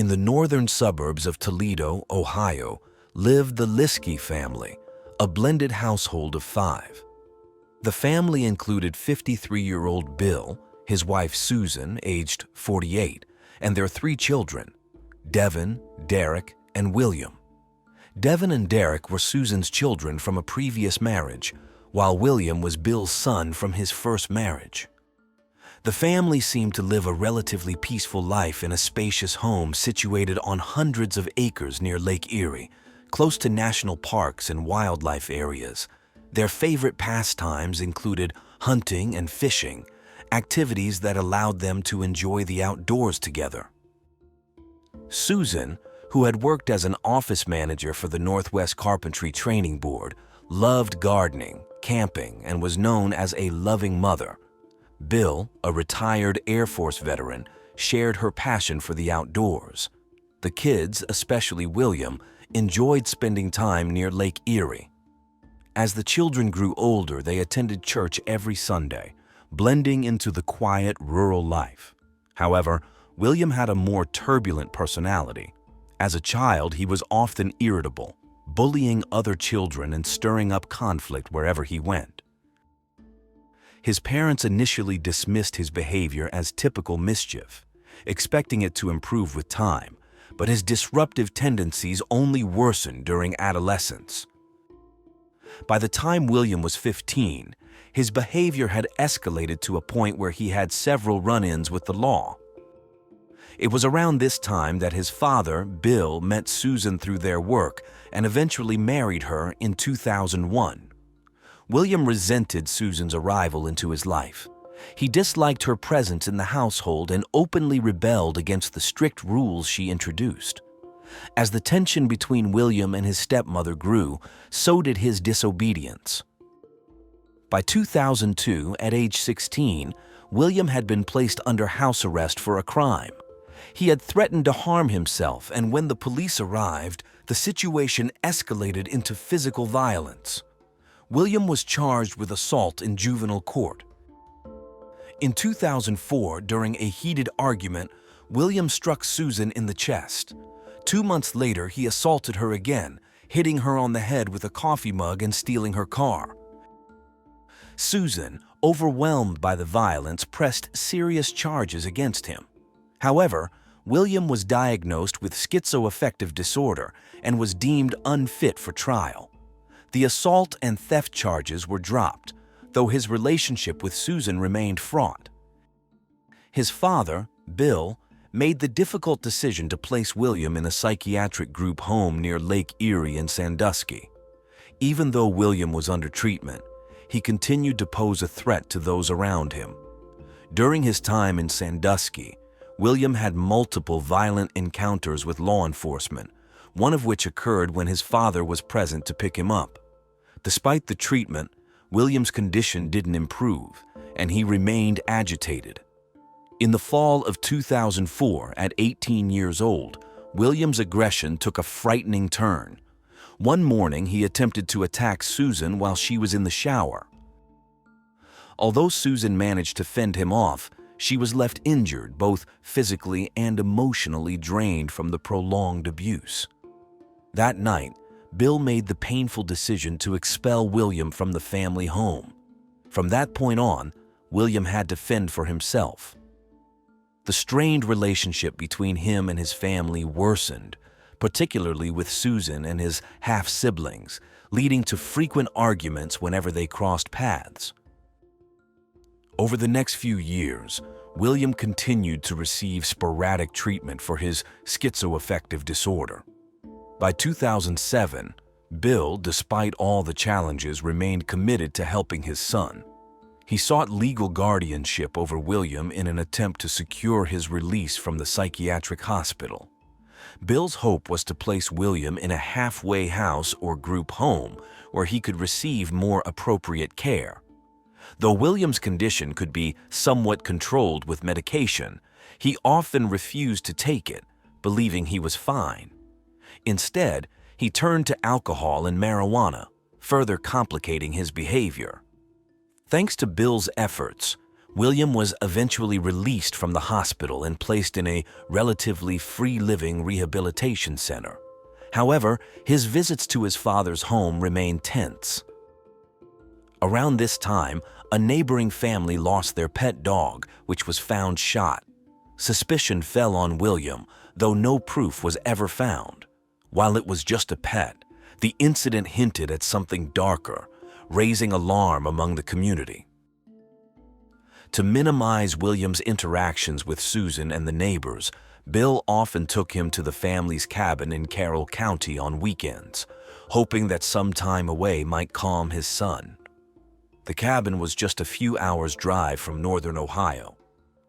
In the northern suburbs of Toledo, Ohio, lived the Liske family, a blended household of 5. The family included 53-year-old Bill, his wife Susan, aged 48, and their 3 children, Devon, Derek, and William. Devon and Derek were Susan's children from a previous marriage, while William was Bill's son from his first marriage. The family seemed to live a relatively peaceful life in a spacious home situated on hundreds of acres near Lake Erie, close to national parks and wildlife areas. Their favorite pastimes included hunting and fishing, activities that allowed them to enjoy the outdoors together. Susan, who had worked as an office manager for the Northwest Carpentry Training Board, loved gardening, camping, and was known as a loving mother. Bill, a retired Air Force veteran, shared her passion for the outdoors. The kids, especially William, enjoyed spending time near Lake Erie. As the children grew older, they attended church every Sunday, blending into the quiet rural life. However, William had a more turbulent personality. As a child, he was often irritable, bullying other children and stirring up conflict wherever he went. His parents initially dismissed his behavior as typical mischief, expecting it to improve with time, but his disruptive tendencies only worsened during adolescence. By the time William was 15, his behavior had escalated to a point where he had several run-ins with the law. It was around this time that his father, Bill, met Susan through their work and eventually married her in 2001. William resented Susan's arrival into his life. He disliked her presence in the household and openly rebelled against the strict rules she introduced. As the tension between William and his stepmother grew, so did his disobedience. By 2002, at age 16, William had been placed under house arrest for a crime. He had threatened to harm himself, and when the police arrived, the situation escalated into physical violence. William was charged with assault in juvenile court. In 2004, during a heated argument, William struck Susan in the chest. 2 months later, he assaulted her again, hitting her on the head with a coffee mug and stealing her car. Susan, overwhelmed by the violence, pressed serious charges against him. However, William was diagnosed with schizoaffective disorder and was deemed unfit for trial. The assault and theft charges were dropped, though his relationship with Susan remained fraught. His father, Bill, made the difficult decision to place William in a psychiatric group home near Lake Erie in Sandusky. Even though William was under treatment, he continued to pose a threat to those around him. During his time in Sandusky, William had multiple violent encounters with law enforcement, one of which occurred when his father was present to pick him up. Despite the treatment, William's condition didn't improve, and he remained agitated. In the fall of 2004, at 18 years old, William's aggression took a frightening turn. One morning, he attempted to attack Susan while she was in the shower. Although Susan managed to fend him off, she was left injured, both physically and emotionally drained from the prolonged abuse. That night, Bill made the painful decision to expel William from the family home. From that point on, William had to fend for himself. The strained relationship between him and his family worsened, particularly with Susan and his half-siblings, leading to frequent arguments whenever they crossed paths. Over the next few years, William continued to receive sporadic treatment for his schizoaffective disorder. By 2007, Bill, despite all the challenges, remained committed to helping his son. He sought legal guardianship over William in an attempt to secure his release from the psychiatric hospital. Bill's hope was to place William in a halfway house or group home where he could receive more appropriate care. Though William's condition could be somewhat controlled with medication, he often refused to take it, believing he was fine. Instead, he turned to alcohol and marijuana, further complicating his behavior. Thanks to Bill's efforts, William was eventually released from the hospital and placed in a relatively free-living rehabilitation center. However, his visits to his father's home remained tense. Around this time, a neighboring family lost their pet dog, which was found shot. Suspicion fell on William, though no proof was ever found. While it was just a pet, the incident hinted at something darker, raising alarm among the community. To minimize William's interactions with Susan and the neighbors, Bill often took him to the family's cabin in Carroll County on weekends, hoping that some time away might calm his son. The cabin was just a few hours' drive from northern Ohio.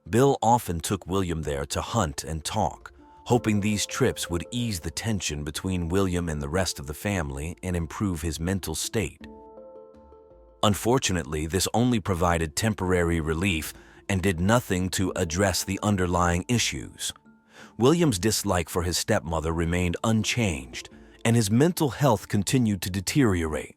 Bill often took William there to hunt and talk, hoping these trips would ease the tension between William and the rest of the family and improve his mental state. Unfortunately, this only provided temporary relief and did nothing to address the underlying issues. William's dislike for his stepmother remained unchanged, and his mental health continued to deteriorate.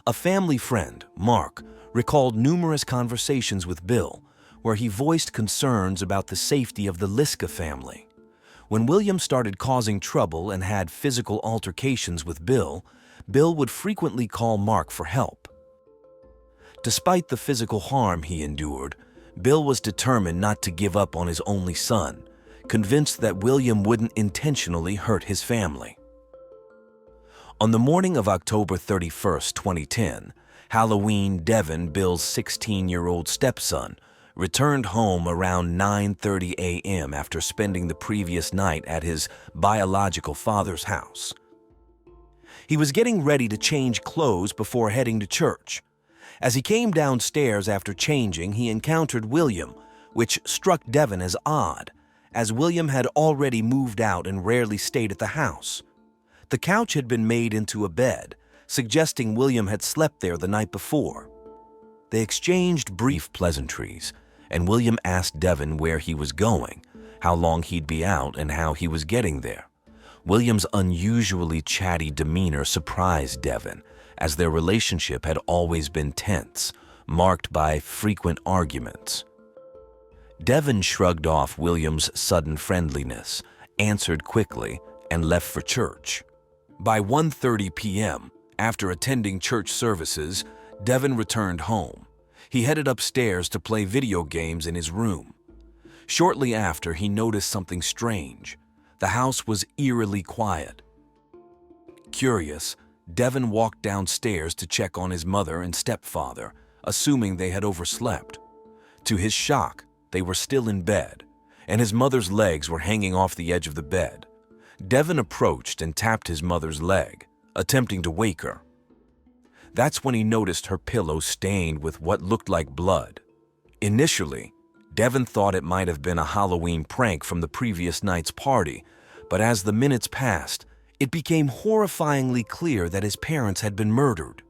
A family friend, Mark, recalled numerous conversations with Bill, where he voiced concerns about the safety of the Liske family. When William started causing trouble and had physical altercations with Bill, Bill would frequently call Mark for help. Despite the physical harm he endured, Bill was determined not to give up on his only son, convinced that William wouldn't intentionally hurt his family. On the morning of October 31, 2010, Halloween, Devon, Bill's 16-year-old stepson, returned home around 9:30 a.m. after spending the previous night at his biological father's house. He was getting ready to change clothes before heading to church. As he came downstairs after changing, he encountered William, which struck Devon as odd, as William had already moved out and rarely stayed at the house. The couch had been made into a bed, suggesting William had slept there the night before. They exchanged brief pleasantries, and William asked Devon where he was going, how long he'd be out, and how he was getting there. William's unusually chatty demeanor surprised Devon, as their relationship had always been tense, marked by frequent arguments. Devon shrugged off William's sudden friendliness, answered quickly, and left for church. By 1:30 p.m., after attending church services, Devon returned home. He headed upstairs to play video games in his room. Shortly after, he noticed something strange. The house was eerily quiet. Curious, Devon walked downstairs to check on his mother and stepfather, assuming they had overslept. To his shock, they were still in bed, and his mother's legs were hanging off the edge of the bed. Devon approached and tapped his mother's leg, attempting to wake her. That's when he noticed her pillow stained with what looked like blood. Initially, Devon thought it might have been a Halloween prank from the previous night's party, but as the minutes passed, it became horrifyingly clear that his parents had been murdered.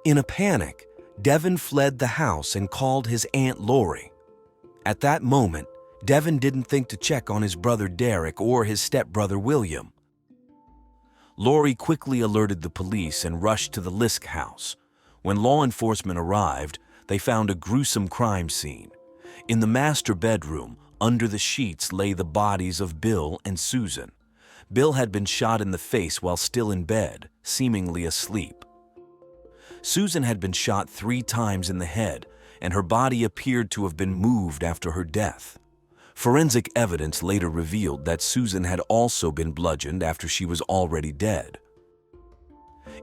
In a panic, Devon fled the house and called his Aunt Lori. At that moment, Devon didn't think to check on his brother Derek or his stepbrother William. Lori quickly alerted the police and rushed to the Lisk house. When law enforcement arrived, they found a gruesome crime scene. In the master bedroom, under the sheets lay the bodies of Bill and Susan. Bill had been shot in the face while still in bed, seemingly asleep. Susan had been shot 3 times in the head, and her body appeared to have been moved after her death. Forensic evidence later revealed that Susan had also been bludgeoned after she was already dead.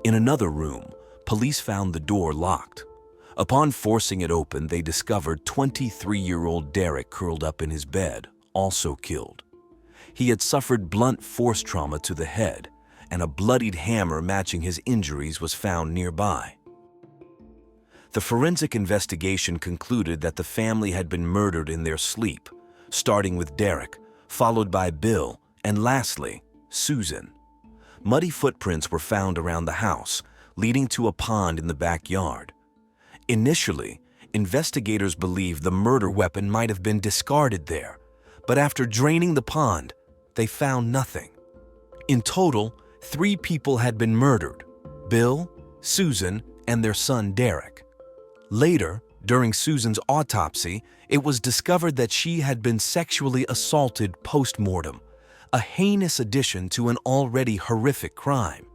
In another room, police found the door locked. Upon forcing it open, they discovered 23-year-old Derek curled up in his bed, also killed. He had suffered blunt force trauma to the head, and a bloodied hammer matching his injuries was found nearby. The forensic investigation concluded that the family had been murdered in their sleep, starting with Derek, followed by Bill, and lastly, Susan. Muddy footprints were found around the house, leading to a pond in the backyard. Initially, investigators believed the murder weapon might have been discarded there, but after draining the pond, they found nothing. In total, 3 people had been murdered: Bill, Susan, and their son Derek. Later, During Susan's autopsy, it was discovered that she had been sexually assaulted post-mortem, a heinous addition to an already horrific crime.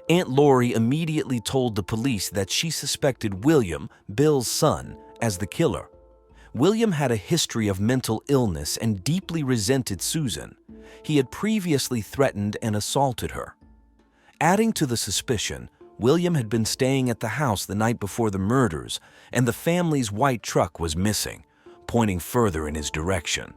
Aunt Lori immediately told the police that she suspected William, Bill's son, as the killer. William had a history of mental illness and deeply resented Susan. He had previously threatened and assaulted her. Adding to the suspicion, William had been staying at the house the night before the murders, and the family's white truck was missing, pointing further in his direction.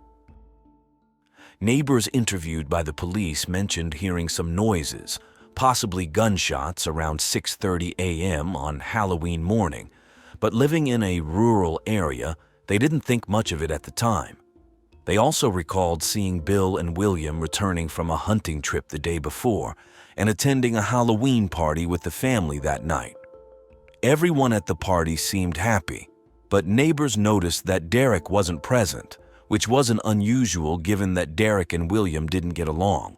Neighbors interviewed by the police mentioned hearing some noises, possibly gunshots, around 6:30 a.m. on Halloween morning, but living in a rural area, they didn't think much of it at the time. They also recalled seeing Bill and William returning from a hunting trip the day before and attending a Halloween party with the family that night. Everyone at the party seemed happy, but neighbors noticed that Derek wasn't present, which wasn't unusual given that Derek and William didn't get along.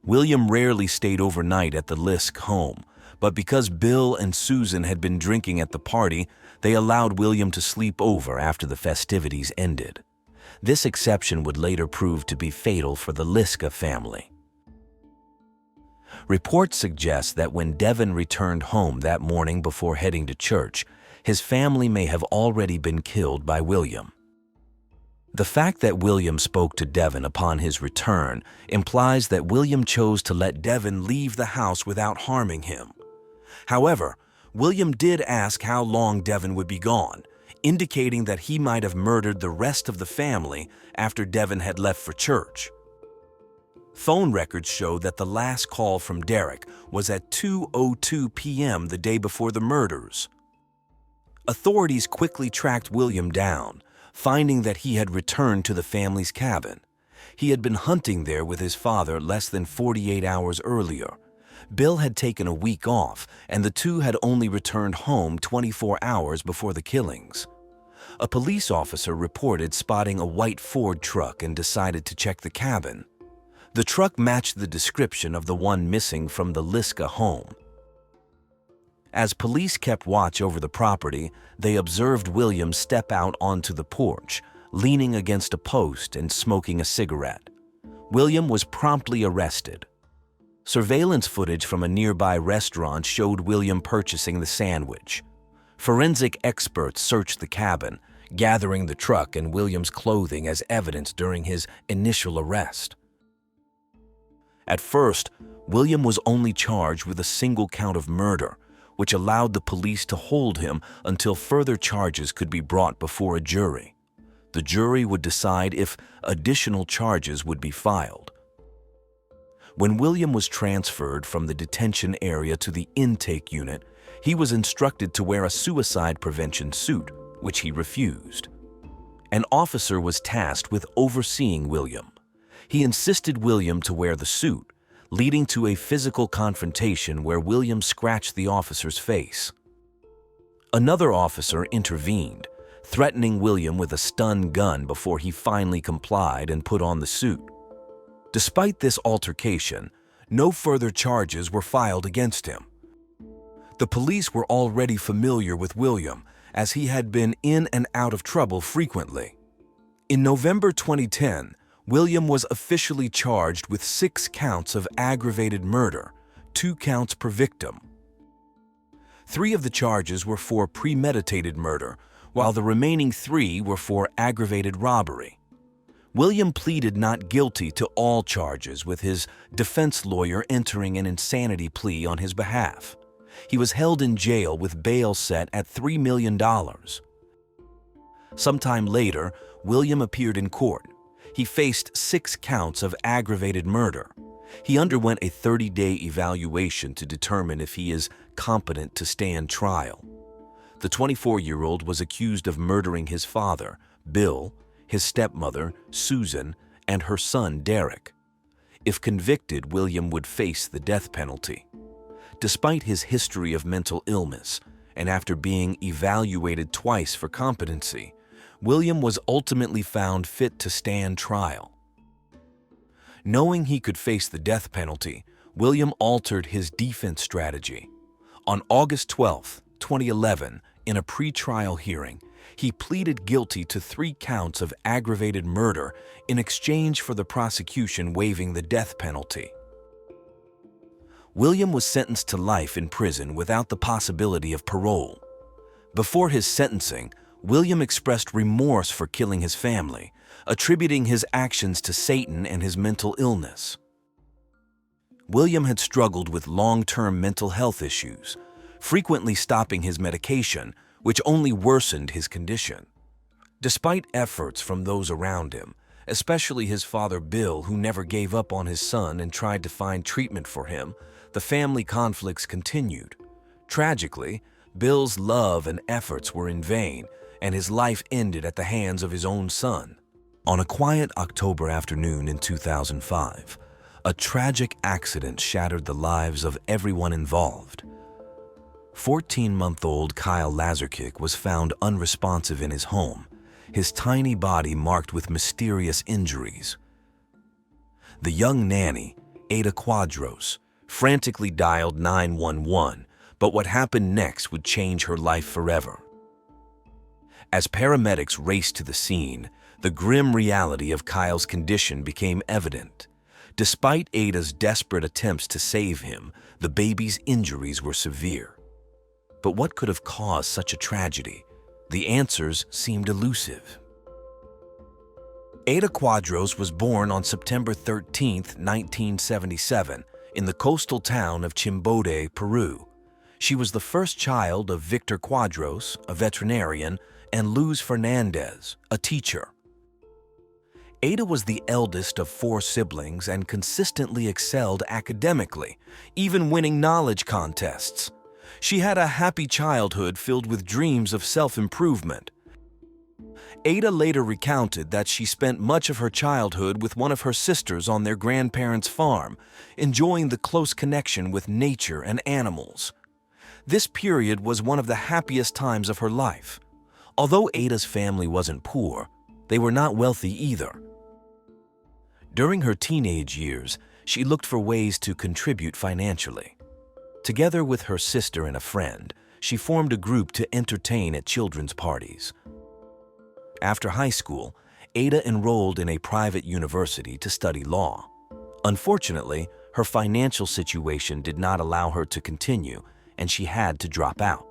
William rarely stayed overnight at the Lisk home, but because Bill and Susan had been drinking at the party, they allowed William to sleep over after the festivities ended. This exception would later prove to be fatal for the Liske family. Reports suggest that when Devon returned home that morning before heading to church, his family may have already been killed by William. The fact that William spoke to Devon upon his return implies that William chose to let Devon leave the house without harming him. However, William did ask how long Devon would be gone, indicating that he might have murdered the rest of the family after Devon had left for church. Phone records show that the last call from Derek was at 2:02 p.m. the day before the murders. Authorities quickly tracked William down, finding that he had returned to the family's cabin. He had been hunting there with his father less than 48 hours earlier. Bill had taken a week off, and the two had only returned home 24 hours before the killings. A police officer reported spotting a white Ford truck and decided to check the cabin. The truck matched the description of the one missing from the Liske home. As police kept watch over the property, they observed William step out onto the porch, leaning against a post and smoking a cigarette. William was promptly arrested. Surveillance footage from a nearby restaurant showed William purchasing the sandwich. Forensic experts searched the cabin, gathering the truck and William's clothing as evidence during his initial arrest. At first, William was only charged with a single count of murder, which allowed the police to hold him until further charges could be brought before a jury. The jury would decide if additional charges would be filed. When William was transferred from the detention area to the intake unit, he was instructed to wear a suicide prevention suit, which he refused. An officer was tasked with overseeing William. He insisted William to wear the suit, leading to a physical confrontation where William scratched the officer's face. Another officer intervened, threatening William with a stun gun before he finally complied and put on the suit. Despite this altercation, no further charges were filed against him. The police were already familiar with William, as he had been in and out of trouble frequently. In November 2010, William was officially charged with 6 counts of aggravated murder, 2 counts per victim. 3 of the charges were for premeditated murder, while the remaining 3 were for aggravated robbery. William pleaded not guilty to all charges, with his defense lawyer entering an insanity plea on his behalf. He was held in jail with bail set at $3 million. Sometime later, William appeared in court. He faced 6 counts of aggravated murder. He underwent a 30-day evaluation to determine if he is competent to stand trial. The 24-year-old was accused of murdering his father, Bill, his stepmother, Susan, and her son, Derek. If convicted, William would face the death penalty. Despite his history of mental illness, and after being evaluated twice for competency, William was ultimately found fit to stand trial. Knowing he could face the death penalty, William altered his defense strategy. On August 12, 2011, In a pre-trial hearing, he pleaded guilty to 3 counts of aggravated murder in exchange for the prosecution waiving the death penalty. William was sentenced to life in prison without the possibility of parole. Before his sentencing, William expressed remorse for killing his family, attributing his actions to Satan and his mental illness. William had struggled with long-term mental health issues, frequently stopping his medication, which only worsened his condition. Despite efforts from those around him, especially his father Bill, who never gave up on his son and tried to find treatment for him, the family conflicts continued. Tragically, Bill's love and efforts were in vain, and his life ended at the hands of his own son. On a quiet October afternoon in 2005, a tragic accident shattered the lives of everyone involved. 14-month-old Kyle Lazerick was found unresponsive in his home, his tiny body marked with mysterious injuries. The young nanny, Ada Quadros, frantically dialed 911, but what happened next would change her life forever. As paramedics raced to the scene, the grim reality of Kyle's condition became evident. Despite Ada's desperate attempts to save him, the baby's injuries were severe. But what could have caused such a tragedy? The answers seemed elusive. Ada Quadros was born on September 13, 1977, in the coastal town of Chimbote, Peru. She was the first child of Victor Quadros, a veterinarian, and Luz Fernandez, a teacher. Ada was the eldest of 4 siblings and consistently excelled academically, even winning knowledge contests. She had a happy childhood filled with dreams of self-improvement. Ada later recounted that she spent much of her childhood with one of her sisters on their grandparents' farm, enjoying the close connection with nature and animals. This period was one of the happiest times of her life. Although Ada's family wasn't poor, they were not wealthy either. During her teenage years, she looked for ways to contribute financially. Together with her sister and a friend, she formed a group to entertain at children's parties. After high school, Ada enrolled in a private university to study law. Unfortunately, her financial situation did not allow her to continue, and she had to drop out.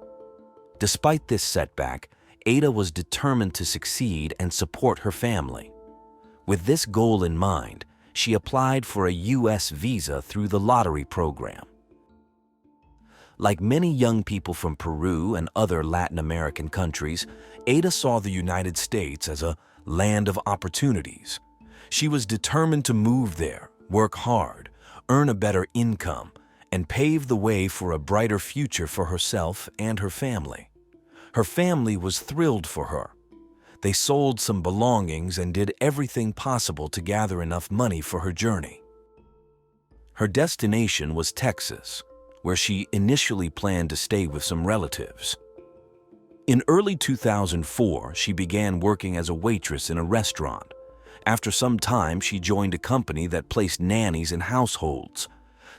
Despite this setback, Ada was determined to succeed and support her family. With this goal in mind, she applied for a U.S. visa through the lottery program. Like many young people from Peru and other Latin American countries, Ada saw the United States as a land of opportunities. She was determined to move there, work hard, earn a better income, and pave the way for a brighter future for herself and her family. Her family was thrilled for her. They sold some belongings and did everything possible to gather enough money for her journey. Her destination was Texas, where she initially planned to stay with some relatives. In early 2004, she began working as a waitress in a restaurant. After some time, she joined a company that placed nannies in households.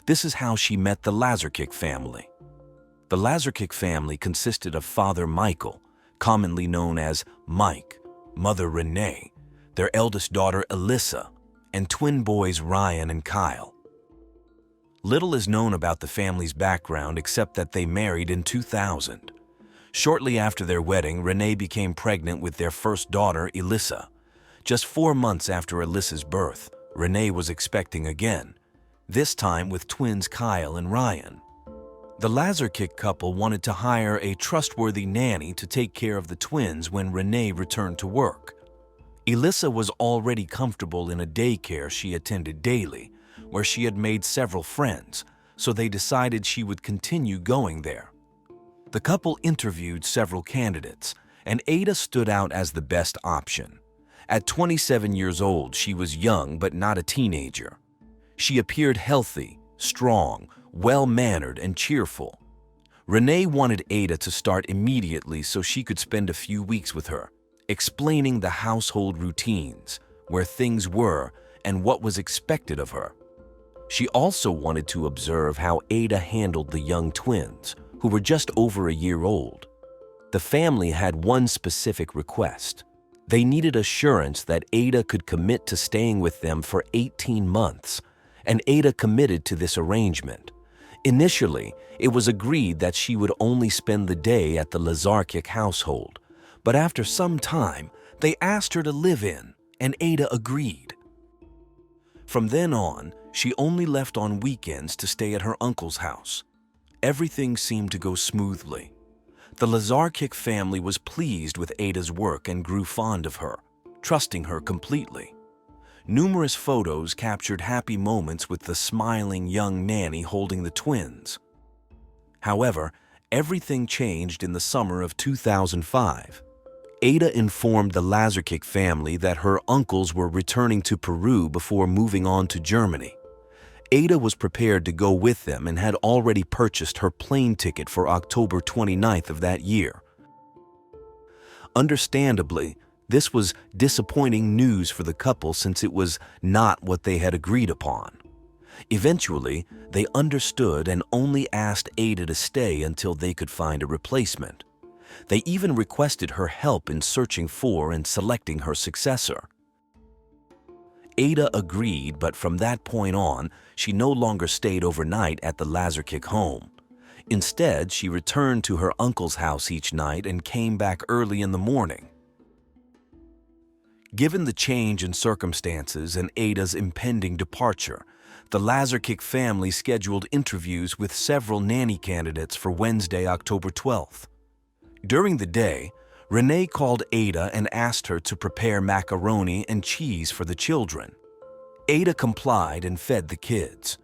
This is how she met the Lazerick family. The Lazerick family consisted of Father Michael, commonly known as Mike, Mother Renee, their eldest daughter Alyssa, and twin boys Ryan and Kyle. Little is known about the family's background except that they married in 2000. Shortly after their wedding, Renee became pregnant with their first daughter, Alyssa. Just 4 months after Alyssa's birth, Renee was expecting again, this time with twins Kyle and Ryan. The Lazerick couple wanted to hire a trustworthy nanny to take care of the twins when Renee returned to work. Alyssa was already comfortable in a daycare she attended daily, where she had made several friends, so they decided she would continue going there. The couple interviewed several candidates, and Ada stood out as the best option. At 27 years old, she was young but not a teenager. She appeared healthy, strong, well-mannered, and cheerful. Renee wanted Ada to start immediately so she could spend a few weeks with her, explaining the household routines, where things were, and what was expected of her. She also wanted to observe how Ada handled the young twins, who were just over a year old. The family had one specific request. They needed assurance that Ada could commit to staying with them for 18 months, and Ada committed to this arrangement. Initially, it was agreed that she would only spend the day at the Lazerick household, but after some time, they asked her to live in, and Ada agreed. From then on, she only left on weekends to stay at her uncle's house. Everything seemed to go smoothly. The Lazerick family was pleased with Ada's work and grew fond of her, trusting her completely. Numerous photos captured happy moments with the smiling young nanny holding the twins. However, everything changed in the summer of 2005. Ada informed the Lazerick family that her uncles were returning to Peru before moving on to Germany. Ada was prepared to go with them and had already purchased her plane ticket for October 29th of that year. Understandably, this was disappointing news for the couple since it was not what they had agreed upon. Eventually, they understood and only asked Ada to stay until they could find a replacement. They even requested her help in searching for and selecting her successor. Ada agreed, but from that point on, she no longer stayed overnight at the Lazerick home. Instead, she returned to her uncle's house each night and came back early in the morning. Given the change in circumstances and Ada's impending departure, the Lazerick family scheduled interviews with several nanny candidates for Wednesday, October 12th. During the day, Renee called Ada and asked her to prepare macaroni and cheese for the children. Ada complied and fed the kids.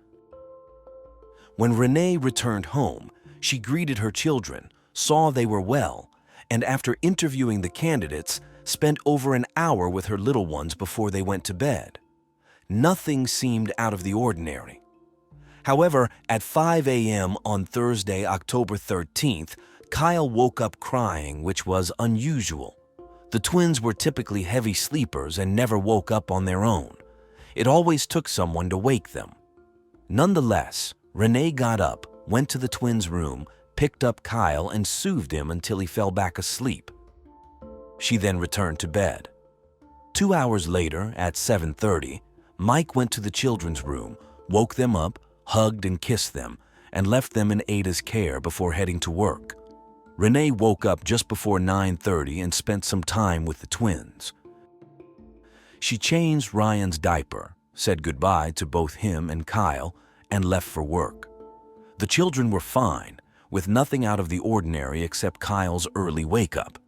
When Renee returned home, she greeted her children, saw they were well, and after interviewing the candidates, spent over an hour with her little ones before they went to bed. Nothing seemed out of the ordinary. However, at 5 a.m. on Thursday, October 13th, Kyle woke up crying, which was unusual. The twins were typically heavy sleepers and never woke up on their own. It always took someone to wake them. Nonetheless, Renee got up, went to the twins' room, picked up Kyle, and soothed him until he fell back asleep. She then returned to bed. 2 hours later, at 7:30, Mike went to the children's room, woke them up, hugged and kissed them, and left them in Ada's care before heading to work. Renee woke up just before 9:30 and spent some time with the twins. She changed Ryan's diaper, said goodbye to both him and Kyle, and left for work. The children were fine, with nothing out of the ordinary except Kyle's early wake-up.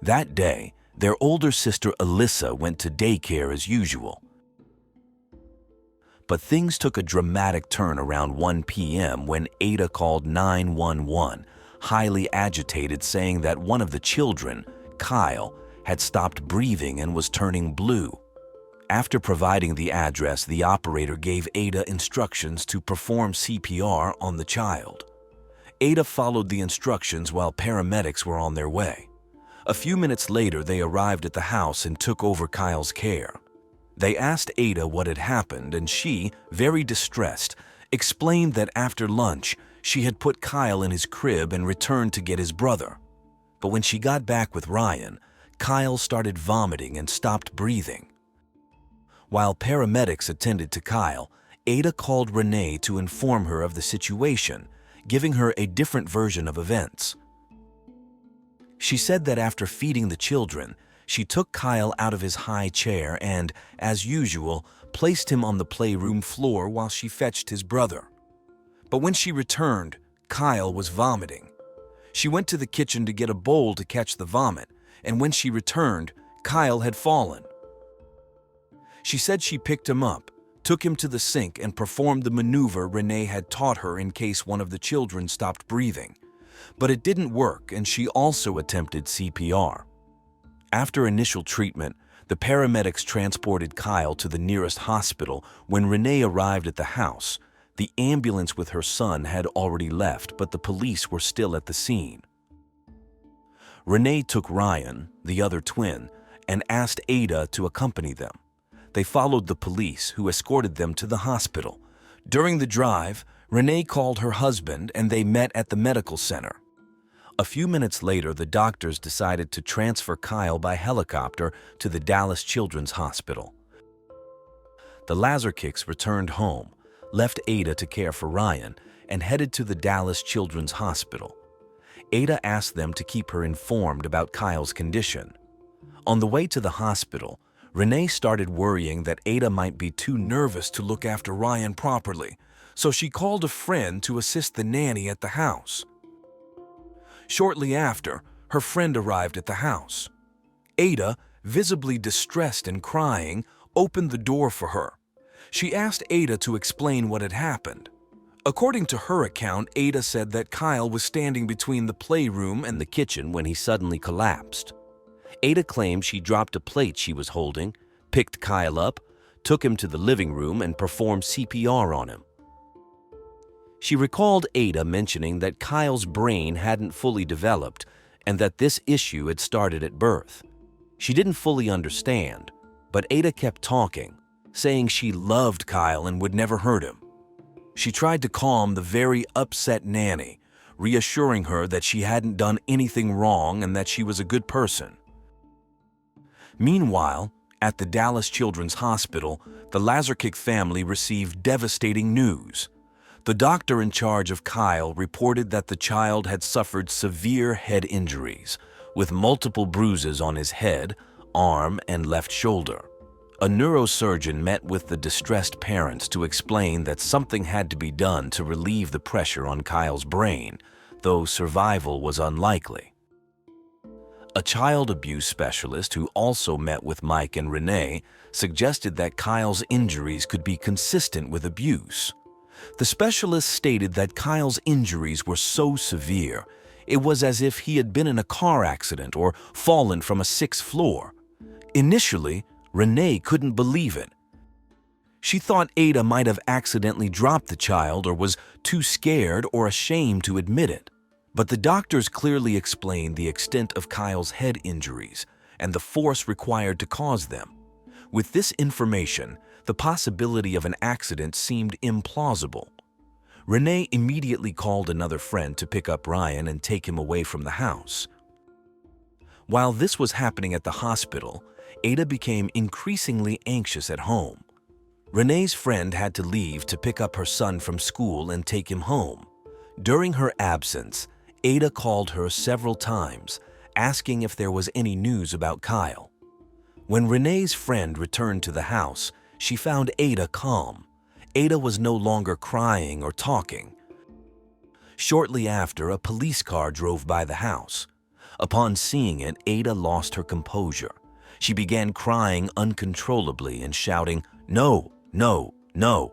That day, their older sister Alyssa went to daycare as usual. But things took a dramatic turn around 1 p.m. when Ada called 911, highly agitated, saying that one of the children, Kyle, had stopped breathing and was turning blue. After providing the address, the operator gave Ada instructions to perform CPR on the child. Ada followed the instructions while paramedics were on their way. A few minutes later, they arrived at the house and took over Kyle's care. They asked Ada what had happened, and she, very distressed, explained that after lunch, she had put Kyle in his crib and returned to get his brother. But when she got back with Ryan, Kyle started vomiting and stopped breathing. While paramedics attended to Kyle, Ada called Renee to inform her of the situation, giving her a different version of events. She said that after feeding the children, she took Kyle out of his high chair and, as usual, placed him on the playroom floor while she fetched his brother. But when she returned, Kyle was vomiting. She went to the kitchen to get a bowl to catch the vomit, and when she returned, Kyle had fallen. She said she picked him up, took him to the sink, and performed the maneuver Renee had taught her in case one of the children stopped breathing. But it didn't work, and she also attempted CPR. After initial treatment, the paramedics transported Kyle to the nearest hospital. When Renee arrived at the house, the ambulance with her son had already left, but the police were still at the scene. Renee took Ryan, the other twin, and asked Ada to accompany them. They followed the police, who escorted them to the hospital. During the drive, Renee called her husband and they met at the medical center. A few minutes later, the doctors decided to transfer Kyle by helicopter to the Dallas Children's Hospital. The Lazericks returned home, left Ada to care for Ryan, and headed to the Dallas Children's Hospital. Ada asked them to keep her informed about Kyle's condition. On the way to the hospital, Renee started worrying that Ada might be too nervous to look after Ryan properly, so she called a friend to assist the nanny at the house. Shortly after, her friend arrived at the house. Ada, visibly distressed and crying, opened the door for her. She asked Ada to explain what had happened. According to her account, Ada said that Kyle was standing between the playroom and the kitchen when he suddenly collapsed. Ada claimed she dropped a plate she was holding, picked Kyle up, took him to the living room, and performed CPR on him. She recalled Ada mentioning that Kyle's brain hadn't fully developed and that this issue had started at birth. She didn't fully understand, but Ada kept talking, saying she loved Kyle and would never hurt him. She tried to calm the very upset nanny, reassuring her that she hadn't done anything wrong and that she was a good person. Meanwhile, at the Dallas Children's Hospital, the Lazerick family received devastating news. The doctor in charge of Kyle reported that the child had suffered severe head injuries, with multiple bruises on his head, arm, and left shoulder. A neurosurgeon met with the distressed parents to explain that something had to be done to relieve the pressure on Kyle's brain, though survival was unlikely. A child abuse specialist who also met with Mike and Renee suggested that Kyle's injuries could be consistent with abuse. The specialist stated that Kyle's injuries were so severe, it was as if he had been in a car accident or fallen from a sixth floor. Initially, Renee couldn't believe it. She thought Ada might have accidentally dropped the child or was too scared or ashamed to admit it. But the doctors clearly explained the extent of Kyle's head injuries and the force required to cause them. With this information, the possibility of an accident seemed implausible. Renee immediately called another friend to pick up Ryan and take him away from the house. While this was happening at the hospital, Ada became increasingly anxious at home. Renee's friend had to leave to pick up her son from school and take him home. During her absence, Ada called her several times, asking if there was any news about Kyle. When Renee's friend returned to the house, she found Ada calm. Ada was no longer crying or talking. Shortly after, a police car drove by the house. Upon seeing it, Ada lost her composure. She began crying uncontrollably and shouting, "No, no, no."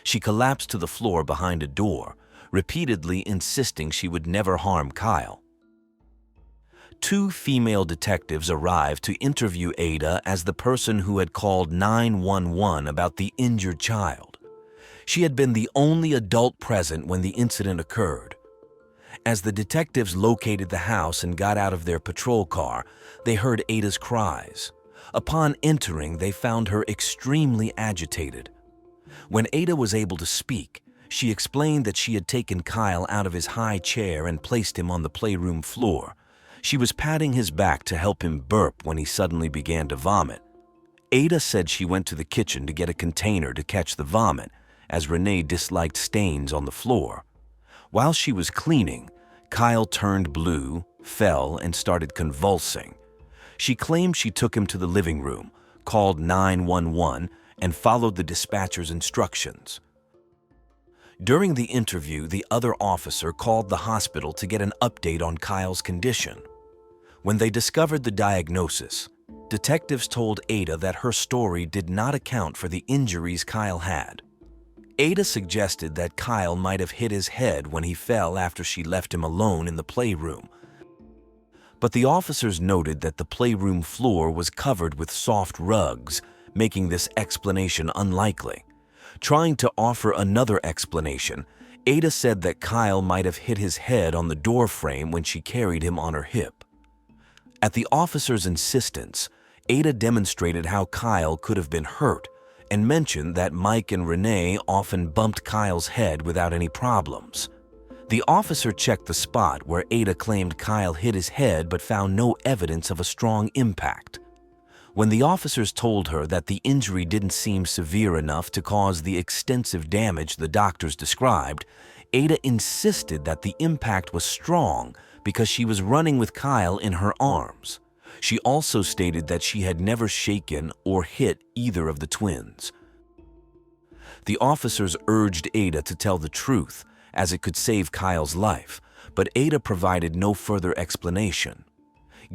She collapsed to the floor behind a door, repeatedly insisting she would never harm Kyle. Two female detectives arrived to interview Ada as the person who had called 911 about the injured child. She had been the only adult present when the incident occurred. As the detectives located the house and got out of their patrol car, they heard Ada's cries. Upon entering, they found her extremely agitated. When Ada was able to speak, she explained that she had taken Kyle out of his high chair and placed him on the playroom floor. She was patting his back to help him burp when he suddenly began to vomit. Ada said she went to the kitchen to get a container to catch the vomit, as Renee disliked stains on the floor. While she was cleaning, Kyle turned blue, fell, and started convulsing. She claimed she took him to the living room, called 911, and followed the dispatcher's instructions. During the interview, the other officer called the hospital to get an update on Kyle's condition. When they discovered the diagnosis, detectives told Ada that her story did not account for the injuries Kyle had. Ada suggested that Kyle might have hit his head when he fell after she left him alone in the playroom. But the officers noted that the playroom floor was covered with soft rugs, making this explanation unlikely. Trying to offer another explanation, Ada said that Kyle might have hit his head on the door frame when she carried him on her hip. At the officer's insistence, Ada demonstrated how Kyle could have been hurt and mentioned that Mike and Renee often bumped Kyle's head without any problems. The officer checked the spot where Ada claimed Kyle hit his head but found no evidence of a strong impact. When the officers told her that the injury didn't seem severe enough to cause the extensive damage the doctors described, Ada insisted that the impact was strong because she was running with Kyle in her arms. She also stated that she had never shaken or hit either of the twins. The officers urged Ada to tell the truth, as it could save Kyle's life, but Ada provided no further explanation.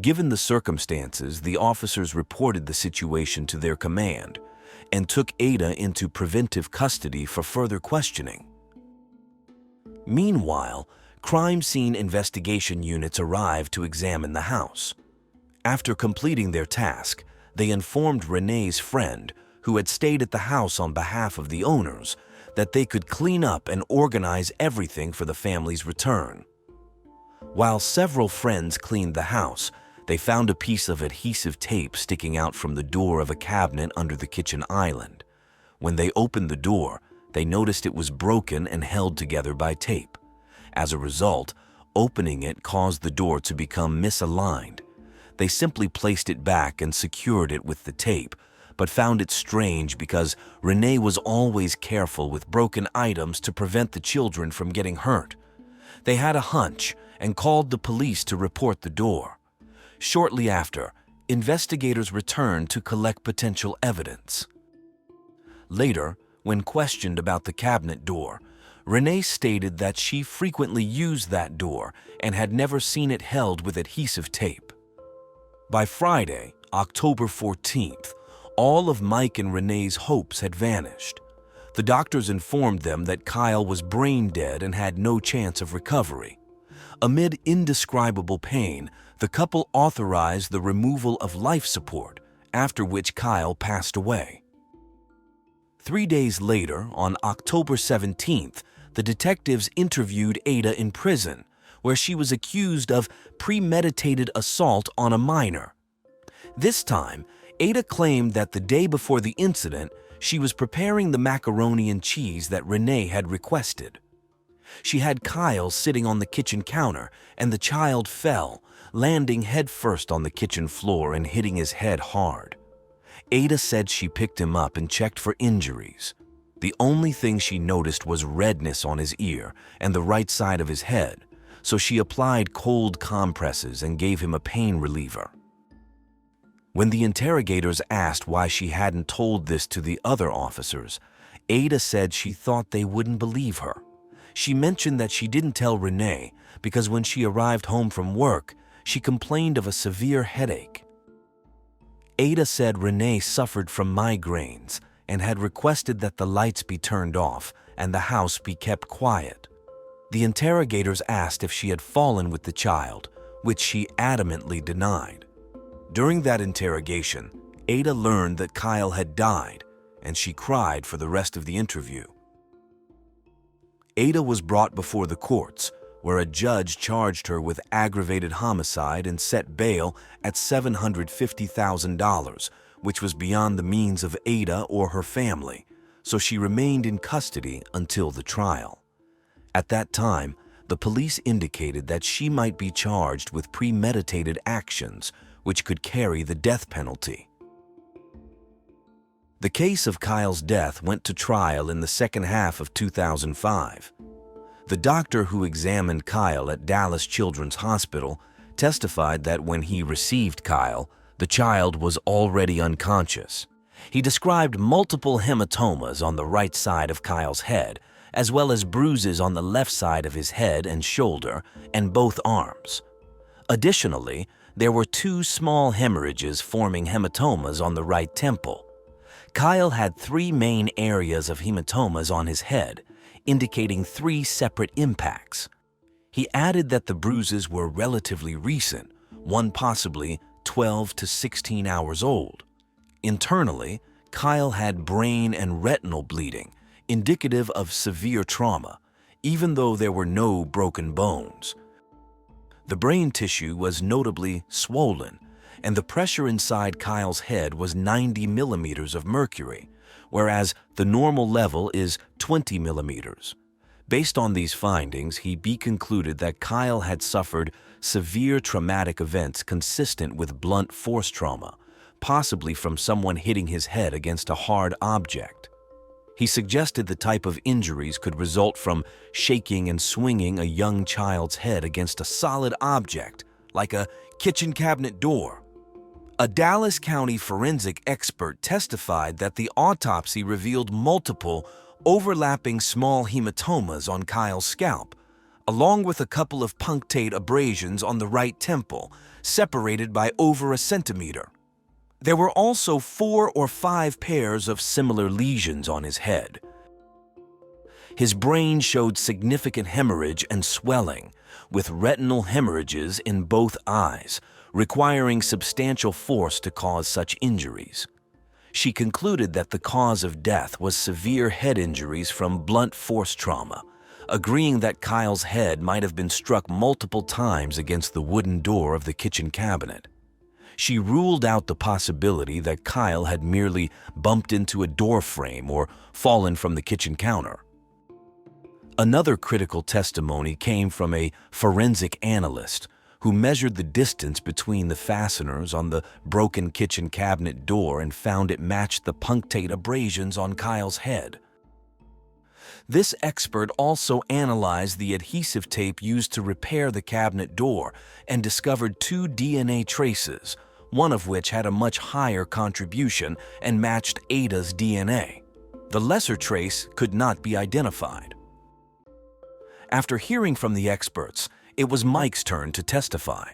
Given the circumstances, the officers reported the situation to their command and took Ada into preventive custody for further questioning. Meanwhile, crime scene investigation units arrived to examine the house. After completing their task, they informed Renee's friend, who had stayed at the house on behalf of the owners, that they could clean up and organize everything for the family's return. While several friends cleaned the house, they found a piece of adhesive tape sticking out from the door of a cabinet under the kitchen island. When they opened the door, they noticed it was broken and held together by tape. As a result, opening it caused the door to become misaligned. They simply placed it back and secured it with the tape, but found it strange because Renee was always careful with broken items to prevent the children from getting hurt. They had a hunch and called the police to report the door. Shortly after, investigators returned to collect potential evidence. Later, when questioned about the cabinet door, Renee stated that she frequently used that door and had never seen it held with adhesive tape. By Friday, October 14th, all of Mike and Renee's hopes had vanished. The doctors informed them that Kyle was brain dead and had no chance of recovery. Amid indescribable pain, the couple authorized the removal of life support, after which Kyle passed away. 3 days later, on October 17th, the detectives interviewed Ada in prison, where she was accused of premeditated assault on a minor. This time, Ada claimed that the day before the incident, she was preparing the macaroni and cheese that Renee had requested. She had Kyle sitting on the kitchen counter, and the child fell, landing headfirst on the kitchen floor and hitting his head hard. Ada said she picked him up and checked for injuries. The only thing she noticed was redness on his ear and the right side of his head, so she applied cold compresses and gave him a pain reliever. When the interrogators asked why she hadn't told this to the other officers, Ada said she thought they wouldn't believe her. She mentioned that she didn't tell Renee because when she arrived home from work, she complained of a severe headache. Ada said Renee suffered from migraines and had requested that the lights be turned off and the house be kept quiet. The interrogators asked if she had fallen with the child, which she adamantly denied. During that interrogation, Ada learned that Kyle had died, and she cried for the rest of the interview. Ada was brought before the courts, where a judge charged her with aggravated homicide and set bail at $750,000, which was beyond the means of Ada or her family, so she remained in custody until the trial. At that time, the police indicated that she might be charged with premeditated actions, which could carry the death penalty. The case of Kyle's death went to trial in the second half of 2005. The doctor who examined Kyle at Dallas Children's Hospital testified that when he received Kyle, the child was already unconscious. He described multiple hematomas on the right side of Kyle's head, as well as bruises on the left side of his head and shoulder and both arms. Additionally, there were 2 small hemorrhages forming hematomas on the right temple. Kyle had 3 main areas of hematomas on his head, indicating 3 separate impacts. He added that the bruises were relatively recent, one possibly 12 to 16 hours old. Internally, Kyle had brain and retinal bleeding, indicative of severe trauma, even though there were no broken bones. The brain tissue was notably swollen, and the pressure inside Kyle's head was 90 millimeters of mercury, whereas the normal level is 20 millimeters. Based on these findings, he concluded that Kyle had suffered severe traumatic events consistent with blunt force trauma, possibly from someone hitting his head against a hard object. He suggested the type of injuries could result from shaking and swinging a young child's head against a solid object, like a kitchen cabinet door. A Dallas County forensic expert testified that the autopsy revealed multiple overlapping small hematomas on Kyle's scalp, along with a couple of punctate abrasions on the right temple, separated by over a centimeter. There were also 4 or 5 pairs of similar lesions on his head. His brain showed significant hemorrhage and swelling, with retinal hemorrhages in both eyes, requiring substantial force to cause such injuries. She concluded that the cause of death was severe head injuries from blunt force trauma, agreeing that Kyle's head might have been struck multiple times against the wooden door of the kitchen cabinet. She ruled out the possibility that Kyle had merely bumped into a door frame or fallen from the kitchen counter. Another critical testimony came from a forensic analyst who measured the distance between the fasteners on the broken kitchen cabinet door and found it matched the punctate abrasions on Kyle's head. This expert also analyzed the adhesive tape used to repair the cabinet door and discovered 2 DNA traces, one of which had a much higher contribution and matched Ada's DNA. The lesser trace could not be identified. After hearing from the experts, it was Mike's turn to testify.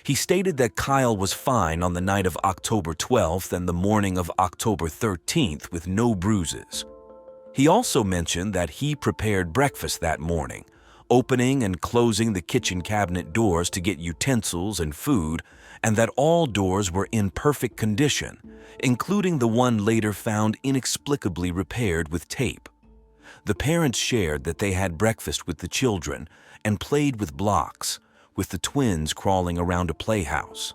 He stated that Kyle was fine on the night of October 12th and the morning of October 13th with no bruises. He also mentioned that he prepared breakfast that morning, opening and closing the kitchen cabinet doors to get utensils and food, and that all doors were in perfect condition, including the one later found inexplicably repaired with tape. The parents shared that they had breakfast with the children and played with blocks, with the twins crawling around a playhouse.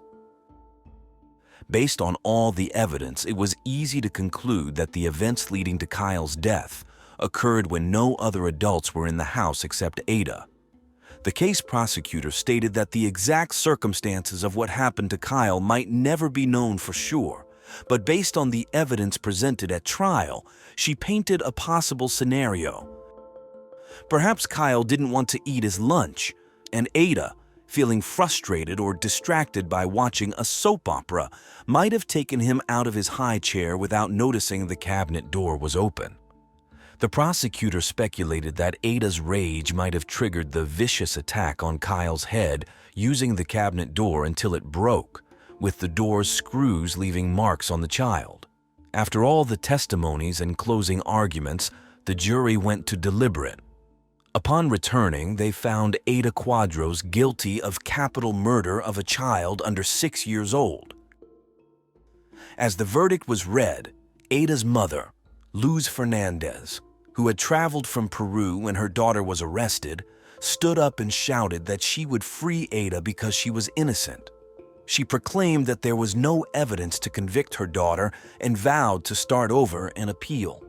Based on all the evidence, it was easy to conclude that the events leading to Kyle's death occurred when no other adults were in the house except Ada. The case prosecutor stated that the exact circumstances of what happened to Kyle might never be known for sure, but based on the evidence presented at trial, she painted a possible scenario. Perhaps Kyle didn't want to eat his lunch, and Ada, feeling frustrated or distracted by watching a soap opera, might have taken him out of his high chair without noticing the cabinet door was open. The prosecutor speculated that Ada's rage might have triggered the vicious attack on Kyle's head using the cabinet door until it broke, with the door's screws leaving marks on the child. After all the testimonies and closing arguments, the jury went to deliberate. Upon returning, they found Ada Quadros guilty of capital murder of a child under 6 years old. As the verdict was read, Ada's mother, Luz Fernandez, who had traveled from Peru when her daughter was arrested, stood up and shouted that she would free Ada because she was innocent. She proclaimed that there was no evidence to convict her daughter and vowed to start over and appeal.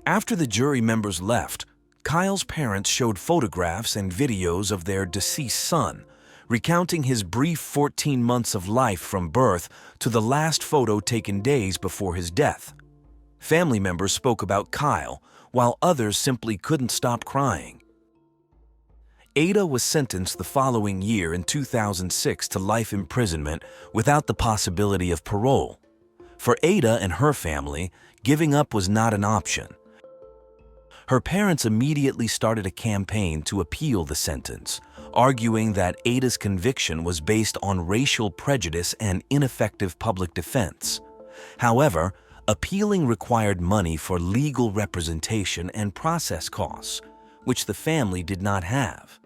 After the jury members left, Kyle's parents showed photographs and videos of their deceased son, recounting his brief 14 months of life from birth to the last photo taken days before his death. Family members spoke about Kyle, while others simply couldn't stop crying. Ada was sentenced the following year in 2006 to life imprisonment without the possibility of parole. For Ada and her family, giving up was not an option. Her parents immediately started a campaign to appeal the sentence, arguing that Ada's conviction was based on racial prejudice and ineffective public defense. However, appealing required money for legal representation and process costs, which the family did not have.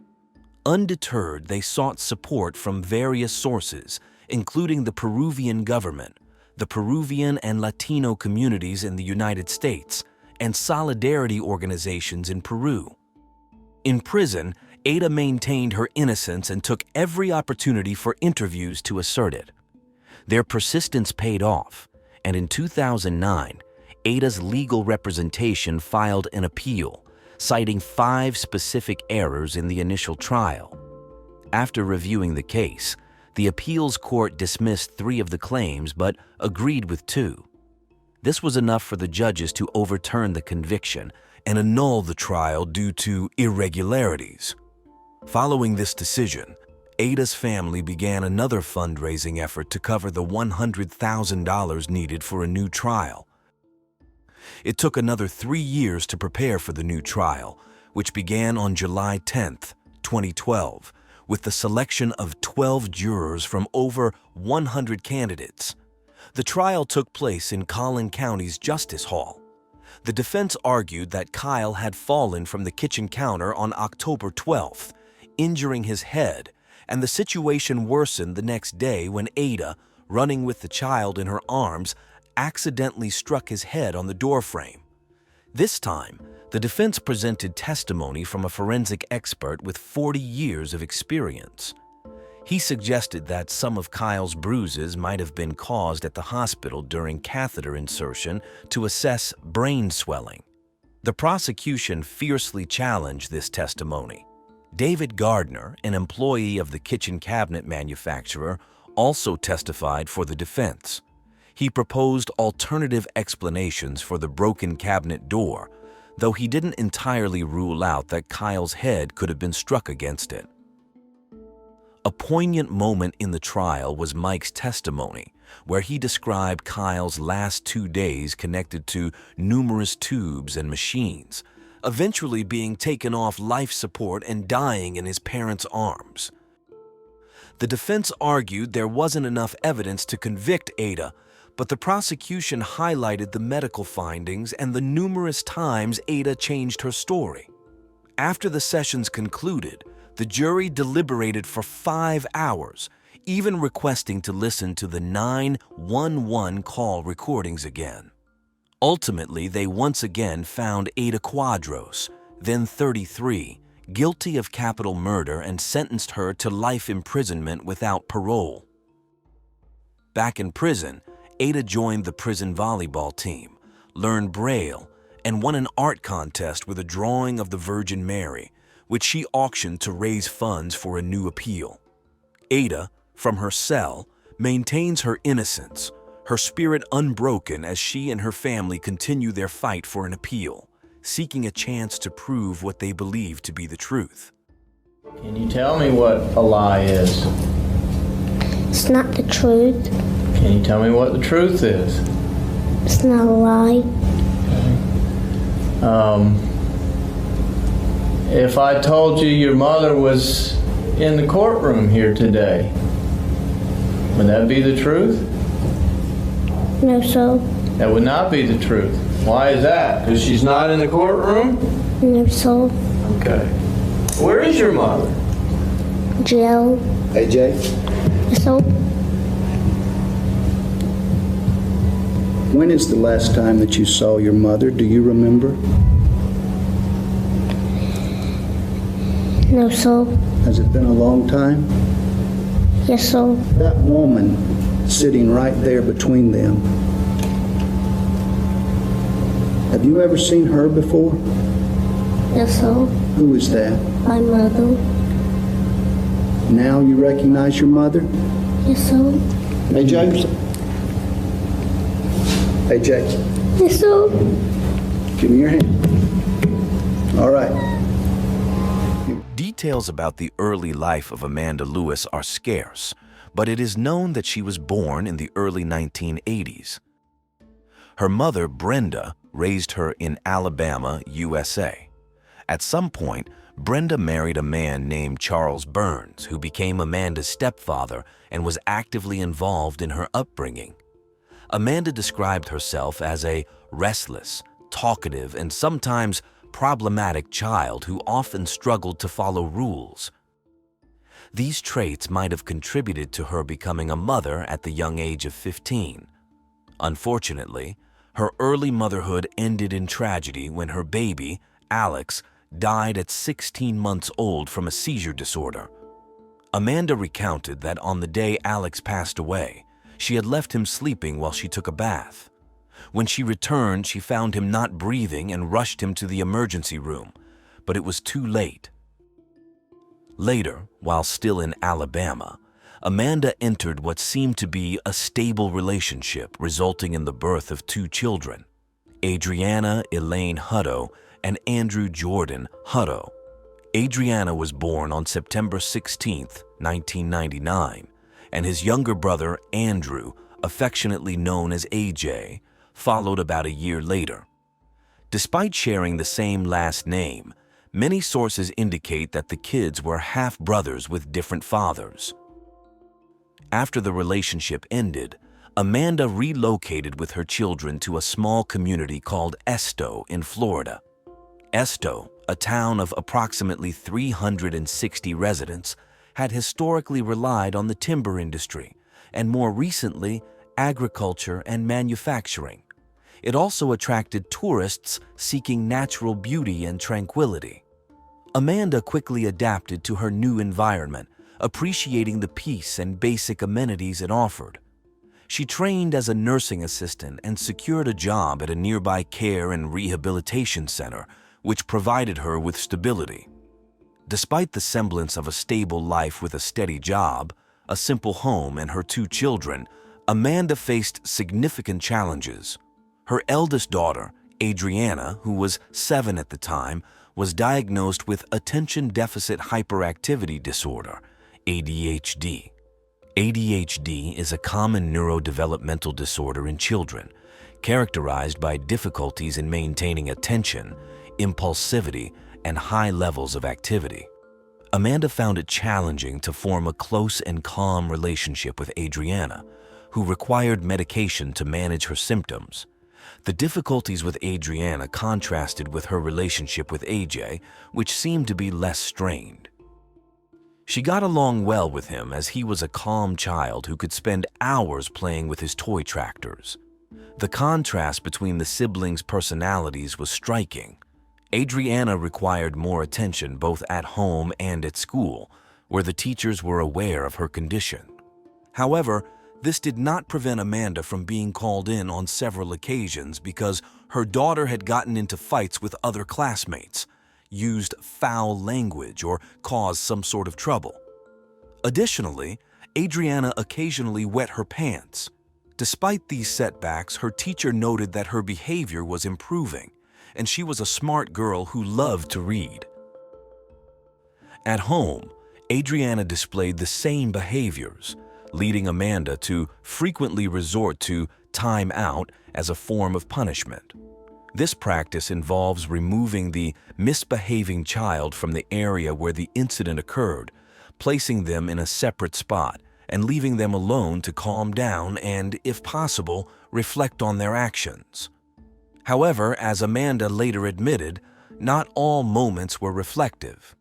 Undeterred, they sought support from various sources, including the Peruvian government, the Peruvian and Latino communities in the United States, and solidarity organizations in Peru. In prison, Ada maintained her innocence and took every opportunity for interviews to assert it. Their persistence paid off, and in 2009, Ada's legal representation filed an appeal, citing 5 specific errors in the initial trial. After reviewing the case, the appeals court dismissed 3 of the claims but agreed with 2. This was enough for the judges to overturn the conviction and annul the trial due to irregularities. Following this decision, Ada's family began another fundraising effort to cover the $100,000 needed for a new trial. It took another 3 years to prepare for the new trial, which began on July 10, 2012, with the selection of 12 jurors from over 100 candidates. The trial took place in Collin County's Justice Hall. The defense argued that Kyle had fallen from the kitchen counter on October 12th, injuring his head, and the situation worsened the next day when Ada, running with the child in her arms, accidentally struck his head on the doorframe. This time, the defense presented testimony from a forensic expert with 40 years of experience. He suggested that some of Kyle's bruises might have been caused at the hospital during catheter insertion to assess brain swelling. The prosecution fiercely challenged this testimony. David Gardner, an employee of the kitchen cabinet manufacturer, also testified for the defense. He proposed alternative explanations for the broken cabinet door, though he didn't entirely rule out that Kyle's head could have been struck against it. A poignant moment in the trial was Mike's testimony, where he described Kyle's last 2 days connected to numerous tubes and machines, eventually being taken off life support and dying in his parents' arms. The defense argued there wasn't enough evidence to convict Ada, but the prosecution highlighted the medical findings and the numerous times Ada changed her story. After the sessions concluded, the jury deliberated for 5 hours, even requesting to listen to the 911 call recordings again. Ultimately, they once again found Ada Quadros, then 33, guilty of capital murder and sentenced her to life imprisonment without parole. Back in prison, Ada joined the prison volleyball team, learned Braille, and won an art contest with a drawing of the Virgin Mary, which she auctioned to raise funds for a new appeal. Ada, from her cell, maintains her innocence, her spirit unbroken as she and her family continue their fight for an appeal, seeking a chance to prove what they believe to be the truth. Can you tell me what a lie is? It's not the truth. Can you tell me what the truth is? It's not a lie. If I told you your mother was in the courtroom here today, would that be the truth? No, sir. That would not be the truth. Why is that? Because she's not in the courtroom? No, sir. Okay. Where is your mother? Jail. AJ? Yes, sir. When is the last time that you saw your mother? Do you remember? No, sir. Has it been a long time? Yes, sir. That woman sitting right there between them, have you ever seen her before? Yes, sir. Who is that? My mother. Now you recognize your mother? Yes, sir. AJ? AJ, Yes, sir. give me your hand. All right. Details about the early life of Amanda Lewis are scarce, but it is known that she was born in the early 1980s. Her mother, Brenda, raised her in Alabama, USA. At some point, Brenda married a man named Charles Burns, who became Amanda's stepfather and was actively involved in her upbringing. Amanda described herself as a restless, talkative, and sometimes problematic child who often struggled to follow rules. These traits might have contributed to her becoming a mother at the young age of 15. Unfortunately, her early motherhood ended in tragedy when her baby, Alex, died at 16 months old from a seizure disorder. Amanda recounted that on the day Alex passed away, she had left him sleeping while she took a bath. When she returned, she found him not breathing and rushed him to the emergency room, but it was too late. Later, while still in Alabama, Amanda entered what seemed to be a stable relationship, resulting in the birth of 2 children, Adriana Elaine Hutto and Andrew Jordan Hutto. Adriana was born on September 16, 1999, and his younger brother, Andrew, affectionately known as AJ, followed about a year later. Despite sharing the same last name, many sources indicate that the kids were half-brothers with different fathers. After the relationship ended, Amanda relocated with her children to a small community called Esto in Florida. Esto, a town of approximately 360 residents, had historically relied on the timber industry and more recently, agriculture and manufacturing. It also attracted tourists seeking natural beauty and tranquility. Amanda quickly adapted to her new environment, appreciating the peace and basic amenities it offered. She trained as a nursing assistant and secured a job at a nearby care and rehabilitation center, which provided her with stability. Despite the semblance of a stable life with a steady job, a simple home, and her 2 children, Amanda faced significant challenges. Her eldest daughter, Adriana, who was 7 at the time, was diagnosed with attention deficit hyperactivity disorder, ADHD. ADHD is a common neurodevelopmental disorder in children, characterized by difficulties in maintaining attention, impulsivity, and high levels of activity. Amanda found it challenging to form a close and calm relationship with Adriana, who required medication to manage her symptoms. The difficulties with Adriana contrasted with her relationship with AJ, which seemed to be less strained. She got along well with him as he was a calm child who could spend hours playing with his toy tractors. The contrast between the siblings' personalities was striking. Adriana required more attention both at home and at school, where the teachers were aware of her condition. However, this did not prevent Amanda from being called in on several occasions because her daughter had gotten into fights with other classmates, used foul language, or caused some sort of trouble. Additionally, Adriana occasionally wet her pants. Despite these setbacks, her teacher noted that her behavior was improving, and she was a smart girl who loved to read. At home, Adriana displayed the same behaviors, leading Amanda to frequently resort to time out as a form of punishment. This practice involves removing the misbehaving child from the area where the incident occurred, placing them in a separate spot, and leaving them alone to calm down and, if possible, reflect on their actions. However, as Amanda later admitted, not all moments were reflective.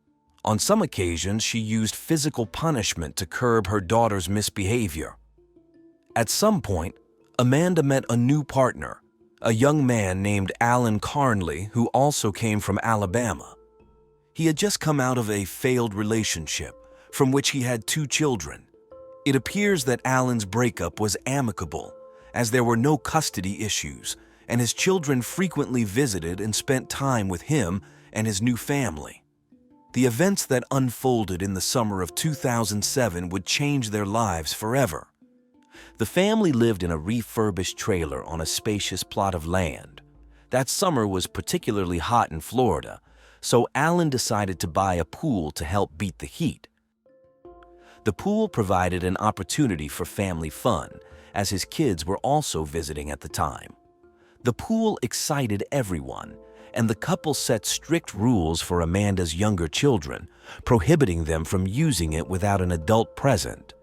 On some occasions, she used physical punishment to curb her daughter's misbehavior. At some point, Amanda met a new partner, a young man named Alan Carnley, who also came from Alabama. He had just come out of a failed relationship, from which he had 2 children. It appears that Alan's breakup was amicable, as there were no custody issues, and his children frequently visited and spent time with him and his new family. The events that unfolded in the summer of 2007 would change their lives forever. The family lived in a refurbished trailer on a spacious plot of land. That summer was particularly hot in Florida, so Alan decided to buy a pool to help beat the heat. The pool provided an opportunity for family fun, as his kids were also visiting at the time. The pool excited everyone, and the couple set strict rules for Amanda's younger children, prohibiting them from using it without an adult present.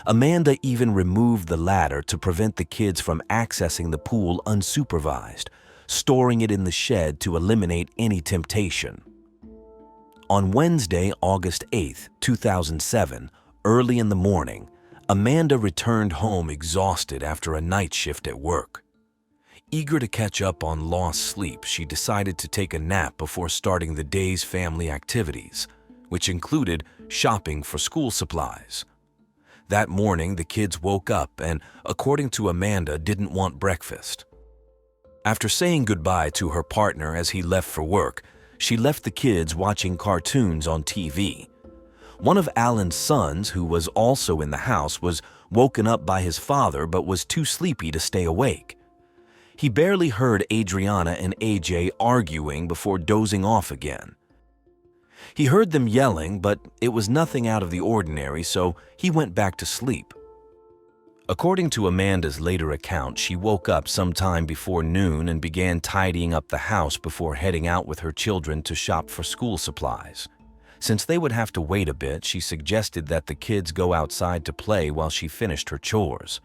Amanda even removed the ladder to prevent the kids from accessing the pool unsupervised, storing it in the shed to eliminate any temptation. On Wednesday, August 8, 2007, early in the morning, Amanda returned home exhausted after a night shift at work. Eager to catch up on lost sleep, she decided to take a nap before starting the day's family activities, which included shopping for school supplies. That morning, the kids woke up and, according to Amanda, didn't want breakfast. After saying goodbye to her partner as he left for work, She left the kids watching cartoons on TV. One of Alan's sons, who was also in the house, was woken up by his father but was too sleepy to stay awake. He barely heard Adriana and AJ arguing before dozing off again. He heard them yelling, but it was nothing out of the ordinary, so he went back to sleep. According to Amanda's later account, she woke up sometime before noon and began tidying up the house before heading out with her children to shop for school supplies. Since they would have to wait a bit, she suggested that the kids go outside to play while she finished her chores.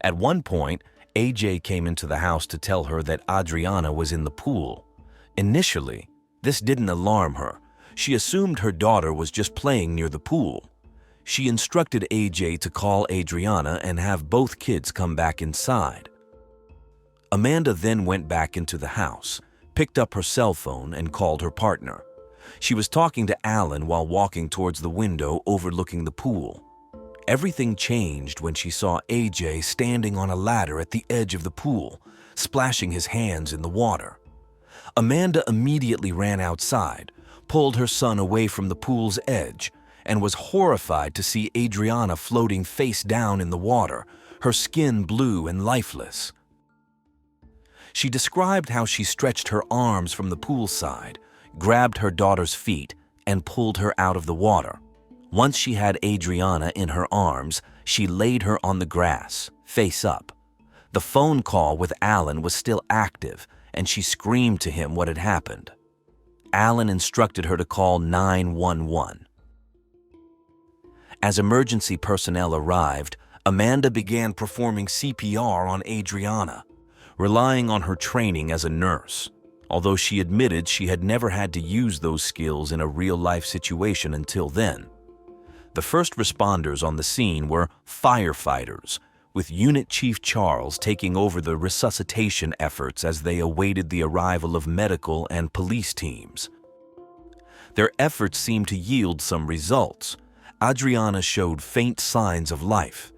At one point, AJ came into the house to tell her that Adriana was in the pool. Initially, this didn't alarm her. She assumed her daughter was just playing near the pool. She instructed AJ to call Adriana and have both kids come back inside. Amanda then went back into the house, picked up her cell phone, and called her partner. She was talking to Alan while walking towards the window overlooking the pool. Everything changed when she saw AJ standing on a ladder at the edge of the pool, splashing his hands in the water. Amanda immediately ran outside, pulled her son away from the pool's edge, and was horrified to see Adriana floating face down in the water, her skin blue and lifeless. She described how she stretched her arms from the poolside, grabbed her daughter's feet, and pulled her out of the water. Once she had Adriana in her arms, she laid her on the grass, face up. The phone call with Alan was still active, and she screamed to him what had happened. Alan instructed her to call 911. As emergency personnel arrived, Amanda began performing CPR on Adriana, relying on her training as a nurse, although she admitted she had never had to use those skills in a real-life situation until then. The first responders on the scene were firefighters, with Unit Chief Charles taking over the resuscitation efforts as they awaited the arrival of medical and police teams. Their efforts seemed to yield some results. Adriana showed faint signs of life.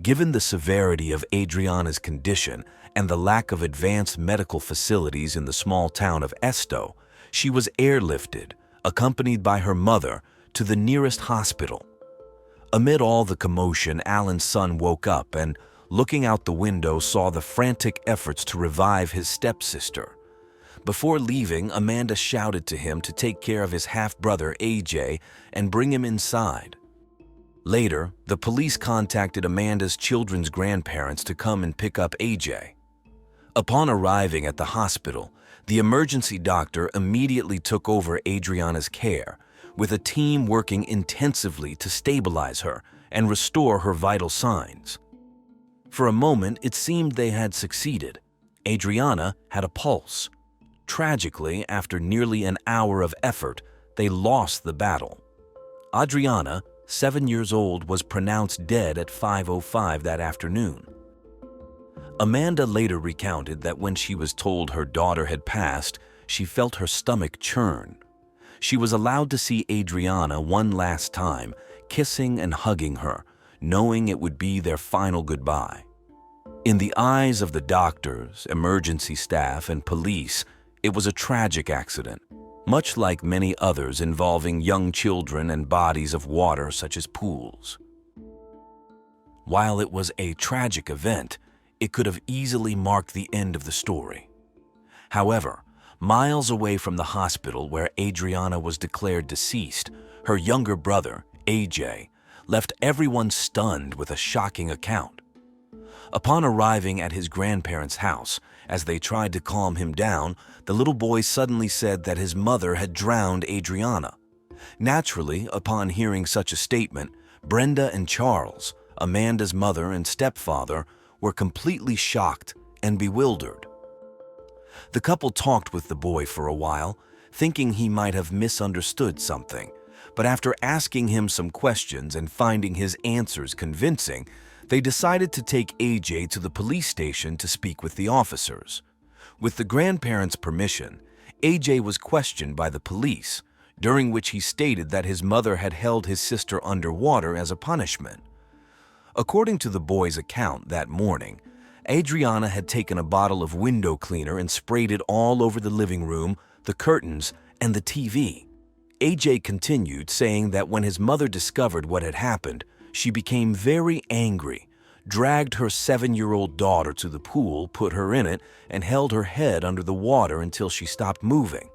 Given the severity of Adriana's condition and the lack of advanced medical facilities in the small town of Esto, she was airlifted, accompanied by her mother, to the nearest hospital. Amid all the commotion, Alan's son woke up and, looking out the window, saw the frantic efforts to revive his stepsister. Before leaving, Amanda shouted to him to take care of his half-brother AJ and bring him inside. Later, the police contacted Amanda's children's grandparents to come and pick up AJ. Upon arriving at the hospital, the emergency doctor immediately took over Adriana's care, with a team working intensively to stabilize her and restore her vital signs. For a moment, it seemed they had succeeded. Adriana had a pulse. Tragically, after nearly an hour of effort, they lost the battle. Adriana, 7 years old, was pronounced dead at 5:05 that afternoon. Amanda later recounted that when she was told her daughter had passed, she felt her stomach churn. She was allowed to see Adriana one last time, kissing and hugging her, knowing it would be their final goodbye. In the eyes of the doctors, emergency staff, and police, it was a tragic accident, much like many others involving young children and bodies of water such as pools. While it was a tragic event, it could have easily marked the end of the story. However, miles away from the hospital where Adriana was declared deceased, her younger brother, AJ, left everyone stunned with a shocking account. Upon arriving at his grandparents' house, as they tried to calm him down, the little boy suddenly said that his mother had drowned Adriana. Naturally, upon hearing such a statement, Brenda and Charles, Amanda's mother and stepfather, were completely shocked and bewildered. The couple talked with the boy for a while, thinking he might have misunderstood something, but after asking him some questions and finding his answers convincing, they decided to take AJ to the police station to speak with the officers. With the grandparents' permission, AJ was questioned by the police, during which he stated that his mother had held his sister underwater as a punishment. According to the boy's account that morning, Adriana had taken a bottle of window cleaner and sprayed it all over the living room, the curtains, and the TV. AJ continued, saying that when his mother discovered what had happened, she became very angry, dragged her 7-year-old daughter to the pool, put her in it, and held her head under the water until she stopped moving.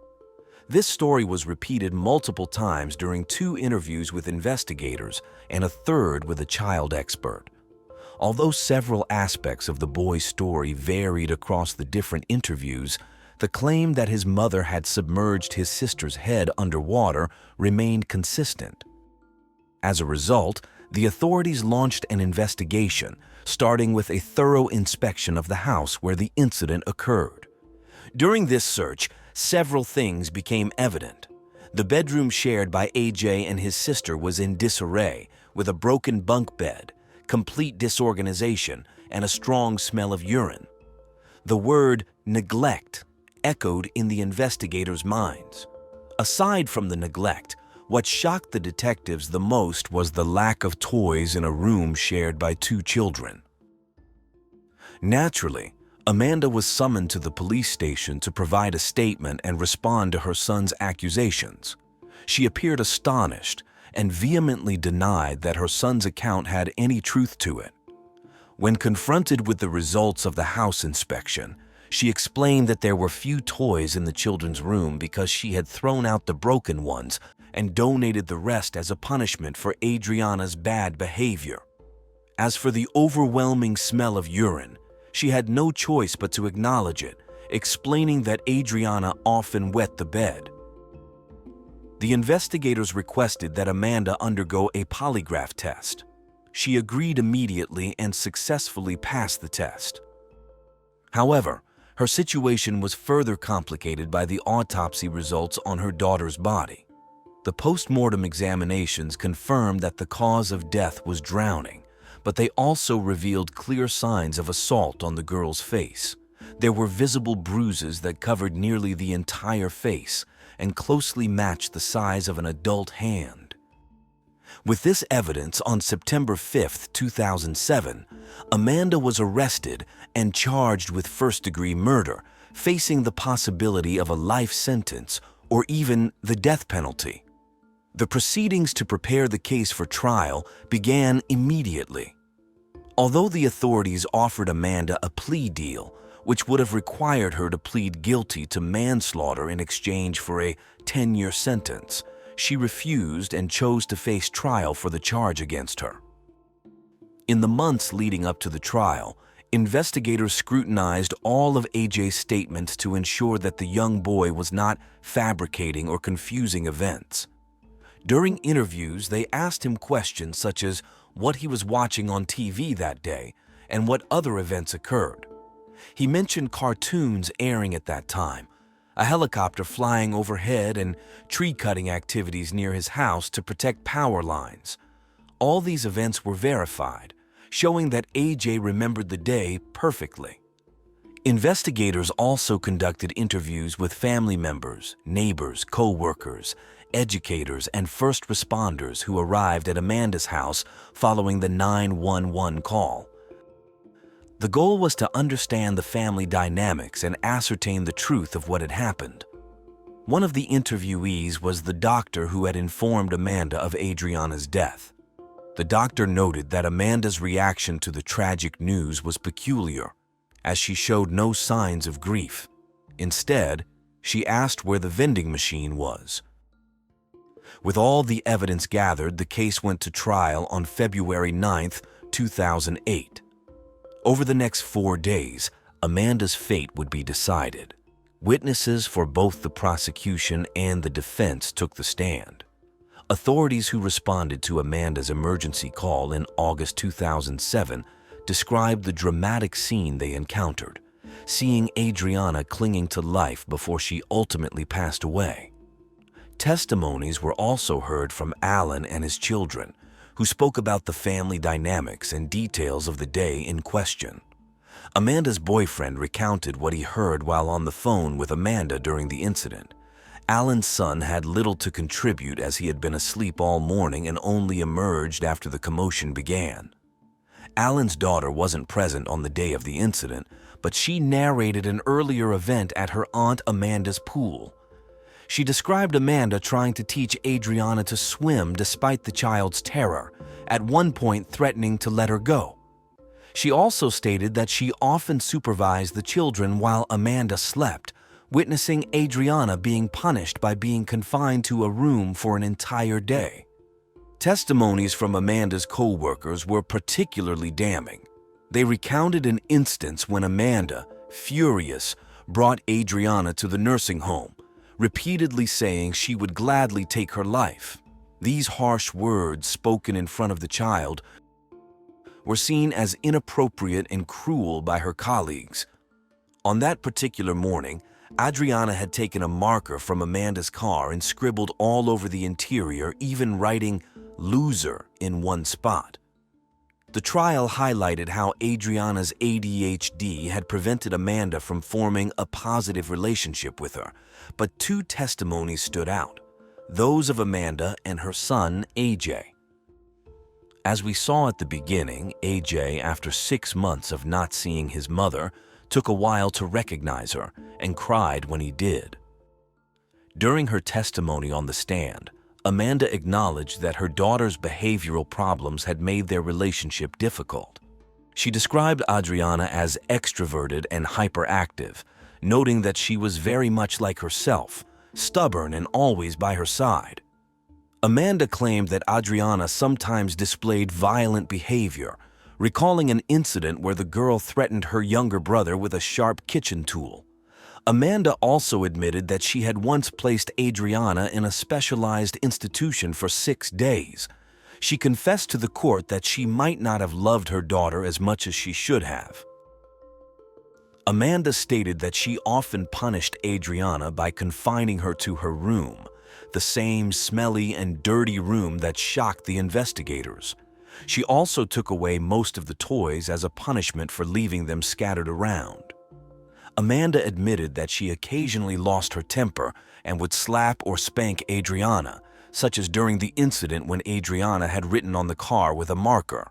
This story was repeated multiple times during 2 interviews with investigators and a third with a child expert. Although several aspects of the boy's story varied across the different interviews, the claim that his mother had submerged his sister's head underwater remained consistent. As a result, the authorities launched an investigation, starting with a thorough inspection of the house where the incident occurred. During this search, several things became evident. The bedroom shared by AJ and his sister was in disarray, with a broken bunk bed, complete disorganization, and a strong smell of urine. The word neglect echoed in the investigators' minds. Aside from the neglect, what shocked the detectives the most was the lack of toys in a room shared by 2 children. Naturally, Amanda was summoned to the police station to provide a statement and respond to her son's accusations. She appeared astonished and vehemently denied that her son's account had any truth to it. When confronted with the results of the house inspection, she explained that there were few toys in the children's room because she had thrown out the broken ones and donated the rest as a punishment for Adriana's bad behavior. As for the overwhelming smell of urine, she had no choice but to acknowledge it, explaining that Adriana often wet the bed. The investigators requested that Amanda undergo a polygraph test. She agreed immediately and successfully passed the test. However, her situation was further complicated by the autopsy results on her daughter's body. The post-mortem examinations confirmed that the cause of death was drowning, but they also revealed clear signs of assault on the girl's face. There were visible bruises that covered nearly the entire face and closely matched the size of an adult hand. With this evidence, on September 5, 2007, Amanda was arrested and charged with first-degree murder, facing the possibility of a life sentence or even the death penalty. The proceedings to prepare the case for trial began immediately. Although the authorities offered Amanda a plea deal, which would have required her to plead guilty to manslaughter in exchange for a 10-year sentence, she refused and chose to face trial for the charge against her. In the months leading up to the trial, investigators scrutinized all of AJ's statements to ensure that the young boy was not fabricating or confusing events. During interviews, they asked him questions such as what he was watching on TV that day and what other events occurred. He mentioned cartoons airing at that time, a helicopter flying overhead, and tree-cutting activities near his house to protect power lines. All these events were verified, showing that AJ remembered the day perfectly. Investigators also conducted interviews with family members, neighbors, co-workers, educators, and first responders who arrived at Amanda's house following the 911 call. The goal was to understand the family dynamics and ascertain the truth of what had happened. One of the interviewees was the doctor who had informed Amanda of Adriana's death. The doctor noted that Amanda's reaction to the tragic news was peculiar, as she showed no signs of grief. Instead, she asked where the vending machine was. With all the evidence gathered, the case went to trial on February 9, 2008. Over the next 4 days, Amanda's fate would be decided. Witnesses for both the prosecution and the defense took the stand. Authorities who responded to Amanda's emergency call in August 2007 described the dramatic scene they encountered, seeing Adriana clinging to life before she ultimately passed away. Testimonies were also heard from Alan and his children, who spoke about the family dynamics and details of the day in question. Amanda's boyfriend recounted what he heard while on the phone with Amanda during the incident. Alan's son had little to contribute as he had been asleep all morning and only emerged after the commotion began. Alan's daughter wasn't present on the day of the incident, but she narrated an earlier event at her Aunt Amanda's pool. She described Amanda trying to teach Adriana to swim despite the child's terror, at one point threatening to let her go. She also stated that she often supervised the children while Amanda slept, witnessing Adriana being punished by being confined to a room for an entire day. Testimonies from Amanda's co-workers were particularly damning. They recounted an instance when Amanda, furious, brought Adriana to the nursing home, repeatedly saying she would gladly take her life. These harsh words spoken in front of the child were seen as inappropriate and cruel by her colleagues. On that particular morning, Adriana had taken a marker from Amanda's car and scribbled all over the interior, even writing "loser" in one spot. The trial highlighted how Adriana's ADHD had prevented Amanda from forming a positive relationship with her, but two testimonies stood out, those of Amanda and her son, AJ. As we saw at the beginning, AJ, after 6 months of not seeing his mother, took a while to recognize her and cried when he did. During her testimony on the stand, Amanda acknowledged that her daughter's behavioral problems had made their relationship difficult. She described Adriana as extroverted and hyperactive, noting that she was very much like herself, stubborn and always by her side. Amanda claimed that Adriana sometimes displayed violent behavior, recalling an incident where the girl threatened her younger brother with a sharp kitchen tool. Amanda also admitted that she had once placed Adriana in a specialized institution for 6 days. She confessed to the court that she might not have loved her daughter as much as she should have. Amanda stated that she often punished Adriana by confining her to her room, the same smelly and dirty room that shocked the investigators. She also took away most of the toys as a punishment for leaving them scattered around. Amanda admitted that she occasionally lost her temper and would slap or spank Adriana, such as during the incident when Adriana had written on the car with a marker.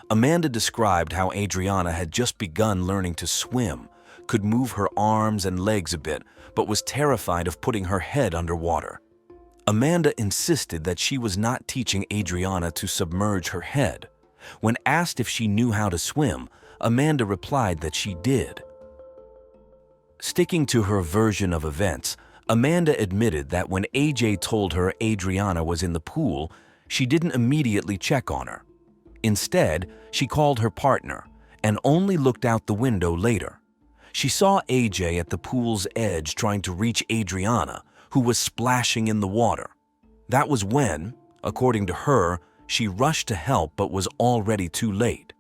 Amanda described how Adriana had just begun learning to swim, could move her arms and legs a bit, but was terrified of putting her head underwater. Amanda insisted that she was not teaching Adriana to submerge her head. When asked if she knew how to swim, Amanda replied that she did. Sticking to her version of events, Amanda admitted that when AJ told her Adriana was in the pool, she didn't immediately check on her. Instead, she called her partner and only looked out the window later. She saw AJ at the pool's edge trying to reach Adriana, who was splashing in the water. That was when, according to her, she rushed to help but was already too late.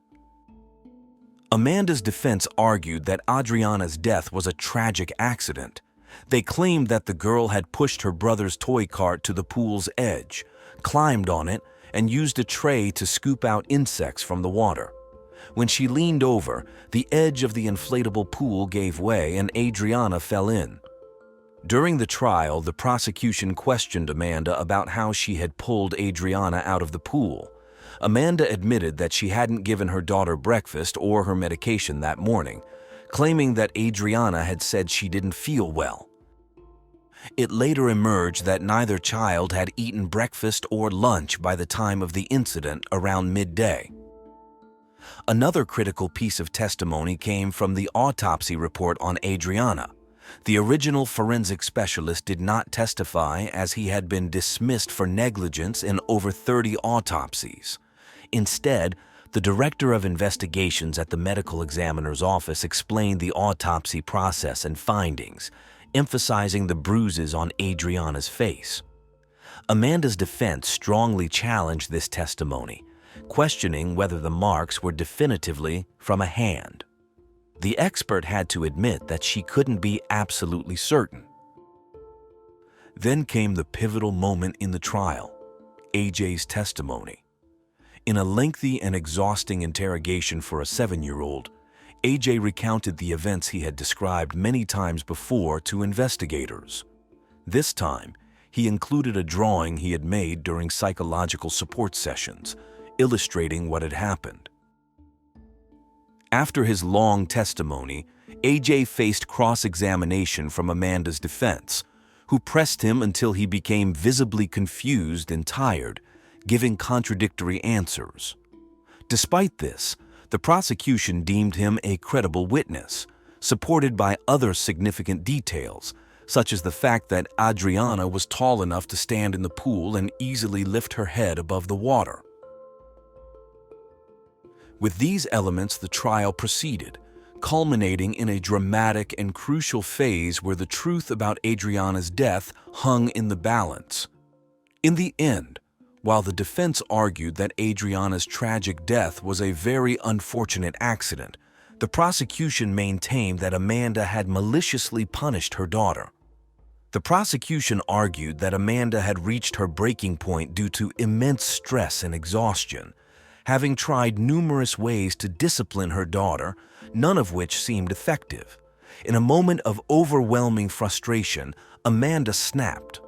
Amanda's defense argued that Adriana's death was a tragic accident. They claimed that the girl had pushed her brother's toy cart to the pool's edge, climbed on it, and used a tray to scoop out insects from the water. When she leaned over, the edge of the inflatable pool gave way and Adriana fell in. During the trial, the prosecution questioned Amanda about how she had pulled Adriana out of the pool. Amanda admitted that she hadn't given her daughter breakfast or her medication that morning, claiming that Adriana had said she didn't feel well. It later emerged that neither child had eaten breakfast or lunch by the time of the incident around midday. Another critical piece of testimony came from the autopsy report on Adriana. The original forensic specialist did not testify as he had been dismissed for negligence in over 30 autopsies. Instead, the director of investigations at the medical examiner's office explained the autopsy process and findings, emphasizing the bruises on Adriana's face. Amanda's defense strongly challenged this testimony, questioning whether the marks were definitively from a hand. The expert had to admit that she couldn't be absolutely certain. Then came the pivotal moment in the trial, AJ's testimony. In a lengthy and exhausting interrogation for a 7-year-old, AJ recounted the events he had described many times before to investigators. This time, he included a drawing he had made during psychological support sessions, illustrating what had happened. After his long testimony, AJ faced cross-examination from Amanda's defense, who pressed him until he became visibly confused and tired, giving contradictory answers. Despite this, the prosecution deemed him a credible witness, supported by other significant details, such as the fact that Adriana was tall enough to stand in the pool and easily lift her head above the water. With these elements, the trial proceeded, culminating in a dramatic and crucial phase where the truth about Adriana's death hung in the balance. In the end, while the defense argued that Adriana's tragic death was a very unfortunate accident, the prosecution maintained that Amanda had maliciously punished her daughter. The prosecution argued that Amanda had reached her breaking point due to immense stress and exhaustion, having tried numerous ways to discipline her daughter, none of which seemed effective. In a moment of overwhelming frustration, Amanda snapped.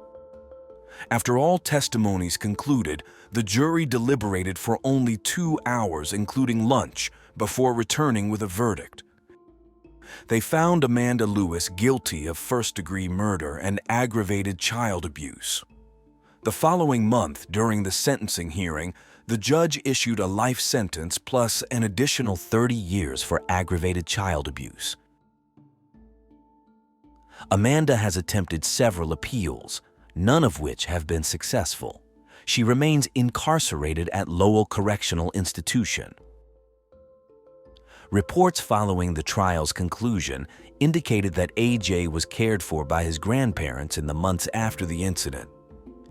After all testimonies concluded, the jury deliberated for only 2 hours, including lunch, before returning with a verdict. They found Amanda Lewis guilty of first-degree murder and aggravated child abuse. The following month, during the sentencing hearing, the judge issued a life sentence plus an additional 30 years for aggravated child abuse. Amanda has attempted several appeals, none of which have been successful. She remains incarcerated at Lowell Correctional Institution. Reports following the trial's conclusion indicated that AJ was cared for by his grandparents in the months after the incident.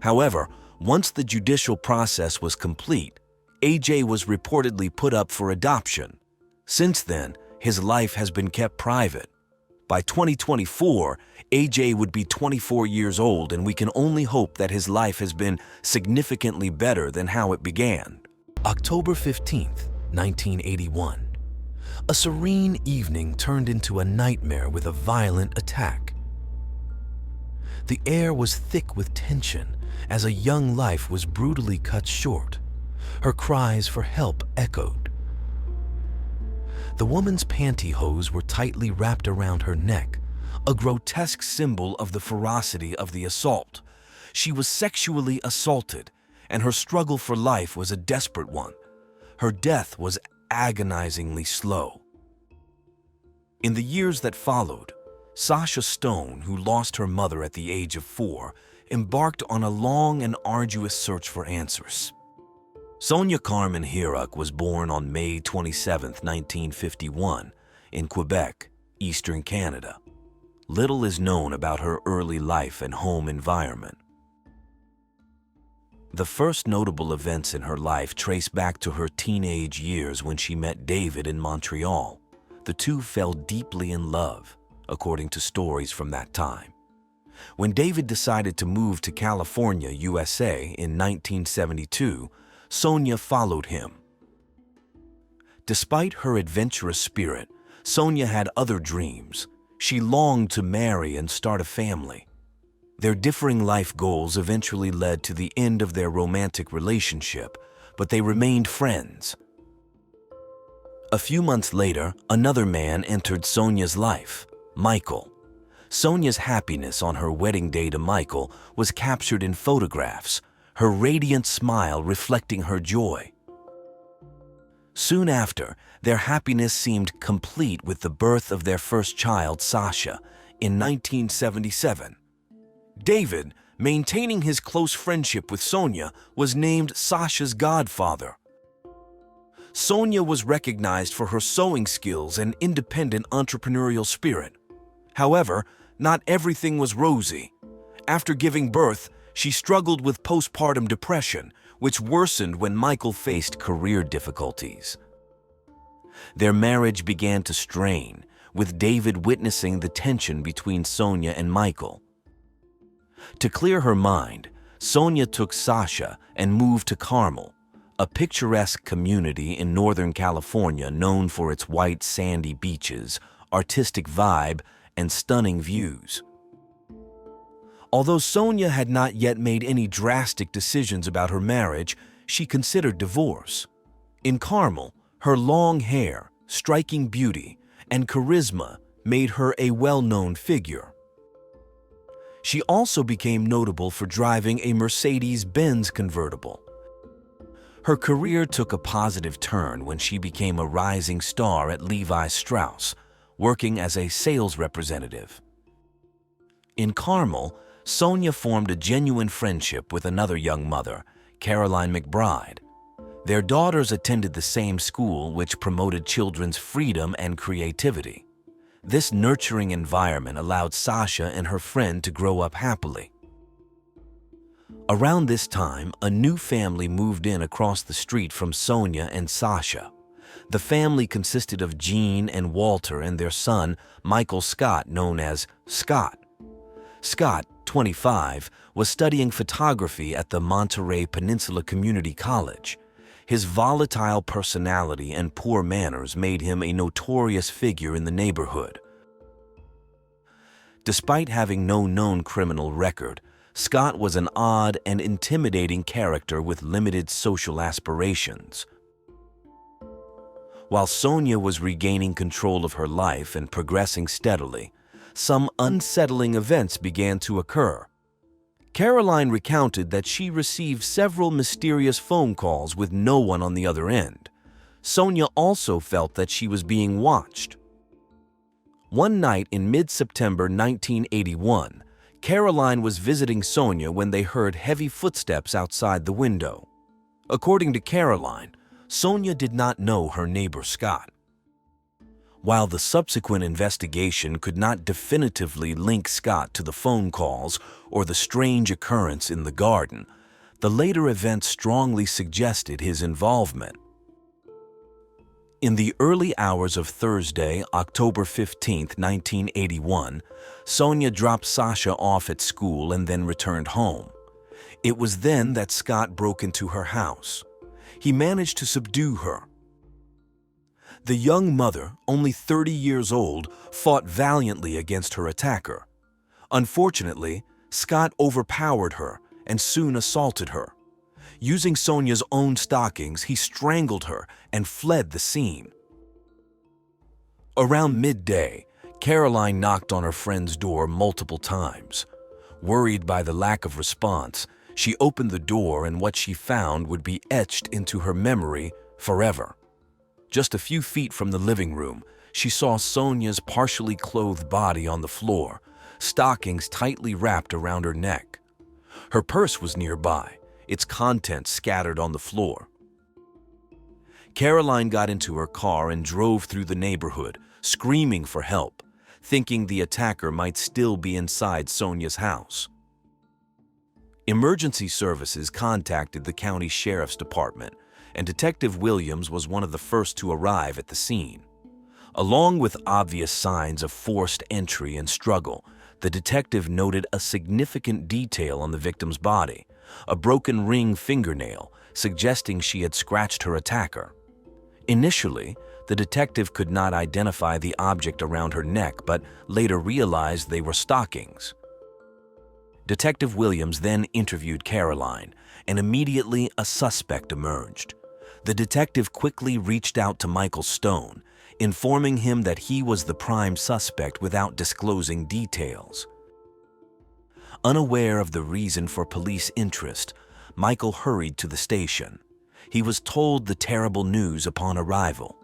However, once the judicial process was complete, AJ was reportedly put up for adoption. Since then, his life has been kept private. By 2024, AJ would be 24 years old, and we can only hope that his life has been significantly better than how it began. October 15th, 1981. A serene evening turned into a nightmare with a violent attack. The air was thick with tension as a young life was brutally cut short. Her cries for help echoed. The woman's pantyhose were tightly wrapped around her neck, a grotesque symbol of the ferocity of the assault. She was sexually assaulted, and her struggle for life was a desperate one. Her death was agonizingly slow. In the years that followed, Sasha Stone, who lost her mother at the age of 4, embarked on a long and arduous search for answers. Sonia Carmen Herok was born on May 27, 1951, in Quebec, eastern Canada. Little is known about her early life and home environment. The first notable events in her life trace back to her teenage years when she met David in Montreal. The two fell deeply in love, according to stories from that time. When David decided to move to California, USA in 1972, Sonia followed him. Despite her adventurous spirit, Sonia had other dreams. She longed to marry and start a family. Their differing life goals eventually led to the end of their romantic relationship, but they remained friends. A few months later, another man entered Sonia's life, Michael. Sonia's happiness on her wedding day to Michael was captured in photographs, her radiant smile reflecting her joy. Soon after, their happiness seemed complete with the birth of their first child, Sasha, in 1977. David, maintaining his close friendship with Sonia, was named Sasha's godfather. Sonia was recognized for her sewing skills and independent entrepreneurial spirit. However, not everything was rosy. After giving birth, she struggled with postpartum depression, which worsened when Michael faced career difficulties. Their marriage began to strain, with David witnessing the tension between Sonia and Michael. To clear her mind, Sonia took Sasha and moved to Carmel, a picturesque community in Northern California known for its white sandy beaches, artistic vibe, and stunning views. Although Sonia had not yet made any drastic decisions about her marriage, she considered divorce. In Carmel, her long hair, striking beauty, and charisma made her a well-known figure. She also became notable for driving a Mercedes-Benz convertible. Her career took a positive turn when she became a rising star at Levi Strauss, working as a sales representative. In Carmel, Sonia formed a genuine friendship with another young mother, Caroline McBride. Their daughters attended the same school, which promoted children's freedom and creativity. This nurturing environment allowed Sasha and her friend to grow up happily. Around this time, a new family moved in across the street from Sonia and Sasha. The family consisted of Jean and Walter and their son, Michael Scott, known as Scott. Scott, 25, was studying photography at the Monterey Peninsula Community College. His volatile personality and poor manners made him a notorious figure in the neighborhood. Despite having no known criminal record, Scott was an odd and intimidating character with limited social aspirations. While Sonia was regaining control of her life and progressing steadily, some unsettling events began to occur. Caroline recounted that she received several mysterious phone calls with no one on the other end. Sonia also felt that she was being watched. One night in mid-September 1981, Caroline was visiting Sonia when they heard heavy footsteps outside the window. According to Caroline, Sonia did not know her neighbor Scott. While the subsequent investigation could not definitively link Scott to the phone calls or the strange occurrence in the garden, the later events strongly suggested his involvement. In the early hours of Thursday, October 15, 1981, Sonia dropped Sasha off at school and then returned home. It was then that Scott broke into her house. He managed to subdue her. The young mother, only 30 years old, fought valiantly against her attacker. Unfortunately, Scott overpowered her and soon assaulted her. Using Sonia's own stockings, he strangled her and fled the scene. Around midday, Caroline knocked on her friend's door multiple times. Worried by the lack of response, she opened the door, and what she found would be etched into her memory forever. Just a few feet from the living room, she saw Sonia's partially clothed body on the floor, stockings tightly wrapped around her neck. Her purse was nearby, its contents scattered on the floor. Caroline got into her car and drove through the neighborhood, screaming for help, thinking the attacker might still be inside Sonia's house. Emergency services contacted the county sheriff's department, and Detective Williams was one of the first to arrive at the scene. Along with obvious signs of forced entry and struggle, the detective noted a significant detail on the victim's body, a broken ring fingernail, suggesting she had scratched her attacker. Initially, the detective could not identify the object around her neck, but later realized they were stockings. Detective Williams then interviewed Caroline, and immediately a suspect emerged. The detective quickly reached out to Michael Stone, informing him that he was the prime suspect without disclosing details. Unaware of the reason for police interest, Michael hurried to the station. He was told the terrible news upon arrival.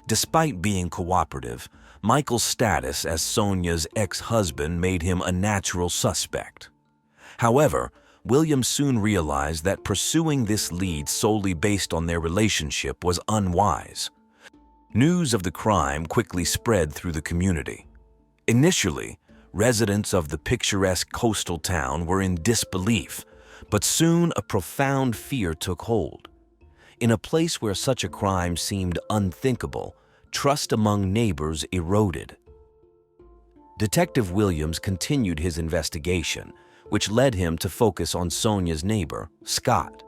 Despite being cooperative, Michael's status as Sonia's ex-husband made him a natural suspect. However, Williams soon realized that pursuing this lead solely based on their relationship was unwise. News of the crime quickly spread through the community. Initially, residents of the picturesque coastal town were in disbelief, but soon a profound fear took hold. In a place where such a crime seemed unthinkable, trust among neighbors eroded. Detective Williams continued his investigation, which led him to focus on Sonia's neighbor, Scott.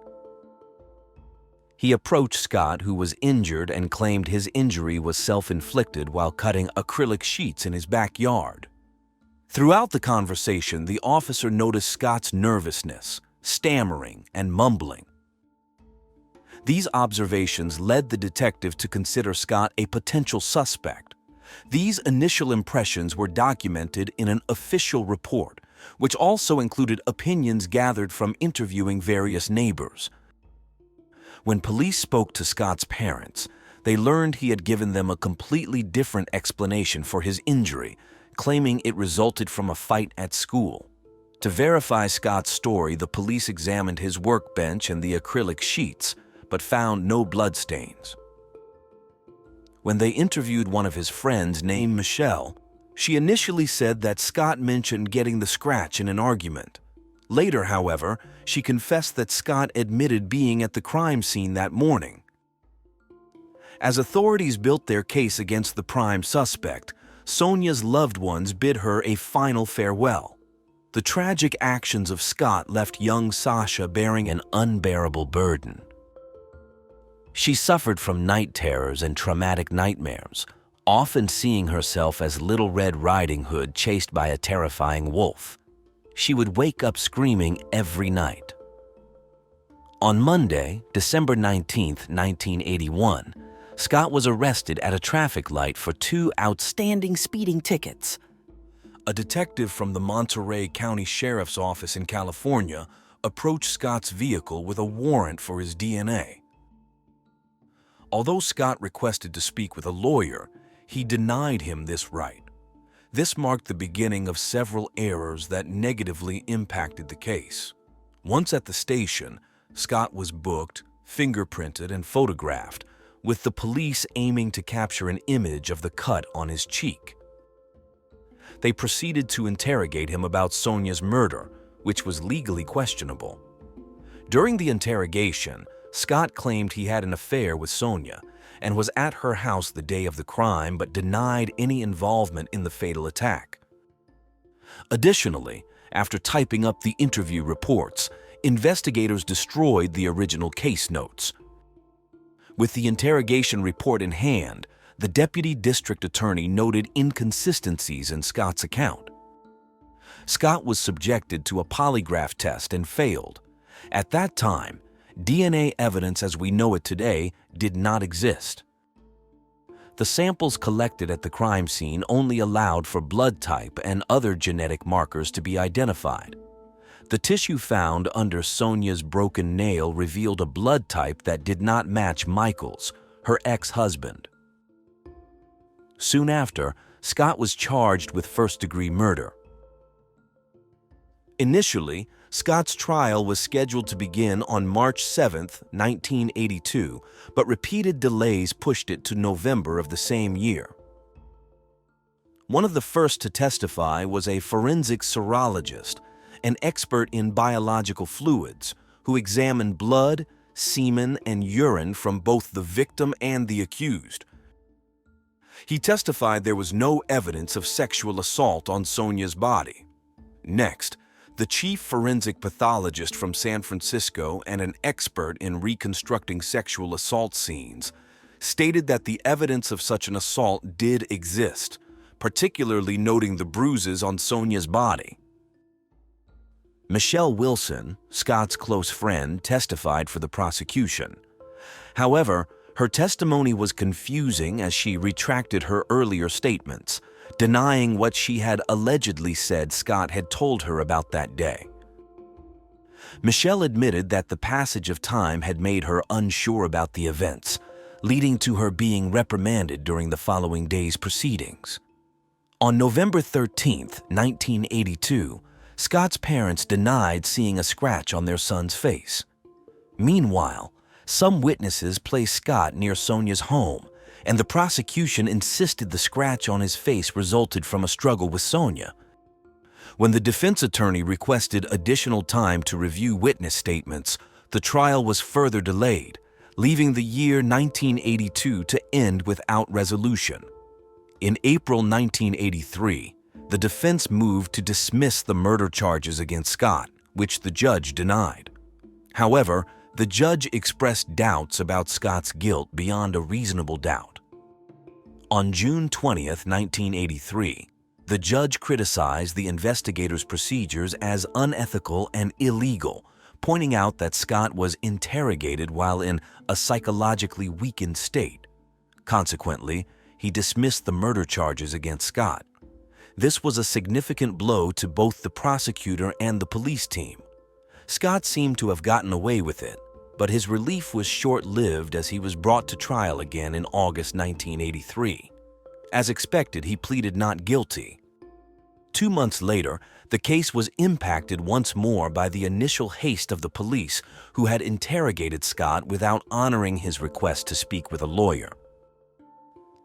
He approached Scott, who was injured, and claimed his injury was self-inflicted while cutting acrylic sheets in his backyard. Throughout the conversation, the officer noticed Scott's nervousness, stammering, and mumbling. These observations led the detective to consider Scott a potential suspect. These initial impressions were documented in an official report, which also included opinions gathered from interviewing various neighbors. When police spoke to Scott's parents, they learned he had given them a completely different explanation for his injury, claiming it resulted from a fight at school. To verify Scott's story, the police examined his workbench and the acrylic sheets, but found no bloodstains. When they interviewed one of his friends named Michelle, she initially said that Scott mentioned getting the scratch in an argument. Later, however, she confessed that Scott admitted being at the crime scene that morning. As authorities built their case against the prime suspect, Sonia's loved ones bid her a final farewell. The tragic actions of Scott left young Sasha bearing an unbearable burden. She suffered from night terrors and traumatic nightmares, often seeing herself as Little Red Riding Hood chased by a terrifying wolf. She would wake up screaming every night. On Monday, December 19, 1981, Scott was arrested at a traffic light for 2 outstanding speeding tickets. A detective from the Monterey County Sheriff's Office in California approached Scott's vehicle with a warrant for his DNA. Although Scott requested to speak with a lawyer, he denied him this right. This marked the beginning of several errors that negatively impacted the case. Once at the station, Scott was booked, fingerprinted, and photographed, with the police aiming to capture an image of the cut on his cheek. They proceeded to interrogate him about Sonia's murder, which was legally questionable. During the interrogation, Scott claimed he had an affair with Sonia and was at her house the day of the crime but denied any involvement in the fatal attack. Additionally, after typing up the interview reports, investigators destroyed the original case notes. With the interrogation report in hand, the deputy district attorney noted inconsistencies in Scott's account. Scott was subjected to a polygraph test and failed. At that time, DNA evidence as we know it today did not exist. The samples collected at the crime scene only allowed for blood type and other genetic markers to be identified. The tissue found under Sonia's broken nail revealed a blood type that did not match Michael's, her ex-husband. Soon after, Scott was charged with first-degree murder. Initially, Scott's trial was scheduled to begin on March 7, 1982, but repeated delays pushed it to November of the same year. One of the first to testify was a forensic serologist, an expert in biological fluids, who examined blood, semen, and urine from both the victim and the accused. He testified there was no evidence of sexual assault on Sonia's body. Next, the chief forensic pathologist from San Francisco and an expert in reconstructing sexual assault scenes stated that the evidence of such an assault did exist, particularly noting the bruises on Sonia's body. Michelle Wilson, Scott's close friend, testified for the prosecution. However, her testimony was confusing as she retracted her earlier statements, denying what she had allegedly said Scott had told her about that day. Michelle admitted that the passage of time had made her unsure about the events, leading to her being reprimanded during the following day's proceedings. On November 13, 1982, Scott's parents denied seeing a scratch on their son's face. Meanwhile, some witnesses placed Scott near Sonia's home, and the prosecution insisted the scratch on his face resulted from a struggle with Sonia. When the defense attorney requested additional time to review witness statements, the trial was further delayed, leaving the year 1982 to end without resolution. In April 1983, the defense moved to dismiss the murder charges against Scott, which the judge denied. However, the judge expressed doubts about Scott's guilt beyond a reasonable doubt. On June 20, 1983, the judge criticized the investigators' procedures as unethical and illegal, pointing out that Scott was interrogated while in a psychologically weakened state. Consequently, he dismissed the murder charges against Scott. This was a significant blow to both the prosecutor and the police team. Scott seemed to have gotten away with it, but his relief was short-lived as he was brought to trial again in August 1983. As expected, he pleaded not guilty. 2 months later, the case was impacted once more by the initial haste of the police, who had interrogated Scott without honoring his request to speak with a lawyer.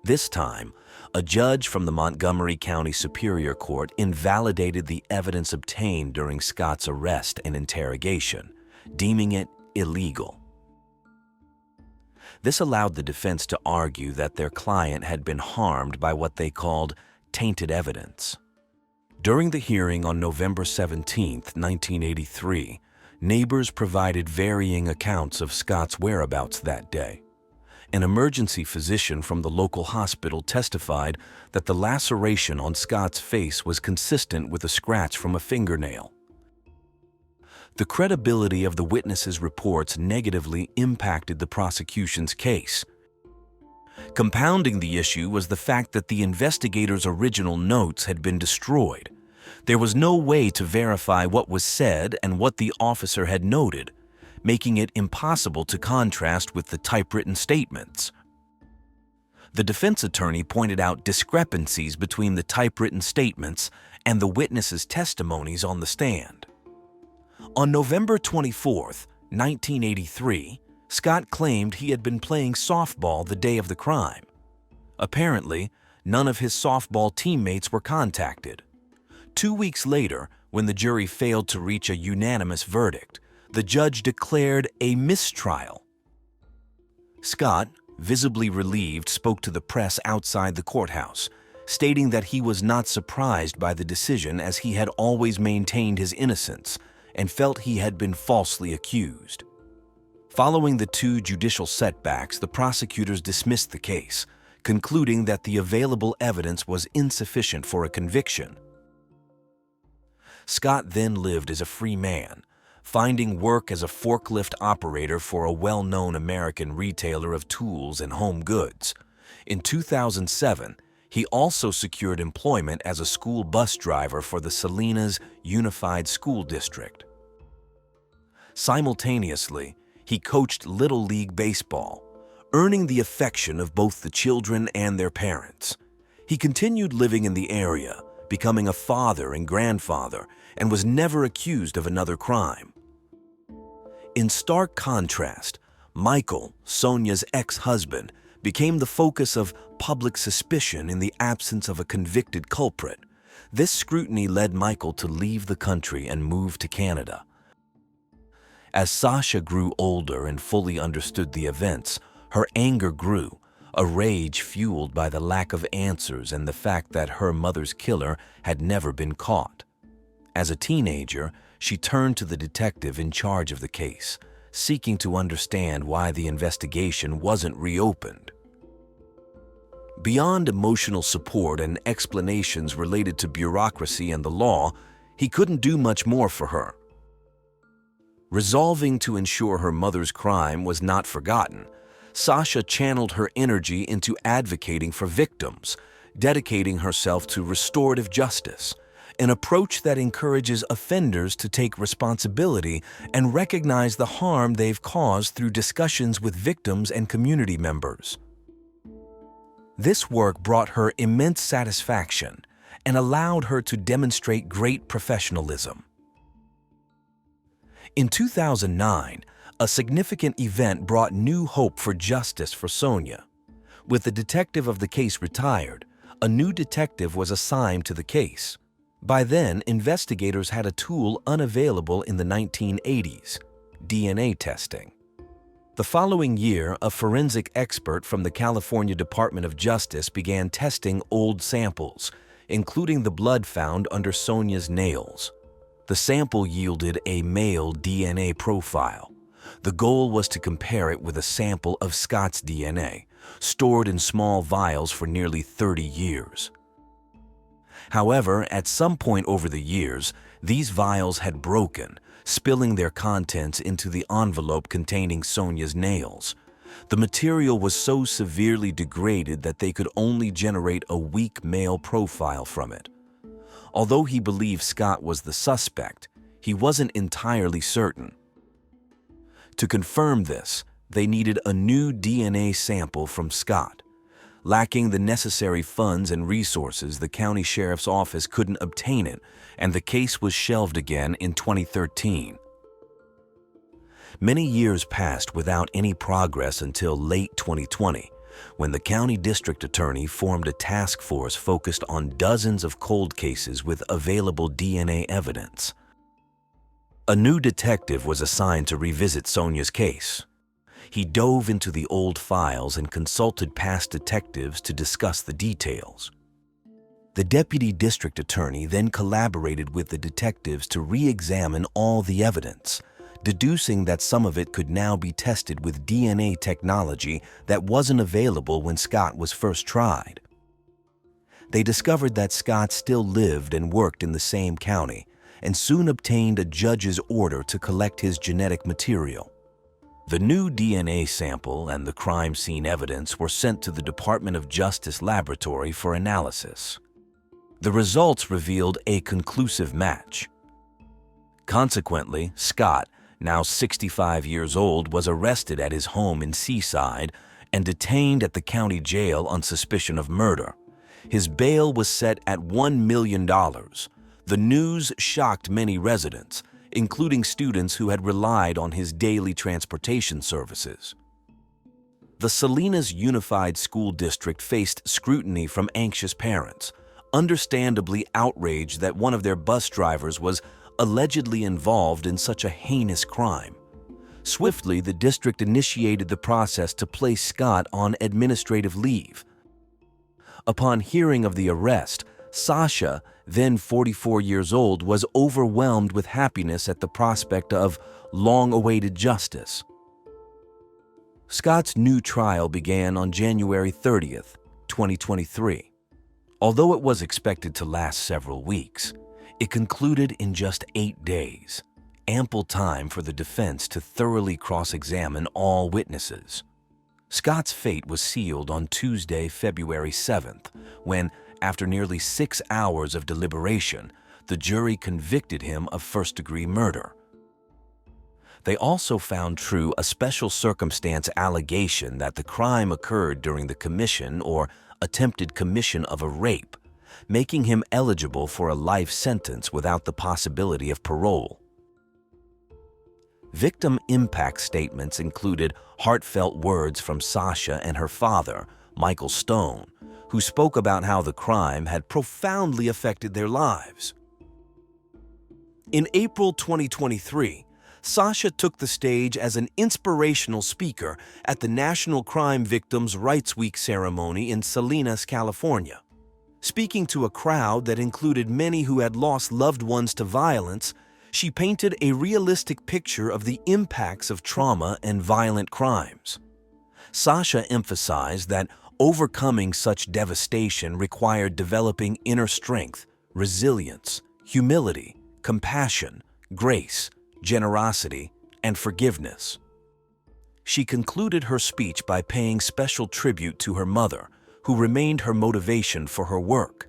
This time, a judge from the Montgomery County Superior Court invalidated the evidence obtained during Scott's arrest and interrogation, deeming it illegal. This allowed the defense to argue that their client had been harmed by what they called tainted evidence. During the hearing on November 17, 1983, neighbors provided varying accounts of Scott's whereabouts that day. An emergency physician from the local hospital testified that the laceration on Scott's face was consistent with a scratch from a fingernail. The credibility of the witnesses' reports negatively impacted the prosecution's case. Compounding the issue was the fact that the investigators' original notes had been destroyed. There was no way to verify what was said and what the officer had noted, making it impossible to contrast with the typewritten statements. The defense attorney pointed out discrepancies between the typewritten statements and the witnesses' testimonies on the stand. On November 24, 1983, Scott claimed he had been playing softball the day of the crime. Apparently, none of his softball teammates were contacted. 2 weeks later, when the jury failed to reach a unanimous verdict, the judge declared a mistrial. Scott, visibly relieved, spoke to the press outside the courthouse, stating that he was not surprised by the decision as he had always maintained his innocence and felt he had been falsely accused. Following the 2 judicial setbacks, the prosecutors dismissed the case, concluding that the available evidence was insufficient for a conviction. Scott then lived as a free man, finding work as a forklift operator for a well-known American retailer of tools and home goods. In 2007, he also secured employment as a school bus driver for the Salinas Unified School District. Simultaneously, he coached Little League Baseball, earning the affection of both the children and their parents. He continued living in the area, becoming a father and grandfather, and was never accused of another crime. In stark contrast, Michael, Sonia's ex-husband, became the focus of public suspicion in the absence of a convicted culprit. This scrutiny led Michael to leave the country and move to Canada. As Sasha grew older and fully understood the events, her anger grew, a rage fueled by the lack of answers and the fact that her mother's killer had never been caught. As a teenager, she turned to the detective in charge of the case, seeking to understand why the investigation wasn't reopened. Beyond emotional support and explanations related to bureaucracy and the law, he couldn't do much more for her. Resolving to ensure her mother's crime was not forgotten, Sasha channeled her energy into advocating for victims, dedicating herself to restorative justice, an approach that encourages offenders to take responsibility and recognize the harm they've caused through discussions with victims and community members. This work brought her immense satisfaction and allowed her to demonstrate great professionalism. In 2009, a significant event brought new hope for justice for Sonia. With the detective of the case retired, a new detective was assigned to the case. By then, investigators had a tool unavailable in the 1980s, DNA testing. The following year, a forensic expert from the California Department of Justice began testing old samples, including the blood found under Sonia's nails. The sample yielded a male DNA profile. The goal was to compare it with a sample of Scott's DNA, stored in small vials for nearly 30 years. However, at some point over the years, these vials had broken, spilling their contents into the envelope containing Sonia's nails. The material was so severely degraded that they could only generate a weak male profile from it. Although he believed Scott was the suspect, he wasn't entirely certain. To confirm this, they needed a new DNA sample from Scott. Lacking the necessary funds and resources, the county sheriff's office couldn't obtain it, and the case was shelved again in 2013. Many years passed without any progress until late 2020, when the county district attorney formed a task force focused on dozens of cold cases with available DNA evidence. A new detective was assigned to revisit Sonia's case. He dove into the old files and consulted past detectives to discuss the details. The deputy district attorney then collaborated with the detectives to re-examine all the evidence, deducing that some of it could now be tested with DNA technology that wasn't available when Scott was first tried. They discovered that Scott still lived and worked in the same county, and soon obtained a judge's order to collect his genetic material. The new DNA sample and the crime scene evidence were sent to the Department of Justice laboratory for analysis. The results revealed a conclusive match. Consequently, Scott, now 65 years old, was arrested at his home in Seaside and detained at the county jail on suspicion of murder. His bail was set at $1 million. The news shocked many residents, including students who had relied on his daily transportation services. The Salinas Unified School District faced scrutiny from anxious parents, understandably outraged that one of their bus drivers was allegedly involved in such a heinous crime. Swiftly, the district initiated the process to place Scott on administrative leave. Upon hearing of the arrest, Sasha, then 44 years old, was overwhelmed with happiness at the prospect of long-awaited justice. Scott's new trial began on January 30th, 2023. Although it was expected to last several weeks, it concluded in just 8 days, ample time for the defense to thoroughly cross-examine all witnesses. Scott's fate was sealed on Tuesday, February 7th, when, after nearly 6 hours of deliberation, the jury convicted him of first-degree murder. They also found true a special circumstance allegation that the crime occurred during the commission or attempted commission of a rape, making him eligible for a life sentence without the possibility of parole. Victim impact statements included heartfelt words from Sasha and her father, Michael Stone, who spoke about how the crime had profoundly affected their lives. In April 2023, Sasha took the stage as an inspirational speaker at the National Crime Victims' Rights Week ceremony in Salinas, California. Speaking to a crowd that included many who had lost loved ones to violence, she painted a realistic picture of the impacts of trauma and violent crimes. Sasha emphasized that overcoming such devastation required developing inner strength, resilience, humility, compassion, grace, generosity, and forgiveness. She concluded her speech by paying special tribute to her mother, who remained her motivation for her work.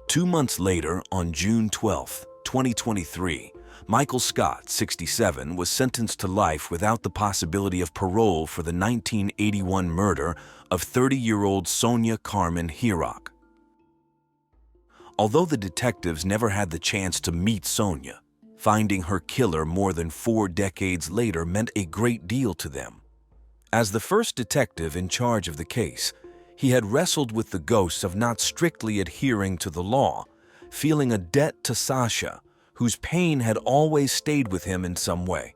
2 months later, on June 12, 2023, Michael Scott, 67, was sentenced to life without the possibility of parole for the 1981 murder of 30-year-old Sonia Carmen Herok. Although the detectives never had the chance to meet Sonia, finding her killer more than 4 decades later meant a great deal to them. As the first detective in charge of the case, he had wrestled with the ghosts of not strictly adhering to the law, feeling a debt to Sasha, whose pain had always stayed with him in some way.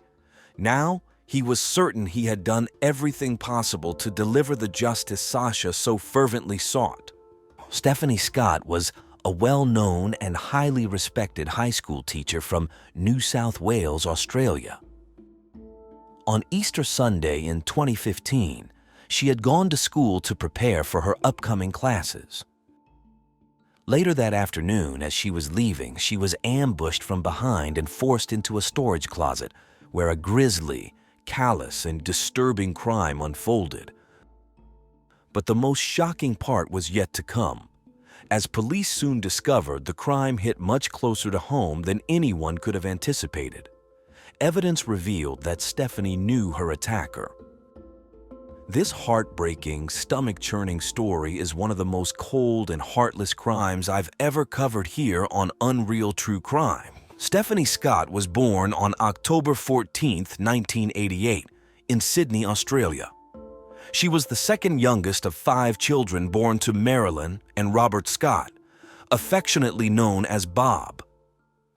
Now, he was certain he had done everything possible to deliver the justice Sasha so fervently sought. Stephanie Scott was a well-known and highly respected high school teacher from New South Wales, Australia. On Easter Sunday in 2015, she had gone to school to prepare for her upcoming classes. Later that afternoon, as she was leaving, she was ambushed from behind and forced into a storage closet where a grisly, callous, and disturbing crime unfolded. But the most shocking part was yet to come. As police soon discovered, the crime hit much closer to home than anyone could have anticipated. Evidence revealed that Stephanie knew her attacker. This heartbreaking, stomach-churning story is one of the most cold and heartless crimes I've ever covered here on Unreal True Crime. Stephanie Scott was born on October 14, 1988, in Sydney, Australia. She was the second youngest of 5 children born to Marilyn and Robert Scott, affectionately known as Bob.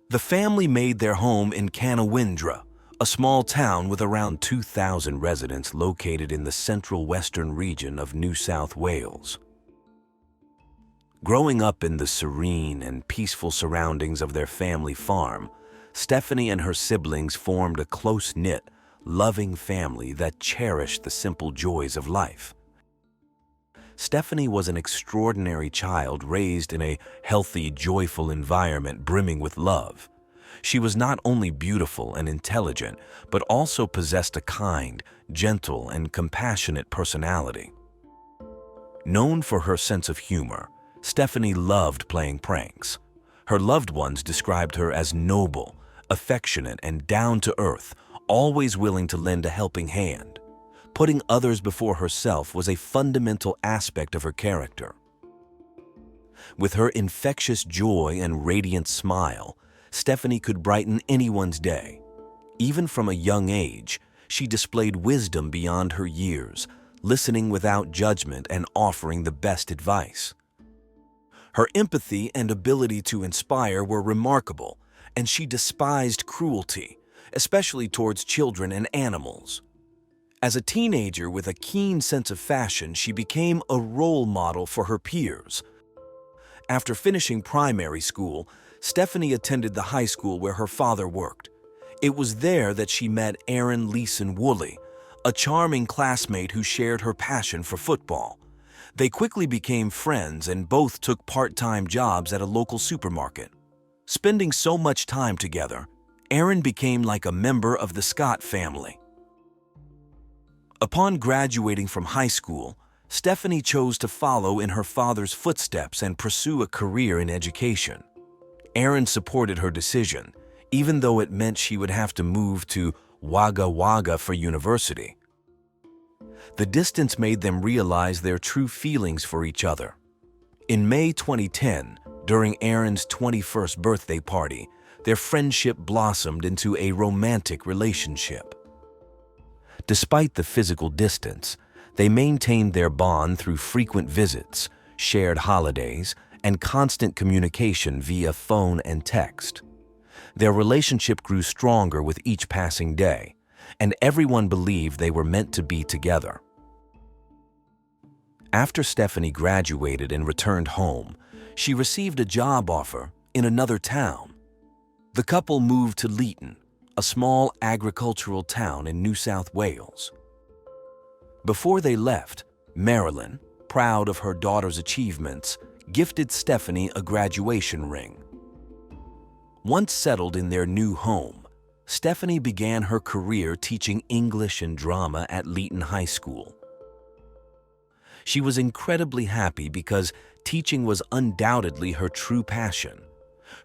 The family made their home in Canawindra, a small town with around 2,000 residents located in the central western region of New South Wales. Growing up in the serene and peaceful surroundings of their family farm, Stephanie and her siblings formed a close-knit, loving family that cherished the simple joys of life. Stephanie was an extraordinary child raised in a healthy, joyful environment brimming with love. She was not only beautiful and intelligent, but also possessed a kind, gentle, and compassionate personality. Known for her sense of humor, Stephanie loved playing pranks. Her loved ones described her as noble, affectionate, and down-to-earth, always willing to lend a helping hand. Putting others before herself was a fundamental aspect of her character. With her infectious joy and radiant smile, Stephanie could brighten anyone's day. Even from a young age, she displayed wisdom beyond her years, listening without judgment and offering the best advice. Her empathy and ability to inspire were remarkable, and she despised cruelty, especially towards children and animals. As a teenager with a keen sense of fashion, she became a role model for her peers. After finishing primary school, Stephanie attended the high school where her father worked. It was there that she met Aaron Leeson Woolley, a charming classmate who shared her passion for football. They quickly became friends and both took part-time jobs at a local supermarket. Spending so much time together, Aaron became like a member of the Scott family. Upon graduating from high school, Stephanie chose to follow in her father's footsteps and pursue a career in education. Aaron supported her decision, even though it meant she would have to move to Wagga Wagga for university. The distance made them realize their true feelings for each other. In May 2010, during Aaron's 21st birthday party, their friendship blossomed into a romantic relationship. Despite the physical distance, they maintained their bond through frequent visits, shared holidays, and constant communication via phone and text. Their relationship grew stronger with each passing day, and everyone believed they were meant to be together. After Stephanie graduated and returned home, she received a job offer in another town. The couple moved to Leeton, a small agricultural town in New South Wales. Before they left, Marilyn, proud of her daughter's achievements, gifted Stephanie a graduation ring. Once settled in their new home, Stephanie began her career teaching English and drama at Leeton High School. She was incredibly happy because teaching was undoubtedly her true passion.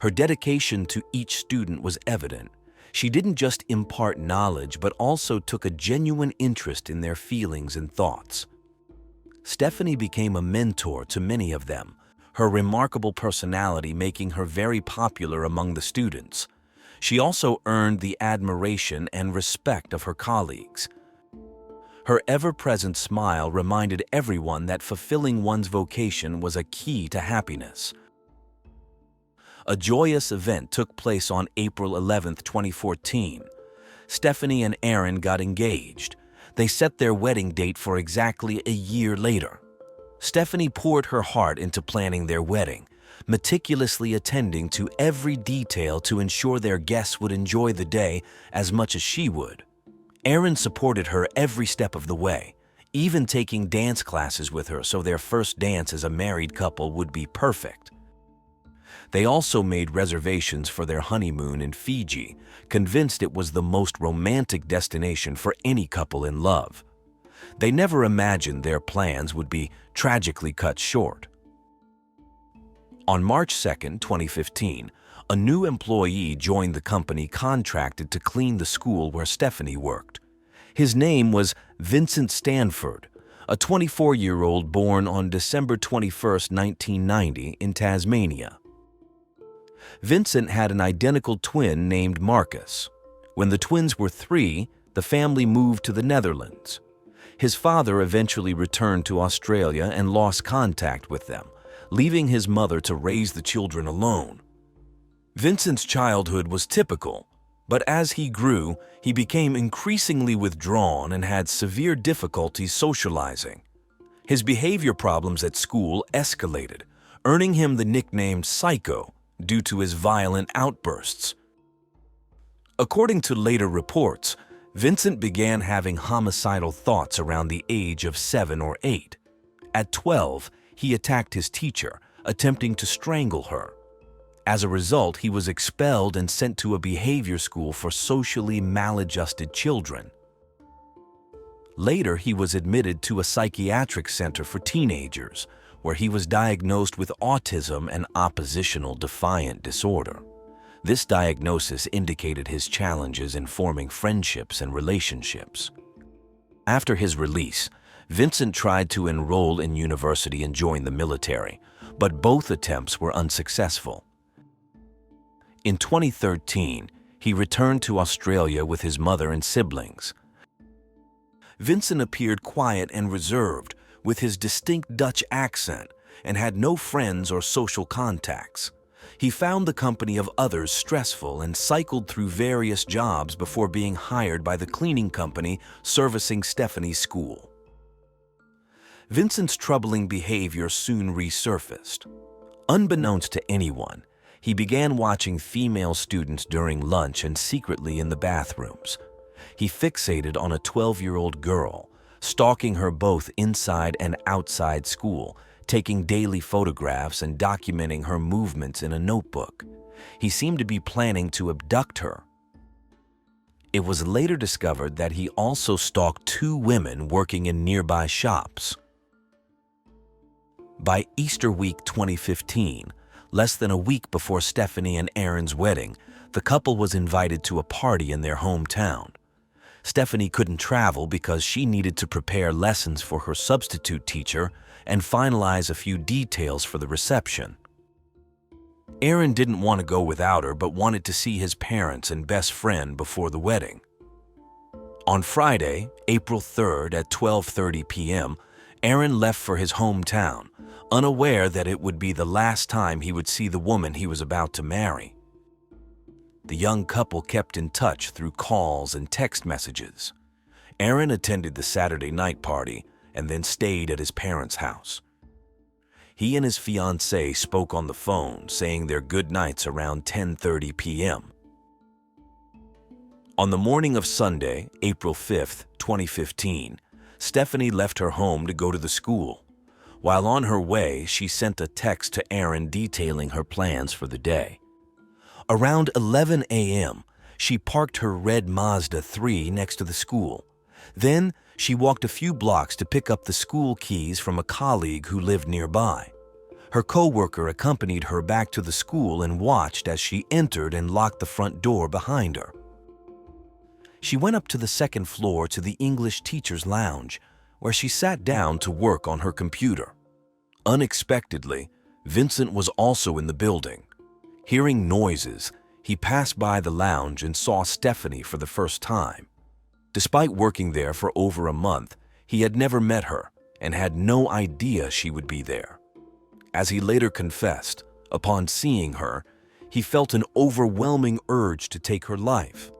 Her dedication to each student was evident. She didn't just impart knowledge, but also took a genuine interest in their feelings and thoughts. Stephanie became a mentor to many of them, her remarkable personality making her very popular among the students. She also earned the admiration and respect of her colleagues. Her ever-present smile reminded everyone that fulfilling one's vocation was a key to happiness. A joyous event took place on April 11, 2014. Stephanie and Aaron got engaged. They set their wedding date for exactly a year later. Stephanie poured her heart into planning their wedding, meticulously attending to every detail to ensure their guests would enjoy the day as much as she would. Aaron supported her every step of the way, even taking dance classes with her so their first dance as a married couple would be perfect. They also made reservations for their honeymoon in Fiji, convinced it was the most romantic destination for any couple in love. They never imagined their plans would be tragically cut short. On March 2, 2015, a new employee joined the company contracted to clean the school where Stephanie worked. His name was Vincent Stanford, a 24-year-old born on December 21, 1990, in Tasmania. Vincent had an identical twin named Marcus. When the twins were 3, the family moved to the Netherlands. His father eventually returned to Australia and lost contact with them, leaving his mother to raise the children alone. Vincent's childhood was typical, but as he grew, he became increasingly withdrawn and had severe difficulties socializing. His behavior problems at school escalated, earning him the nickname Psycho due to his violent outbursts. According to later reports, Vincent began having homicidal thoughts around the age of 7 or 8. At 12, he attacked his teacher, attempting to strangle her. As a result, he was expelled and sent to a behavior school for socially maladjusted children. Later, he was admitted to a psychiatric center for teenagers, where he was diagnosed with autism and oppositional defiant disorder. This diagnosis indicated his challenges in forming friendships and relationships. After his release, Vincent tried to enroll in university and join the military, but both attempts were unsuccessful. In 2013, he returned to Australia with his mother and siblings. Vincent appeared quiet and reserved, with his distinct Dutch accent, and had no friends or social contacts. He found the company of others stressful and cycled through various jobs before being hired by the cleaning company servicing Stephanie's school. Vincent's troubling behavior soon resurfaced. Unbeknownst to anyone, he began watching female students during lunch and secretly in the bathrooms. He fixated on a 12-year-old girl, stalking her both inside and outside school, taking daily photographs and documenting her movements in a notebook. He seemed to be planning to abduct her. It was later discovered that he also stalked 2 women working in nearby shops. By Easter week 2015, less than a week before Stephanie and Aaron's wedding, the couple was invited to a party in their hometown. Stephanie couldn't travel because she needed to prepare lessons for her substitute teacher and finalize a few details for the reception. Aaron didn't want to go without her but wanted to see his parents and best friend before the wedding. On Friday, April 3rd at 12:30 p.m., Aaron left for his hometown, unaware that it would be the last time he would see the woman he was about to marry. The young couple kept in touch through calls and text messages. Aaron attended the Saturday night party and then stayed at his parents' house. He and his fiancée spoke on the phone, saying their goodnights around 10:30 p.m. On the morning of Sunday, April 5th, 2015, Stephanie left her home to go to the school. While on her way, she sent a text to Aaron detailing her plans for the day. Around 11 a.m., she parked her red Mazda 3 next to the school. Then, she walked a few blocks to pick up the school keys from a colleague who lived nearby. Her coworker accompanied her back to the school and watched as she entered and locked the front door behind her. She went up to the second floor to the English teacher's lounge, where she sat down to work on her computer. Unexpectedly, Vincent was also in the building. Hearing noises, he passed by the lounge and saw Stephanie for the first time. Despite working there for over a month, he had never met her and had no idea she would be there. As he later confessed, upon seeing her, he felt an overwhelming urge to take her life.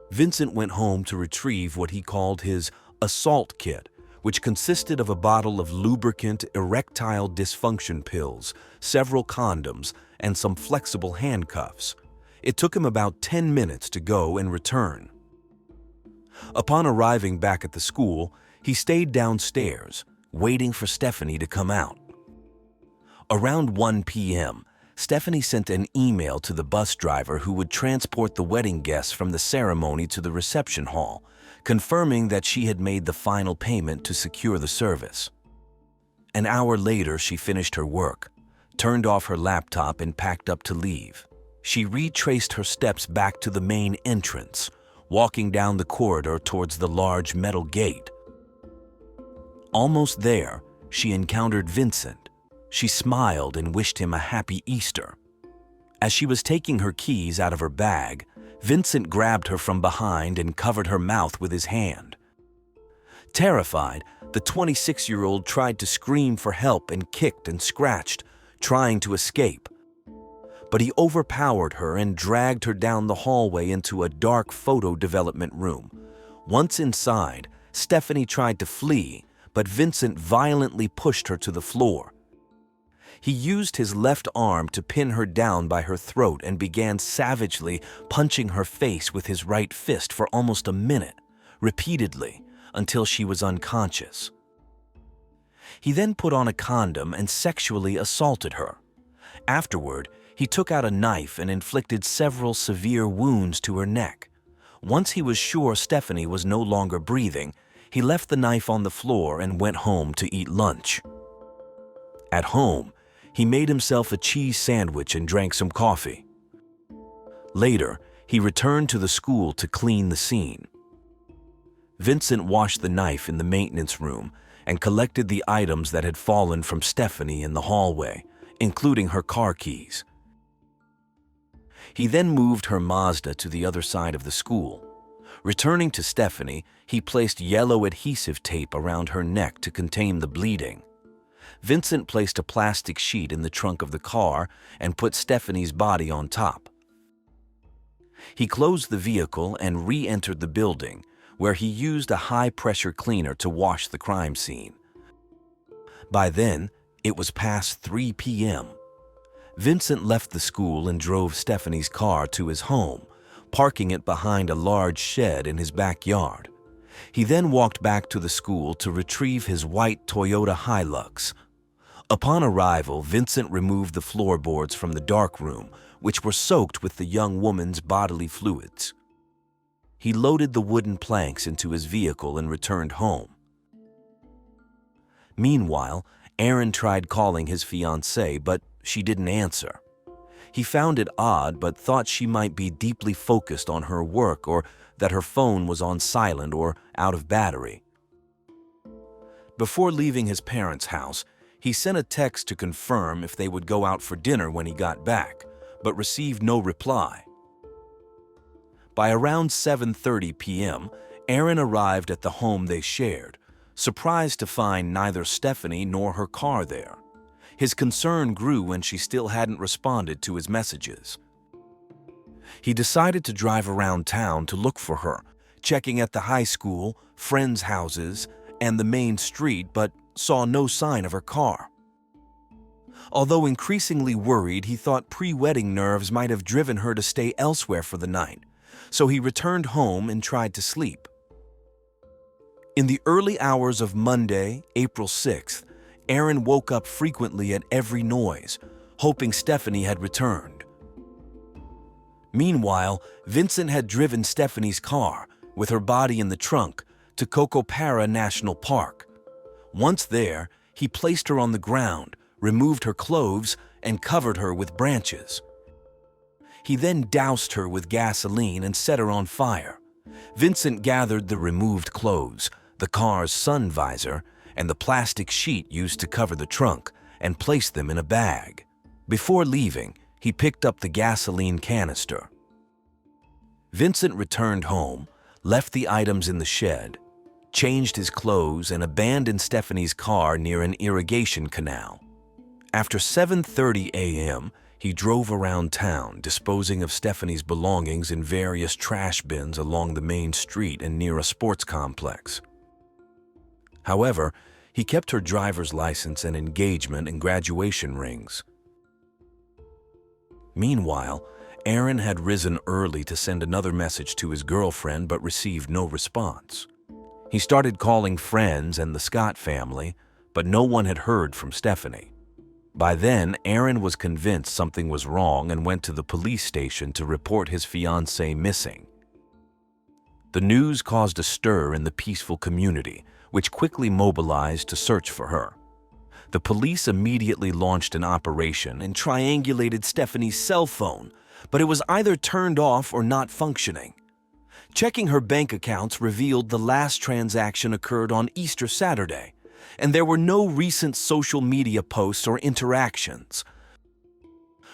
Vincent went home to retrieve what he called his assault kit, which consisted of a bottle of lubricant erectile dysfunction pills, several condoms, and some flexible handcuffs. It took him about 10 minutes to go and return. Upon arriving back at the school, he stayed downstairs, waiting for Stephanie to come out. Around 1 p.m., Stephanie sent an email to the bus driver who would transport the wedding guests from the ceremony to the reception hall, confirming that she had made the final payment to secure the service. An hour later, she finished her work, turned off her laptop and packed up to leave. She retraced her steps back to the main entrance, walking down the corridor towards the large metal gate. Almost there, she encountered Vincent. She smiled and wished him a happy Easter. As she was taking her keys out of her bag, Vincent grabbed her from behind and covered her mouth with his hand. Terrified, the 26-year-old tried to scream for help and kicked and scratched, trying to escape. But he overpowered her and dragged her down the hallway into a dark photo development room. Once inside, Stephanie tried to flee, but Vincent violently pushed her to the floor. He used his left arm to pin her down by her throat and began savagely punching her face with his right fist for almost a minute, repeatedly, until she was unconscious. He then put on a condom and sexually assaulted her. Afterward, he took out a knife and inflicted several severe wounds to her neck. Once he was sure Stephanie was no longer breathing, he left the knife on the floor and went home to eat lunch. At home, he made himself a cheese sandwich and drank some coffee. Later, he returned to the school to clean the scene. Vincent washed the knife in the maintenance room and collected the items that had fallen from Stephanie in the hallway, including her car keys. He then moved her Mazda to the other side of the school. Returning to Stephanie, he placed yellow adhesive tape around her neck to contain the bleeding. Vincent placed a plastic sheet in the trunk of the car and put Stephanie's body on top. He closed the vehicle and re-entered the building, where he used a high-pressure cleaner to wash the crime scene. By then, it was past 3 p.m. Vincent left the school and drove Stephanie's car to his home, parking it behind a large shed in his backyard. He then walked back to the school to retrieve his white Toyota Hilux. Upon arrival, Vincent removed the floorboards from the dark room, which were soaked with the young woman's bodily fluids. He loaded the wooden planks into his vehicle and returned home. Meanwhile, Aaron tried calling his fiancée, but she didn't answer. He found it odd, but thought she might be deeply focused on her work or that her phone was on silent or out of battery. Before leaving his parents' house, he sent a text to confirm if they would go out for dinner when he got back, but received no reply. By around 7:30 p.m., Aaron arrived at the home they shared, surprised to find neither Stephanie nor her car there. His concern grew when she still hadn't responded to his messages. He decided to drive around town to look for her, checking at the high school, friends' houses, and the main street, but saw no sign of her car. Although increasingly worried, he thought pre-wedding nerves might have driven her to stay elsewhere for the night, so he returned home and tried to sleep. In the early hours of Monday, April 6th, Aaron woke up frequently at every noise, hoping Stephanie had returned. Meanwhile, Vincent had driven Stephanie's car, with her body in the trunk, to Cocopara National Park. Once there, he placed her on the ground, removed her clothes, and covered her with branches. He then doused her with gasoline and set her on fire. Vincent gathered the removed clothes, the car's sun visor, and the plastic sheet used to cover the trunk, and placed them in a bag. Before leaving, he picked up the gasoline canister. Vincent returned home, left the items in the shed, changed his clothes, and abandoned Stephanie's car near an irrigation canal. After 7:30 a.m., he drove around town, disposing of Stephanie's belongings in various trash bins along the main street and near a sports complex. However, he kept her driver's license and engagement and graduation rings. Meanwhile, Aaron had risen early to send another message to his girlfriend but received no response. He started calling friends and the Scott family, but no one had heard from Stephanie. By then, Aaron was convinced something was wrong and went to the police station to report his fiancée missing. The news caused a stir in the peaceful community, which quickly mobilized to search for her. The police immediately launched an operation and triangulated Stephanie's cell phone, but it was either turned off or not functioning. Checking her bank accounts revealed the last transaction occurred on Easter Saturday, and there were no recent social media posts or interactions.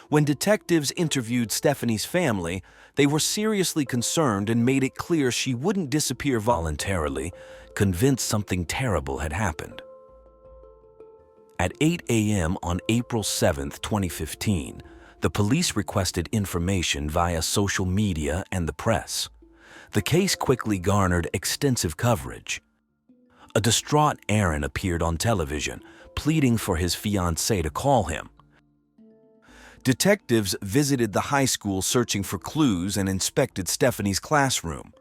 When detectives interviewed Stephanie's family, they were seriously concerned and made it clear she wouldn't disappear voluntarily, convinced something terrible had happened. At 8 a.m. on April 7, 2015, the police requested information via social media and the press. The case quickly garnered extensive coverage. A distraught Aaron appeared on television, pleading for his fiancée to call him. Detectives visited the high school searching for clues and inspected Stephanie's classroom.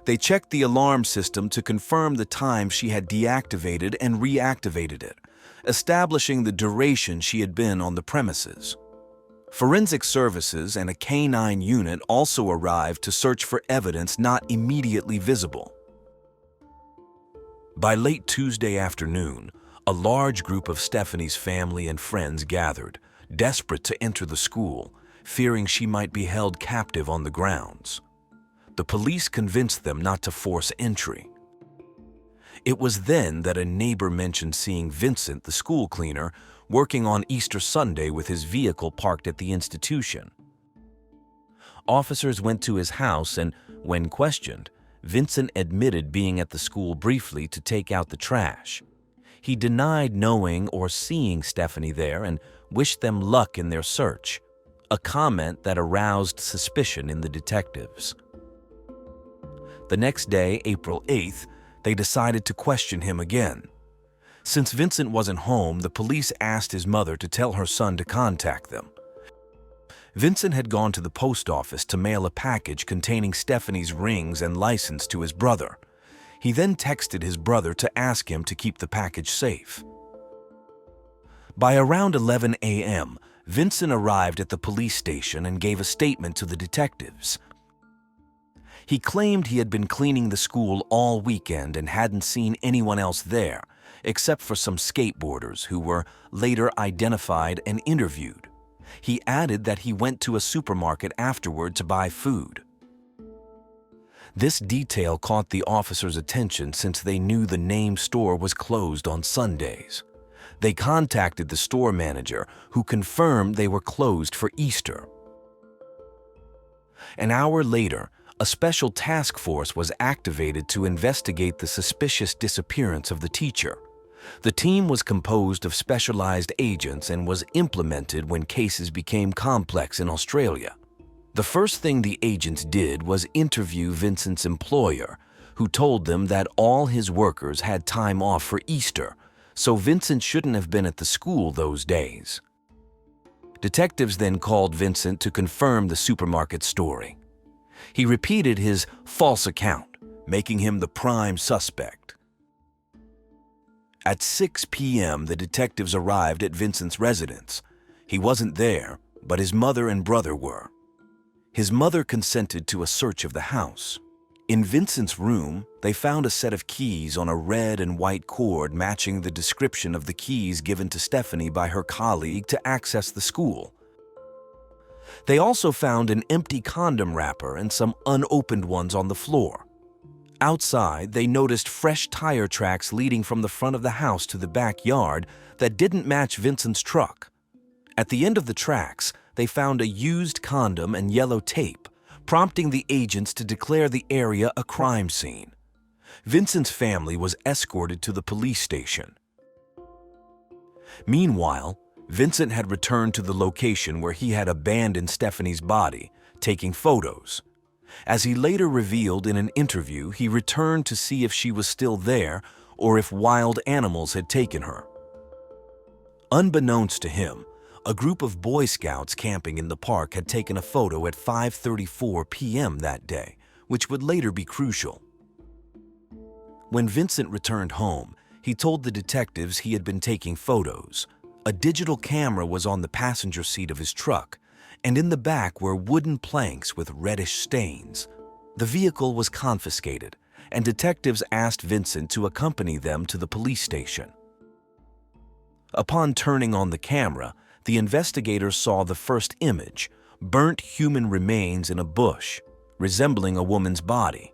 They checked the alarm system to confirm the time she had deactivated and reactivated it, establishing the duration she had been on the premises. Forensic services and a K-9 unit also arrived to search for evidence not immediately visible. By late Tuesday afternoon, a large group of Stephanie's family and friends gathered, desperate to enter the school, fearing she might be held captive on the grounds. The police convinced them not to force entry. It was then that a neighbor mentioned seeing Vincent, the school cleaner, working on Easter Sunday with his vehicle parked at the institution. Officers went to his house and, when questioned, Vincent admitted being at the school briefly to take out the trash. He denied knowing or seeing Stephanie there and wished them luck in their search, a comment that aroused suspicion in the detectives. The next day, April 8th, they decided to question him again. Since Vincent wasn't home, the police asked his mother to tell her son to contact them. Vincent had gone to the post office to mail a package containing Stephanie's rings and license to his brother. He then texted his brother to ask him to keep the package safe. By around 11 a.m., Vincent arrived at the police station and gave a statement to the detectives. He claimed he had been cleaning the school all weekend and hadn't seen anyone else there, except for some skateboarders who were later identified and interviewed. He added that he went to a supermarket afterward to buy food. This detail caught the officers' attention since they knew the name store was closed on Sundays. They contacted the store manager, who confirmed they were closed for Easter. An hour later, a special task force was activated to investigate the suspicious disappearance of the teacher. The team was composed of specialized agents and was implemented when cases became complex in Australia. The first thing the agents did was interview Vincent's employer, who told them that all his workers had time off for Easter, so Vincent shouldn't have been at the school those days. Detectives then called Vincent to confirm the supermarket story. He repeated his false account, making him the prime suspect. At 6 p.m., the detectives arrived at Vincent's residence. He wasn't there, but his mother and brother were. His mother consented to a search of the house. In Vincent's room, they found a set of keys on a red and white cord matching the description of the keys given to Stephanie by her colleague to access the school. They also found an empty condom wrapper and some unopened ones on the floor. Outside, they noticed fresh tire tracks leading from the front of the house to the backyard that didn't match Vincent's truck. At the end of the tracks, they found a used condom and yellow tape, prompting the agents to declare the area a crime scene. Vincent's family was escorted to the police station. Meanwhile, Vincent had returned to the location where he had abandoned Stephanie's body, taking photos. As he later revealed in an interview, he returned to see if she was still there or if wild animals had taken her. Unbeknownst to him, a group of Boy Scouts camping in the park had taken a photo at 5:34 p.m. that day, which would later be crucial. When Vincent returned home, he told the detectives he had been taking photos. A digital camera was on the passenger seat of his truck, and in the back were wooden planks with reddish stains. The vehicle was confiscated, and detectives asked Vincent to accompany them to the police station. Upon turning on the camera, the investigators saw the first image, burnt human remains in a bush, resembling a woman's body.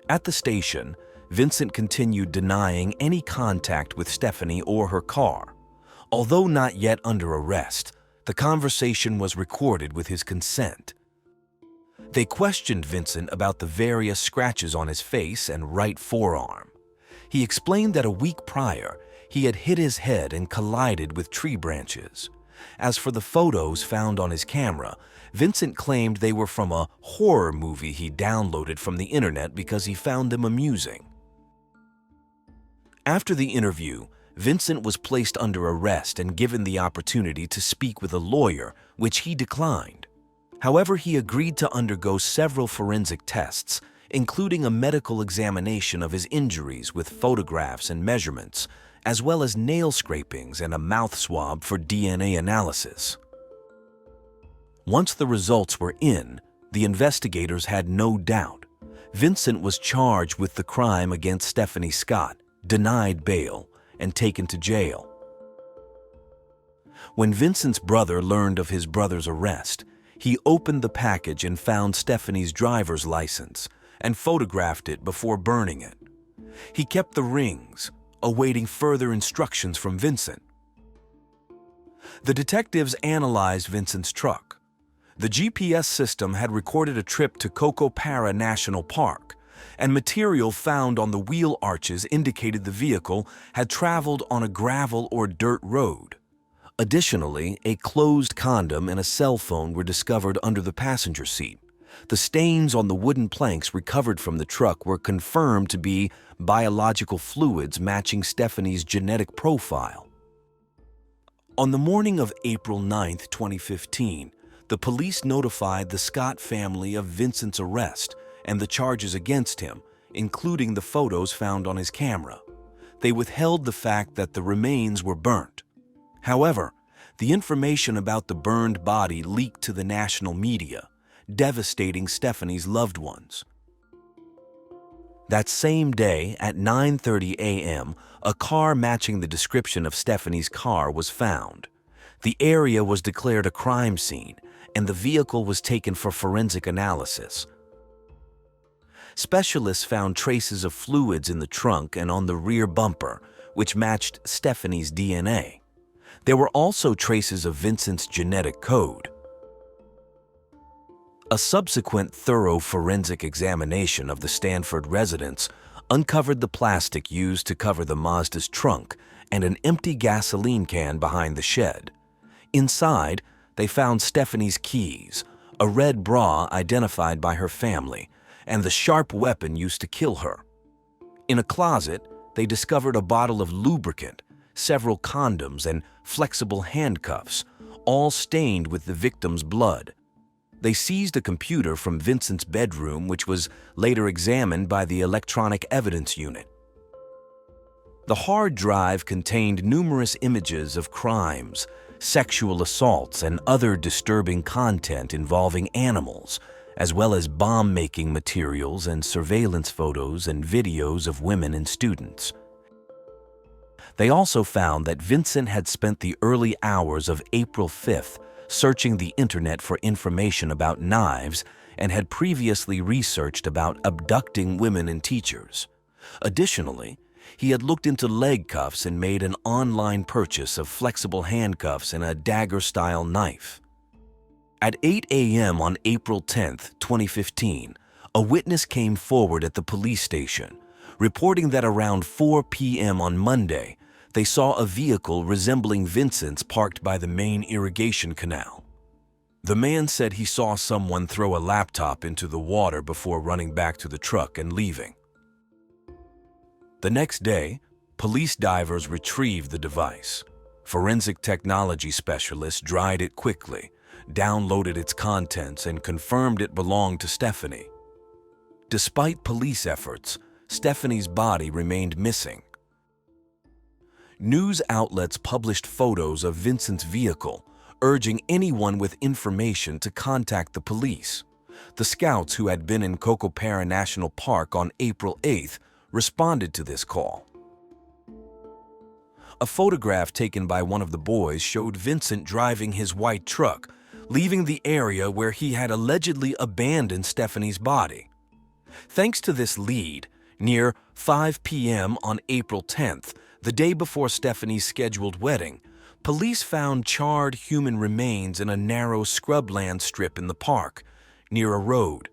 At the station, Vincent continued denying any contact with Stephanie or her car. Although not yet under arrest, the conversation was recorded with his consent. They questioned Vincent about the various scratches on his face and right forearm. He explained that a week prior, he had hit his head and collided with tree branches. As for the photos found on his camera, Vincent claimed they were from a horror movie he downloaded from the internet because he found them amusing. After the interview, Vincent was placed under arrest and given the opportunity to speak with a lawyer, which he declined. However, he agreed to undergo several forensic tests, including a medical examination of his injuries with photographs and measurements, as well as nail scrapings and a mouth swab for DNA analysis. Once the results were in, the investigators had no doubt. Vincent was charged with the crime against Stephanie Scott, denied bail, and taken to jail. When Vincent's brother learned of his brother's arrest, he opened the package and found Stephanie's driver's license and photographed it before burning it. He kept the rings, awaiting further instructions from Vincent. The detectives analyzed Vincent's truck. The GPS system had recorded a trip to Cocopara National Park, and material found on the wheel arches indicated the vehicle had traveled on a gravel or dirt road. Additionally, a closed condom and a cell phone were discovered under the passenger seat. The stains on the wooden planks recovered from the truck were confirmed to be biological fluids matching Stephanie's genetic profile. On the morning of April 9, 2015, the police notified the Scott family of Vincent's arrest and the charges against him, including the photos found on his camera. They withheld the fact that the remains were burnt. However, the information about the burned body leaked to the national media, devastating Stephanie's loved ones. That same day, at 9:30 a.m., a car matching the description of Stephanie's car was found. The area was declared a crime scene, and the vehicle was taken for forensic analysis. Specialists found traces of fluids in the trunk and on the rear bumper, which matched Stephanie's DNA. There were also traces of Vincent's genetic code. A subsequent thorough forensic examination of the Stanford residence uncovered the plastic used to cover the Mazda's trunk and an empty gasoline can behind the shed. Inside, they found Stephanie's keys, a red bra identified by her family, and the sharp weapon used to kill her. In a closet, they discovered a bottle of lubricant, several condoms, and flexible handcuffs, all stained with the victim's blood. They seized a computer from Vincent's bedroom, which was later examined by the Electronic Evidence Unit. The hard drive contained numerous images of crimes, sexual assaults, and other disturbing content involving animals, as well as bomb-making materials and surveillance photos and videos of women and students. They also found that Vincent had spent the early hours of April 5th searching the internet for information about knives and had previously researched about abducting women and teachers. Additionally, he had looked into leg cuffs and made an online purchase of flexible handcuffs and a dagger-style knife. At 8 a.m. on April 10, 2015, a witness came forward at the police station, reporting that around 4 p.m. on Monday, they saw a vehicle resembling Vincent's parked by the main irrigation canal. The man said he saw someone throw a laptop into the water before running back to the truck and leaving. The next day, police divers retrieved the device. Forensic technology specialists dried it quickly, downloaded its contents, and confirmed it belonged to Stephanie. Despite police efforts, Stephanie's body remained missing. News outlets published photos of Vincent's vehicle, urging anyone with information to contact the police. The scouts who had been in Cocopara National Park on April 8th responded to this call. A photograph taken by one of the boys showed Vincent driving his white truck, leaving the area where he had allegedly abandoned Stephanie's body. Thanks to this lead, near 5 p.m. on April 10th, the day before Stephanie's scheduled wedding, police found charred human remains in a narrow scrubland strip in the park, near a road.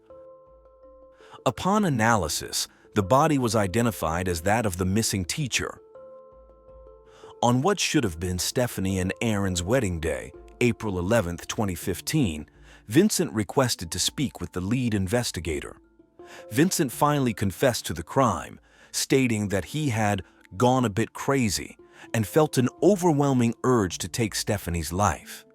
Upon analysis, the body was identified as that of the missing teacher. On what should have been Stephanie and Aaron's wedding day, April 11, 2015, Vincent requested to speak with the lead investigator. Vincent finally confessed to the crime, stating that he had gone a bit crazy and felt an overwhelming urge to take Stephanie's life.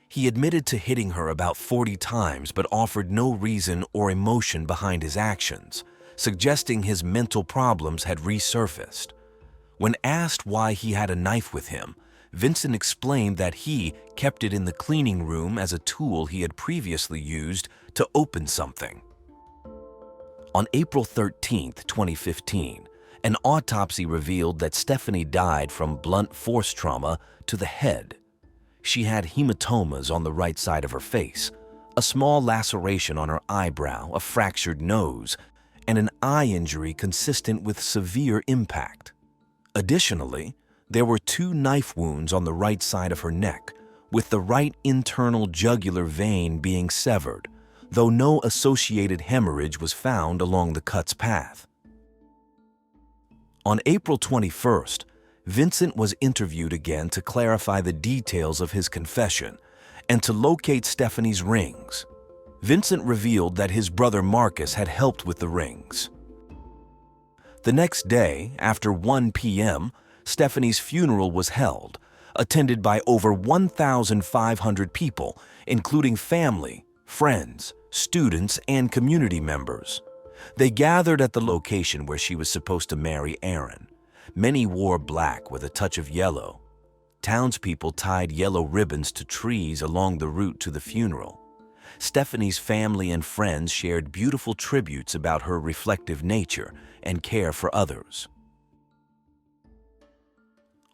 He admitted to hitting her about 40 times but offered no reason or emotion behind his actions, suggesting his mental problems had resurfaced. When asked why he had a knife with him, Vincent explained that he kept it in the cleaning room as a tool he had previously used to open something. On April 13, 2015, an autopsy revealed that Stephanie died from blunt force trauma to the head. She had hematomas on the right side of her face, a small laceration on her eyebrow, a fractured nose, and an eye injury consistent with severe impact. Additionally, there were 2 knife wounds on the right side of her neck, with the right internal jugular vein being severed, though no associated hemorrhage was found along the cut's path. On April 21st, Vincent was interviewed again to clarify the details of his confession and to locate Stephanie's rings. Vincent revealed that his brother Marcus had helped with the rings. The next day, after 1 p.m., Stephanie's funeral was held, attended by over 1,500 people, including family, friends, students, and community members. They gathered at the location where she was supposed to marry Aaron. Many wore black with a touch of yellow. Townspeople tied yellow ribbons to trees along the route to the funeral. Stephanie's family and friends shared beautiful tributes about her reflective nature and care for others.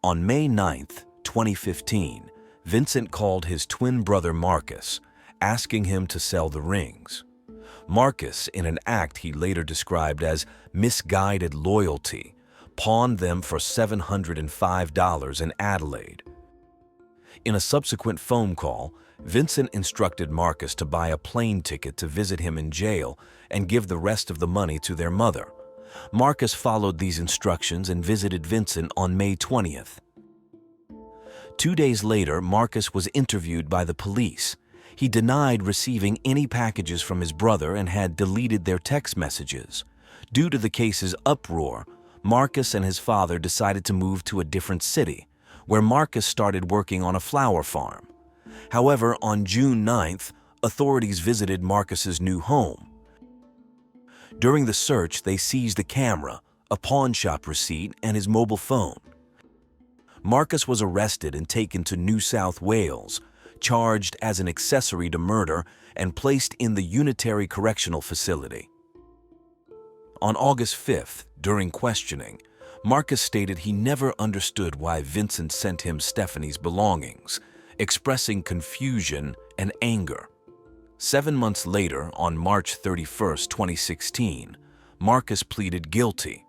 On May 9, 2015, Vincent called his twin brother Marcus, asking him to sell the rings. Marcus, in an act he later described as misguided loyalty, pawned them for $705 in Adelaide. In a subsequent phone call, Vincent instructed Marcus to buy a plane ticket to visit him in jail and give the rest of the money to their mother. Marcus followed these instructions and visited Vincent on May 20th. 2 days later, Marcus was interviewed by the police. He denied receiving any packages from his brother and had deleted their text messages. Due to the case's uproar, Marcus and his father decided to move to a different city, where Marcus started working on a flower farm. However, on June 9th, authorities visited Marcus's new home. During the search, they seized a camera, a pawn shop receipt, and his mobile phone. Marcus was arrested and taken to New South Wales, charged as an accessory to murder and placed in the Unitary Correctional Facility. On August 5th, during questioning, Marcus stated he never understood why Vincent sent him Stephanie's belongings, expressing confusion and anger. 7 months later, on March 31, 2016, Marcus pleaded guilty.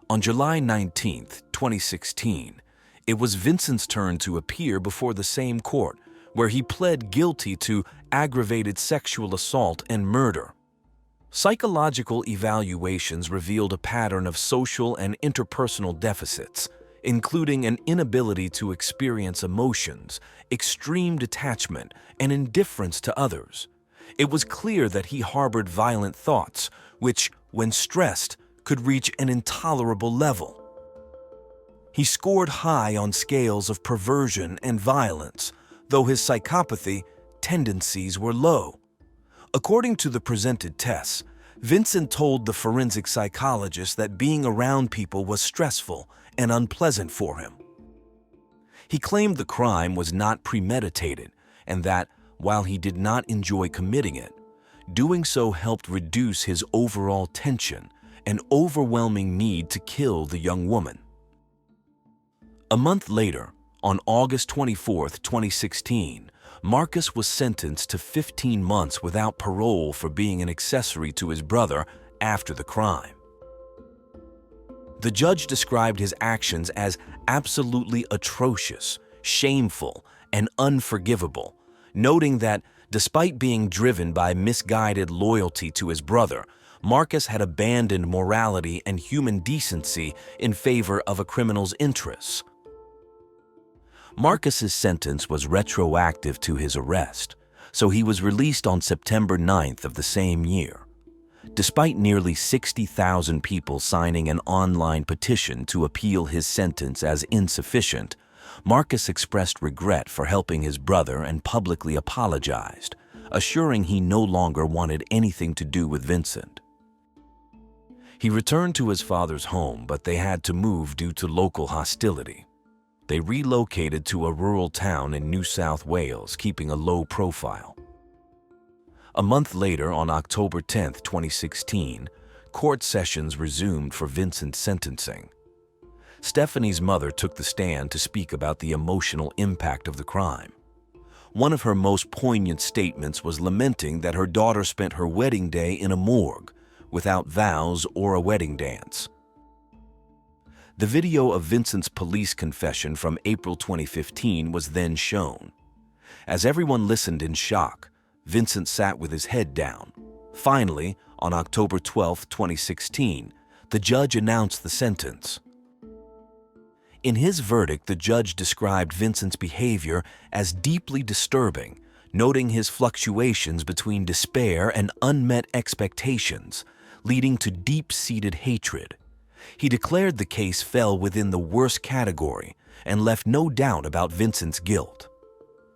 On July 19, 2016, it was Vincent's turn to appear before the same court, where he pled guilty to aggravated sexual assault and murder. Psychological evaluations revealed a pattern of social and interpersonal deficits, including an inability to experience emotions, extreme detachment, and indifference to others. It was clear that he harbored violent thoughts, which, when stressed, could reach an intolerable level. He scored high on scales of perversion and violence, though his psychopathy tendencies were low. According to the presented tests, Vincent told the forensic psychologist that being around people was stressful and unpleasant for him. He claimed the crime was not premeditated and that, while he did not enjoy committing it, doing so helped reduce his overall tension and overwhelming need to kill the young woman. A month later, on August 24, 2016, Marcus was sentenced to 15 months without parole for being an accessory to his brother after the crime. The judge described his actions as absolutely atrocious, shameful, and unforgivable, noting that despite being driven by misguided loyalty to his brother, Marcus had abandoned morality and human decency in favor of a criminal's interests. Marcus's sentence was retroactive to his arrest, so he was released on September 9th of the same year. Despite nearly 60,000 people signing an online petition to appeal his sentence as insufficient, Marcus expressed regret for helping his brother and publicly apologized, assuring he no longer wanted anything to do with Vincent. He returned to his father's home, but they had to move due to local hostility. They relocated to a rural town in New South Wales, keeping a low profile. A month later, on October 10, 2016, court sessions resumed for Vincent's sentencing. Stephanie's mother took the stand to speak about the emotional impact of the crime. One of her most poignant statements was lamenting that her daughter spent her wedding day in a morgue, without vows or a wedding dance. The video of Vincent's police confession from April 2015 was then shown. As everyone listened in shock, Vincent sat with his head down. Finally, on October 12, 2016, the judge announced the sentence. In his verdict, the judge described Vincent's behavior as deeply disturbing, noting his fluctuations between despair and unmet expectations, leading to deep-seated hatred. He declared the case fell within the worst category and left no doubt about Vincent's guilt.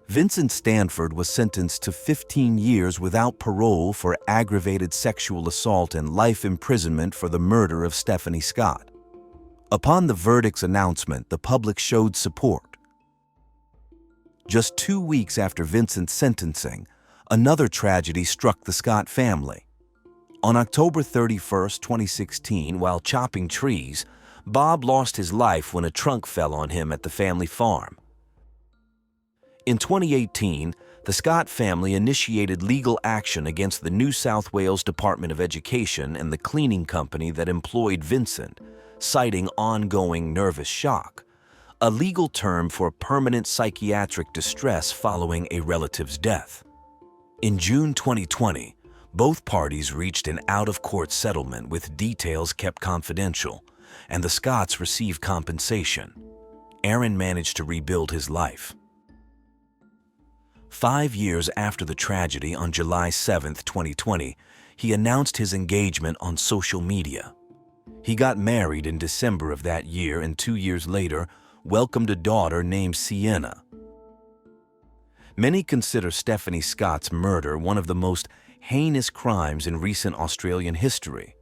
Vincent Stanford was sentenced to 15 years without parole for aggravated sexual assault and life imprisonment for the murder of Stephanie Scott. Upon the verdict's announcement, the public showed support. Just 2 weeks after Vincent's sentencing, another tragedy struck the Scott family. On October 31, 2016, while chopping trees, Bob lost his life when a trunk fell on him at the family farm. In 2018, the Scott family initiated legal action against the New South Wales Department of Education and the cleaning company that employed Vincent, citing ongoing nervous shock, a legal term for permanent psychiatric distress following a relative's death. In June 2020, both parties reached an out-of-court settlement with details kept confidential, and the Scotts received compensation. Aaron managed to rebuild his life. 5 years after the tragedy, on July 7, 2020, he announced his engagement on social media. He got married in December of that year and 2 years later welcomed a daughter named Sienna. Many consider Stephanie Scott's murder one of the most heinous crimes in recent Australian history.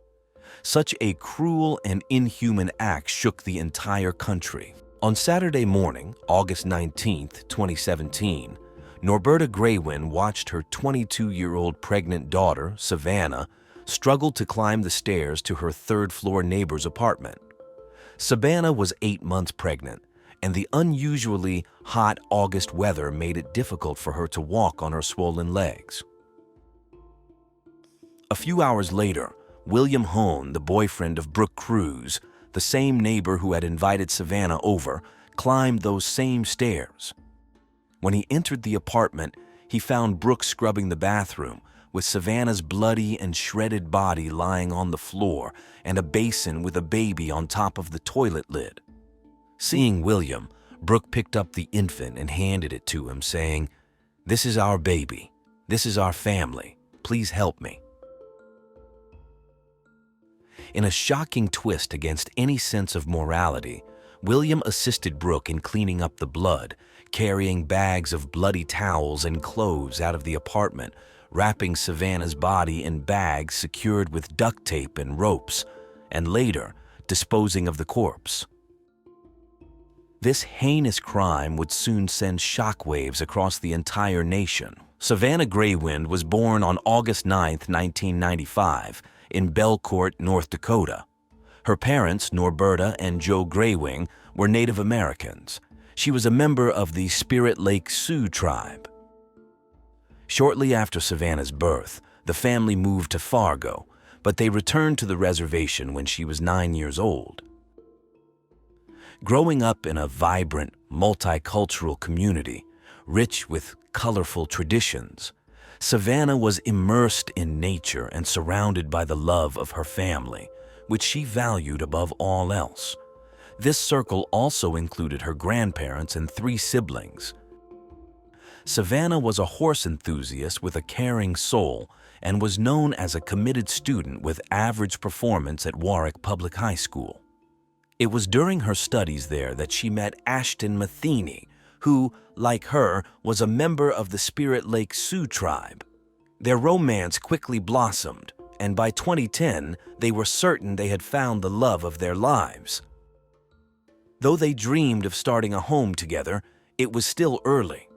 Such a cruel and inhuman act shook the entire country. On Saturday morning, August 19, 2017, Norberta Greywind watched her 22-year-old pregnant daughter, Savannah, struggle to climb the stairs to her third-floor neighbor's apartment. Savannah was 8 months pregnant, and the unusually hot August weather made it difficult for her to walk on her swollen legs. A few hours later, William Hone, the boyfriend of Brooke Cruz, the same neighbor who had invited Savannah over, climbed those same stairs. When he entered the apartment, he found Brooke scrubbing the bathroom, with Savannah's bloody and shredded body lying on the floor and a basin with a baby on top of the toilet lid. Seeing William, Brooke picked up the infant and handed it to him, saying, "This is our baby. This is our family. Please help me." In a shocking twist against any sense of morality, William assisted Brooke in cleaning up the blood, carrying bags of bloody towels and clothes out of the apartment, wrapping Savannah's body in bags secured with duct tape and ropes, and later disposing of the corpse. This heinous crime would soon send shockwaves across the entire nation. Savannah Greywind was born on August 9, 1995, in Belcourt, North Dakota. Her parents, Norberta and Joe Greywind, were Native Americans. She was a member of the Spirit Lake Sioux tribe. Shortly after Savannah's birth, the family moved to Fargo, but they returned to the reservation when she was 9 years old. Growing up in a vibrant, multicultural community, rich with colorful traditions, Savannah was immersed in nature and surrounded by the love of her family, which she valued above all else. This circle also included her grandparents and 3 siblings. Savannah was a horse enthusiast with a caring soul and was known as a committed student with average performance at Warwick Public High School. It was during her studies there that she met Ashton Matheny, who, like her, was a member of the Spirit Lake Sioux tribe. Their romance quickly blossomed, and by 2010, they were certain they had found the love of their lives. Though they dreamed of starting a home together, it was still early.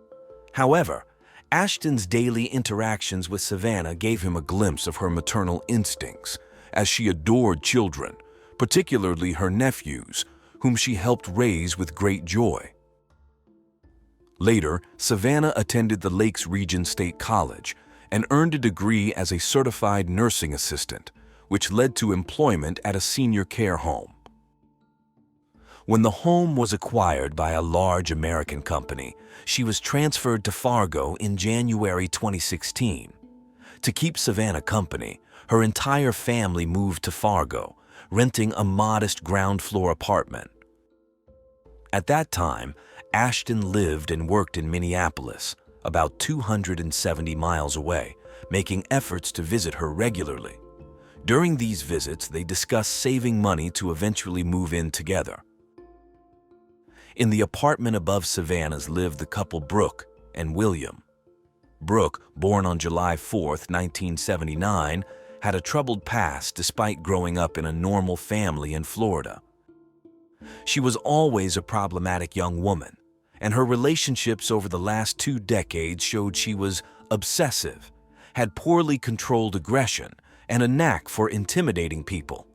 However, Ashton's daily interactions with Savannah gave him a glimpse of her maternal instincts, as she adored children, particularly her nephews, whom she helped raise with great joy. Later, Savannah attended the Lakes Region State College and earned a degree as a certified nursing assistant, which led to employment at a senior care home. When the home was acquired by a large American company, she was transferred to Fargo in January 2016. To keep Savannah company, her entire family moved to Fargo, renting a modest ground-floor apartment. At that time, Ashton lived and worked in Minneapolis, about 270 miles away, making efforts to visit her regularly. During these visits, they discussed saving money to eventually move in together. In the apartment above Savannah's lived the couple Brooke and William. Brooke, born on July 4, 1979, had a troubled past despite growing up in a normal family in Florida. She was always a problematic young woman, and her relationships over the last 2 decades showed she was obsessive, had poorly controlled aggression, and a knack for intimidating people.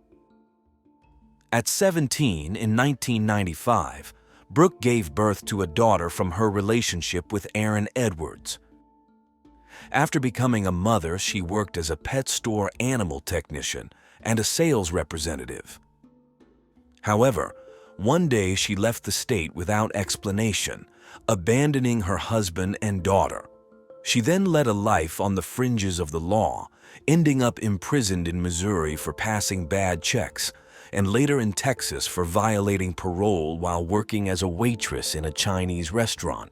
At 17, in 1995, Brooke gave birth to a daughter from her relationship with Aaron Edwards. After becoming a mother, she worked as a pet store animal technician and a sales representative. However, one day she left the state without explanation, abandoning her husband and daughter. She then led a life on the fringes of the law, ending up imprisoned in Missouri for passing bad checks, and later in Texas for violating parole while working as a waitress in a Chinese restaurant.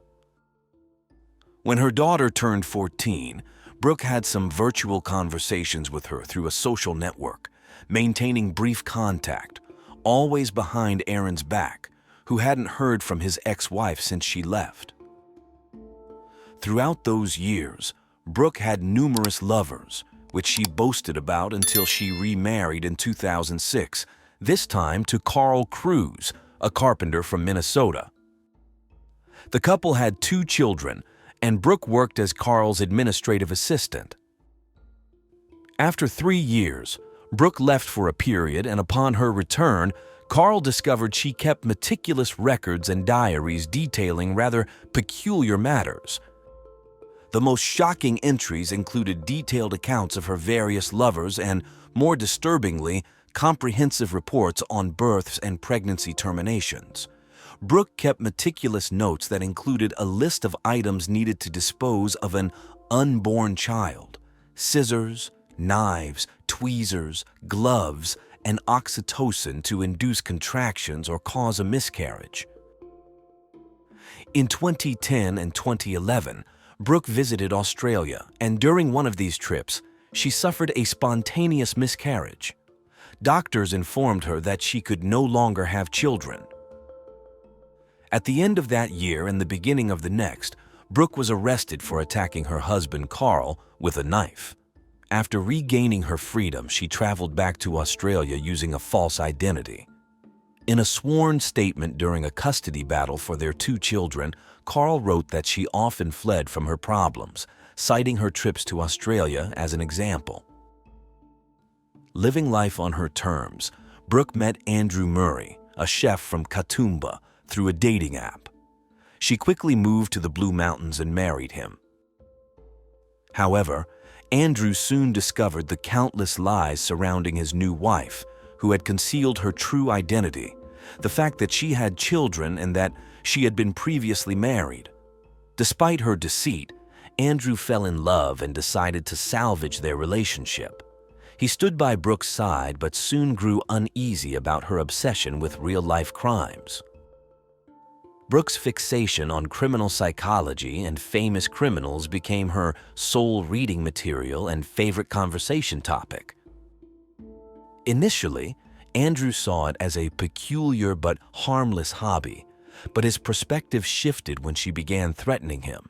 When her daughter turned 14, Brooke had some virtual conversations with her through a social network, maintaining brief contact, always behind Aaron's back, who hadn't heard from his ex-wife since she left. Throughout those years, Brooke had numerous lovers, which she boasted about until she remarried in 2006, this time to Carl Cruz, a carpenter from Minnesota. The couple had 2 children, and Brooke worked as Carl's administrative assistant. After 3 years, Brooke left for a period, and upon her return, Carl discovered she kept meticulous records and diaries detailing rather peculiar matters. The most shocking entries included detailed accounts of her various lovers and, more disturbingly, comprehensive reports on births and pregnancy terminations. Brooke kept meticulous notes that included a list of items needed to dispose of an unborn child: scissors, knives, tweezers, gloves, and oxytocin to induce contractions or cause a miscarriage. In 2010 and 2011, Brooke visited Australia, and during one of these trips, she suffered a spontaneous miscarriage. Doctors informed her that she could no longer have children. At the end of that year and the beginning of the next, Brooke was arrested for attacking her husband Carl with a knife. After regaining her freedom, she traveled back to Australia using a false identity. In a sworn statement during a custody battle for their 2 children, Carl wrote that she often fled from her problems, citing her trips to Australia as an example. Living life on her terms, Brooke met Andrew Murray, a chef from Katoomba, through a dating app. She quickly moved to the Blue Mountains and married him. However, Andrew soon discovered the countless lies surrounding his new wife, who had concealed her true identity, the fact that she had children and that she had been previously married. Despite her deceit, Andrew fell in love and decided to salvage their relationship. He stood by Brooke's side but soon grew uneasy about her obsession with real-life crimes. Brooke's fixation on criminal psychology and famous criminals became her sole reading material and favorite conversation topic. Initially, Andrew saw it as a peculiar but harmless hobby, but his perspective shifted when she began threatening him.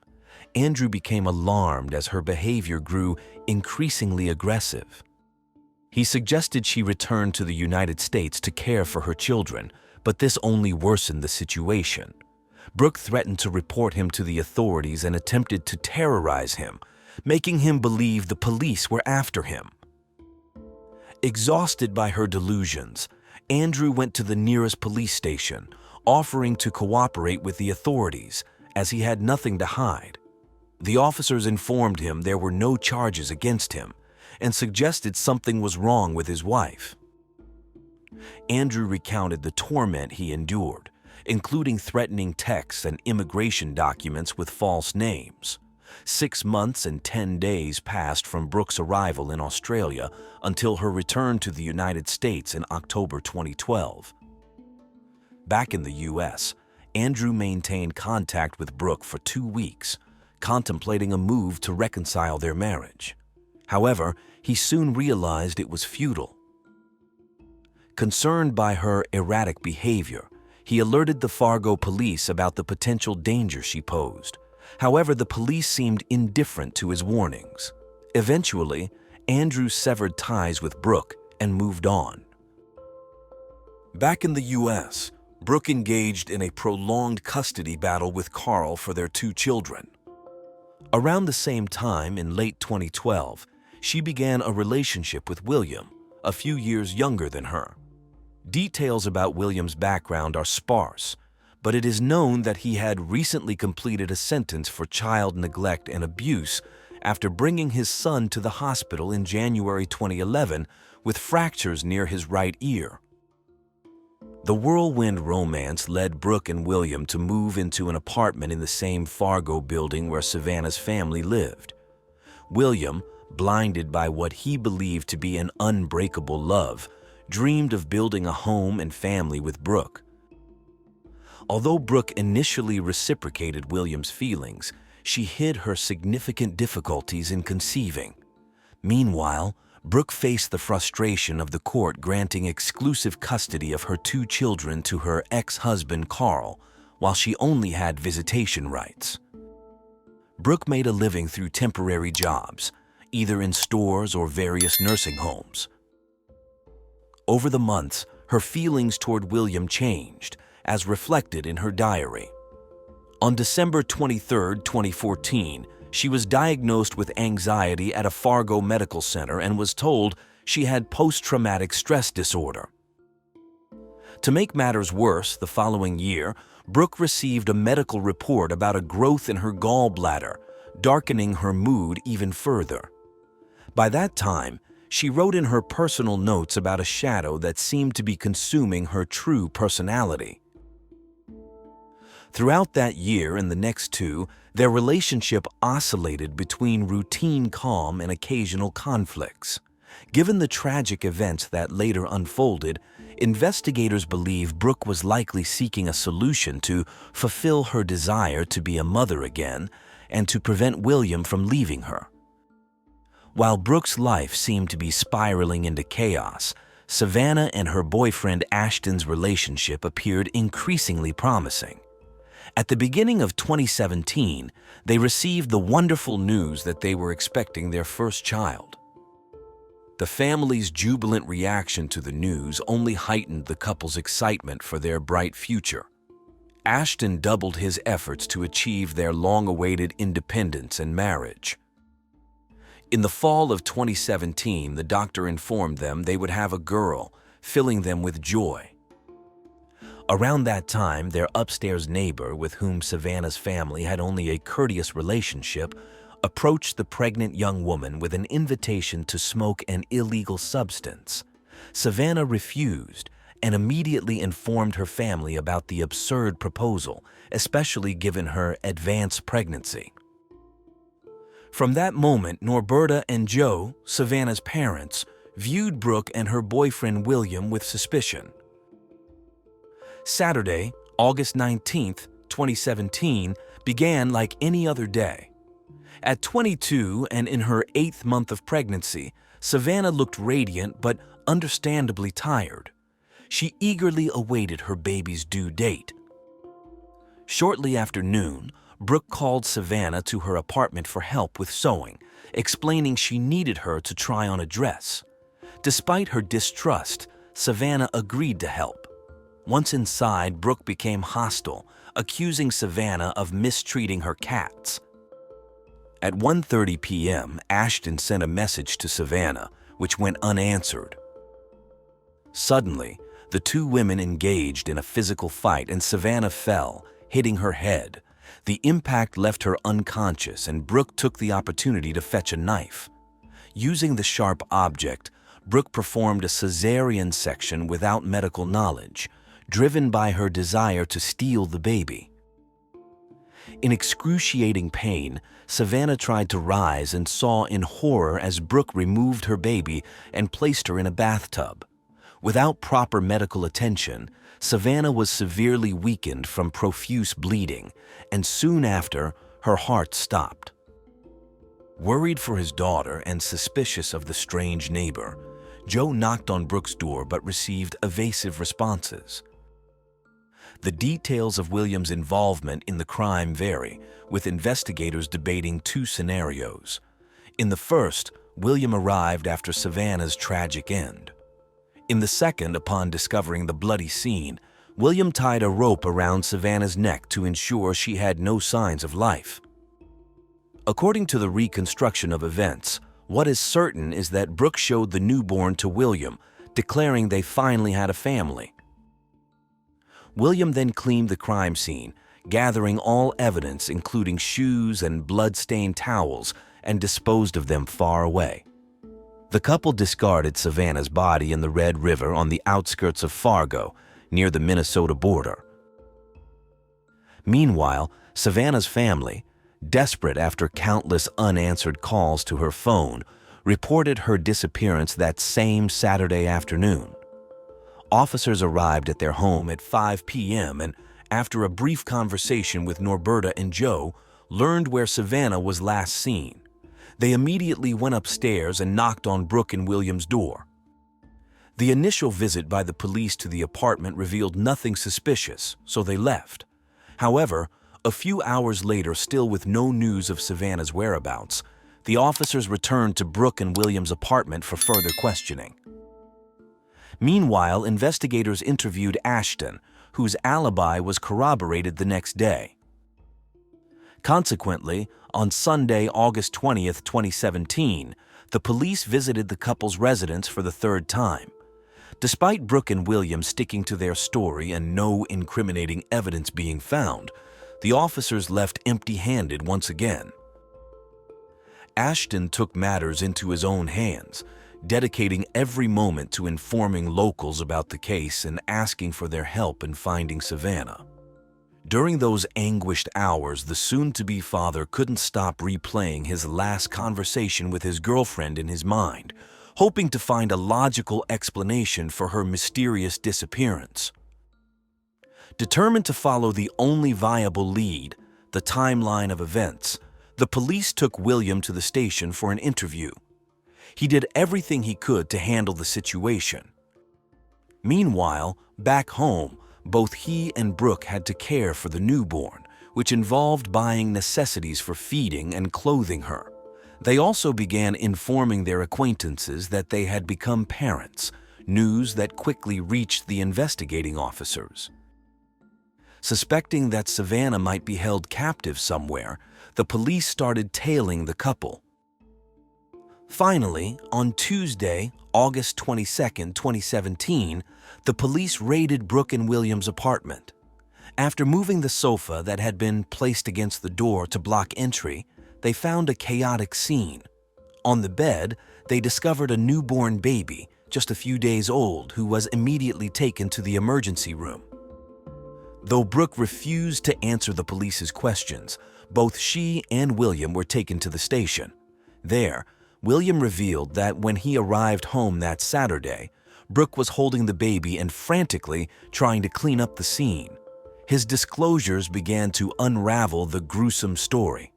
Andrew became alarmed as her behavior grew increasingly aggressive. He suggested she return to the United States to care for her children, but this only worsened the situation. Brooke threatened to report him to the authorities and attempted to terrorize him, making him believe the police were after him. Exhausted by her delusions, Andrew went to the nearest police station, offering to cooperate with the authorities, as he had nothing to hide. The officers informed him there were no charges against him and suggested something was wrong with his wife. Andrew recounted the torment he endured, including threatening texts and immigration documents with false names. 6 months and 10 days passed from Brooke's arrival in Australia until her return to the United States in October 2012. Back in the U.S., Andrew maintained contact with Brooke for 2 weeks, contemplating a move to reconcile their marriage. However, he soon realized it was futile. Concerned by her erratic behavior, he alerted the Fargo police about the potential danger she posed. However, the police seemed indifferent to his warnings. Eventually, Andrew severed ties with Brooke and moved on. Back in the U.S., Brooke engaged in a prolonged custody battle with Carl for their 2 children. Around the same time, in late 2012, she began a relationship with William, a few years younger than her. Details about William's background are sparse, but it is known that he had recently completed a sentence for child neglect and abuse after bringing his son to the hospital in January 2011 with fractures near his right ear. The whirlwind romance led Brooke and William to move into an apartment in the same Fargo building where Savannah's family lived. William, blinded by what he believed to be an unbreakable love, dreamed of building a home and family with Brooke. Although Brooke initially reciprocated William's feelings, she hid her significant difficulties in conceiving. Meanwhile, Brooke faced the frustration of the court granting exclusive custody of her 2 children to her ex-husband Carl, while she only had visitation rights. Brooke made a living through temporary jobs, either in stores or various nursing homes. Over the months, her feelings toward William changed, as reflected in her diary. On December 23, 2014, she was diagnosed with anxiety at a Fargo medical center and was told she had post-traumatic stress disorder. To make matters worse, the following year, Brooke received a medical report about a growth in her gallbladder, darkening her mood even further. By that time, she wrote in her personal notes about a shadow that seemed to be consuming her true personality. Throughout that year and the next 2, their relationship oscillated between routine calm and occasional conflicts. Given the tragic events that later unfolded, investigators believe Brooke was likely seeking a solution to fulfill her desire to be a mother again and to prevent William from leaving her. While Brooke's life seemed to be spiraling into chaos, Savannah and her boyfriend Ashton's relationship appeared increasingly promising. At the beginning of 2017, they received the wonderful news that they were expecting their first child. The family's jubilant reaction to the news only heightened the couple's excitement for their bright future. Ashton doubled his efforts to achieve their long-awaited independence and marriage. In the fall of 2017, the doctor informed them they would have a girl, filling them with joy. Around that time, their upstairs neighbor, with whom Savannah's family had only a courteous relationship, approached the pregnant young woman with an invitation to smoke an illegal substance. Savannah refused and immediately informed her family about the absurd proposal, especially given her advanced pregnancy. From that moment, Norberta and Joe, Savannah's parents, viewed Brooke and her boyfriend William with suspicion. Saturday, August 19, 2017, began like any other day. At 22 and in her 8th month of pregnancy, Savannah looked radiant but understandably tired. She eagerly awaited her baby's due date. Shortly after noon, Brooke called Savannah to her apartment for help with sewing, explaining she needed her to try on a dress. Despite her distrust, Savannah agreed to help. Once inside, Brooke became hostile, accusing Savannah of mistreating her cats. At 1:30 p.m., Ashton sent a message to Savannah, which went unanswered. Suddenly, the two women engaged in a physical fight and Savannah fell, hitting her head. The impact left her unconscious and Brooke took the opportunity to fetch a knife. Using the sharp object, Brooke performed a cesarean section without medical knowledge, driven by her desire to steal the baby. In excruciating pain, Savannah tried to rise and saw in horror as Brooke removed her baby and placed her in a bathtub. Without proper medical attention, Savannah was severely weakened from profuse bleeding, and soon after, her heart stopped. Worried for his daughter and suspicious of the strange neighbor, Joe knocked on Brooke's door but received evasive responses. The details of William's involvement in the crime vary, with investigators debating two scenarios. In the first, William arrived after Savannah's tragic end. In the second, upon discovering the bloody scene, William tied a rope around Savannah's neck to ensure she had no signs of life. According to the reconstruction of events, what is certain is that Brooke showed the newborn to William, declaring they finally had a family. William then cleaned the crime scene, gathering all evidence including shoes and blood-stained towels, and disposed of them far away. The couple discarded Savannah's body in the Red River on the outskirts of Fargo, near the Minnesota border. Meanwhile, Savannah's family, desperate after countless unanswered calls to her phone, reported her disappearance that same Saturday afternoon. Officers arrived at their home at 5 p.m. and, after a brief conversation with Norberta and Joe, learned where Savannah was last seen. They immediately went upstairs and knocked on Brooke and William's door. The initial visit by the police to the apartment revealed nothing suspicious, so they left. However, a few hours later, still with no news of Savannah's whereabouts, the officers returned to Brooke and William's apartment for further questioning. Meanwhile, investigators interviewed Ashton, whose alibi was corroborated the next day. Consequently, on Sunday, August 20th, 2017, the police visited the couple's residence for the third time. Despite Brooke and William sticking to their story and no incriminating evidence being found, the officers left empty-handed once again. Ashton took matters into his own hands, dedicating every moment to informing locals about the case and asking for their help in finding Savannah. During those anguished hours, the soon-to-be father couldn't stop replaying his last conversation with his girlfriend in his mind, hoping to find a logical explanation for her mysterious disappearance. Determined to follow the only viable lead, the timeline of events, the police took William to the station for an interview. He did everything he could to handle the situation. Meanwhile, back home, both he and Brooke had to care for the newborn, which involved buying necessities for feeding and clothing her. They also began informing their acquaintances that they had become parents, news that quickly reached the investigating officers. Suspecting that Savannah might be held captive somewhere, the police started tailing the couple. Finally, on Tuesday, August 22, 2017, the police raided Brooke and William's apartment. After moving the sofa that had been placed against the door to block entry, they found a chaotic scene. On the bed, they discovered a newborn baby, just a few days old, who was immediately taken to the emergency room. Though Brooke refused to answer the police's questions, both she and William were taken to the station. There, William revealed that when he arrived home that Saturday, Brooke was holding the baby and frantically trying to clean up the scene. His disclosures began to unravel the gruesome story.